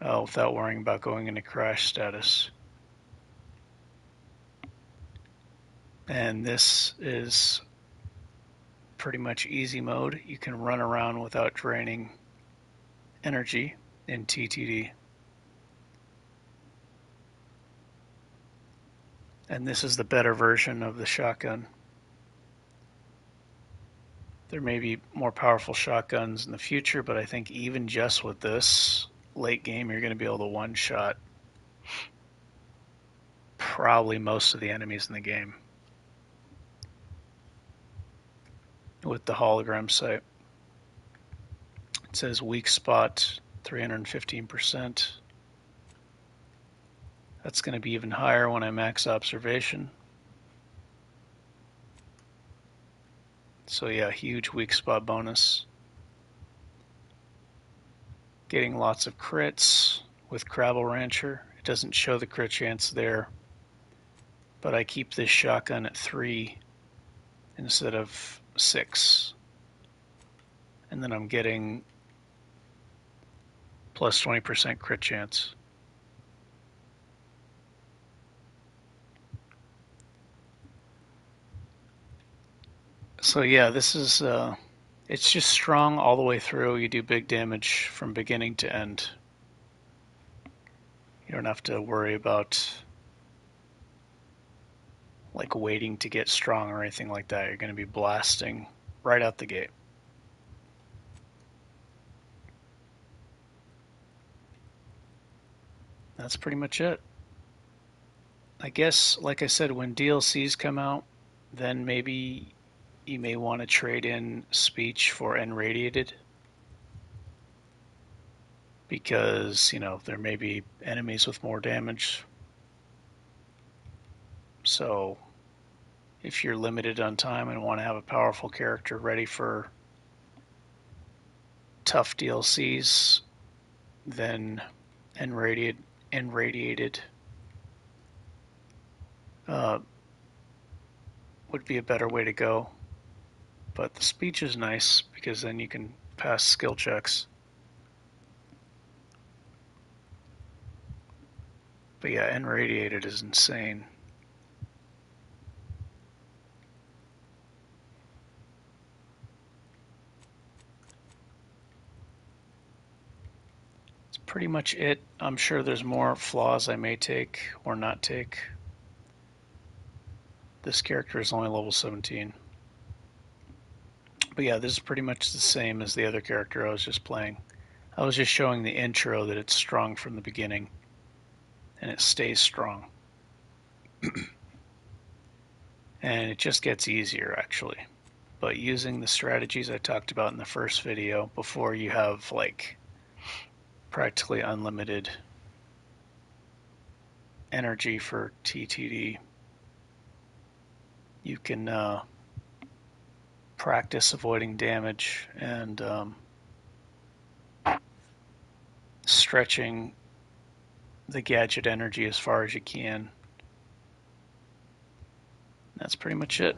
without worrying about going into crash status. And this is pretty much easy mode. You can run around without draining energy in TTD. And this is the better version of the shotgun. There may be more powerful shotguns in the future, but I think even just with this late game, you're going to be able to one-shot probably most of the enemies in the game with the hologram sight. It says weak spot 315%. That's going to be even higher when I max observation. So yeah, huge weak spot bonus. Getting lots of crits with Crabble Rancher. It doesn't show the crit chance there, but I keep this shotgun at 3 instead of 6. And then I'm getting plus 20% crit chance. So yeah, this is, it's just strong all the way through. You do big damage from beginning to end. You don't have to worry about like waiting to get strong or anything like that. You're going to be blasting right out the gate. That's pretty much it. I guess, like I said, when DLCs come out, then maybe you may want to trade in speech for Enradiated, because, you know, there may be enemies with more damage. So if you're limited on time and want to have a powerful character ready for tough DLCs, then Enradiated would be a better way to go. But the speech is nice because then you can pass skill checks. But yeah, Enradiated is insane. That's pretty much it. I'm sure there's more flaws I may take or not take. This character is only level 17. But yeah, this is pretty much the same as the other character I was just playing. I was just showing the intro that it's strong from the beginning, and it stays strong. And it just gets easier, actually. But using the strategies I talked about in the first video, before you have like practically unlimited energy for TTD, you can practice avoiding damage and stretching the gadget energy as far as you can. That's pretty much it.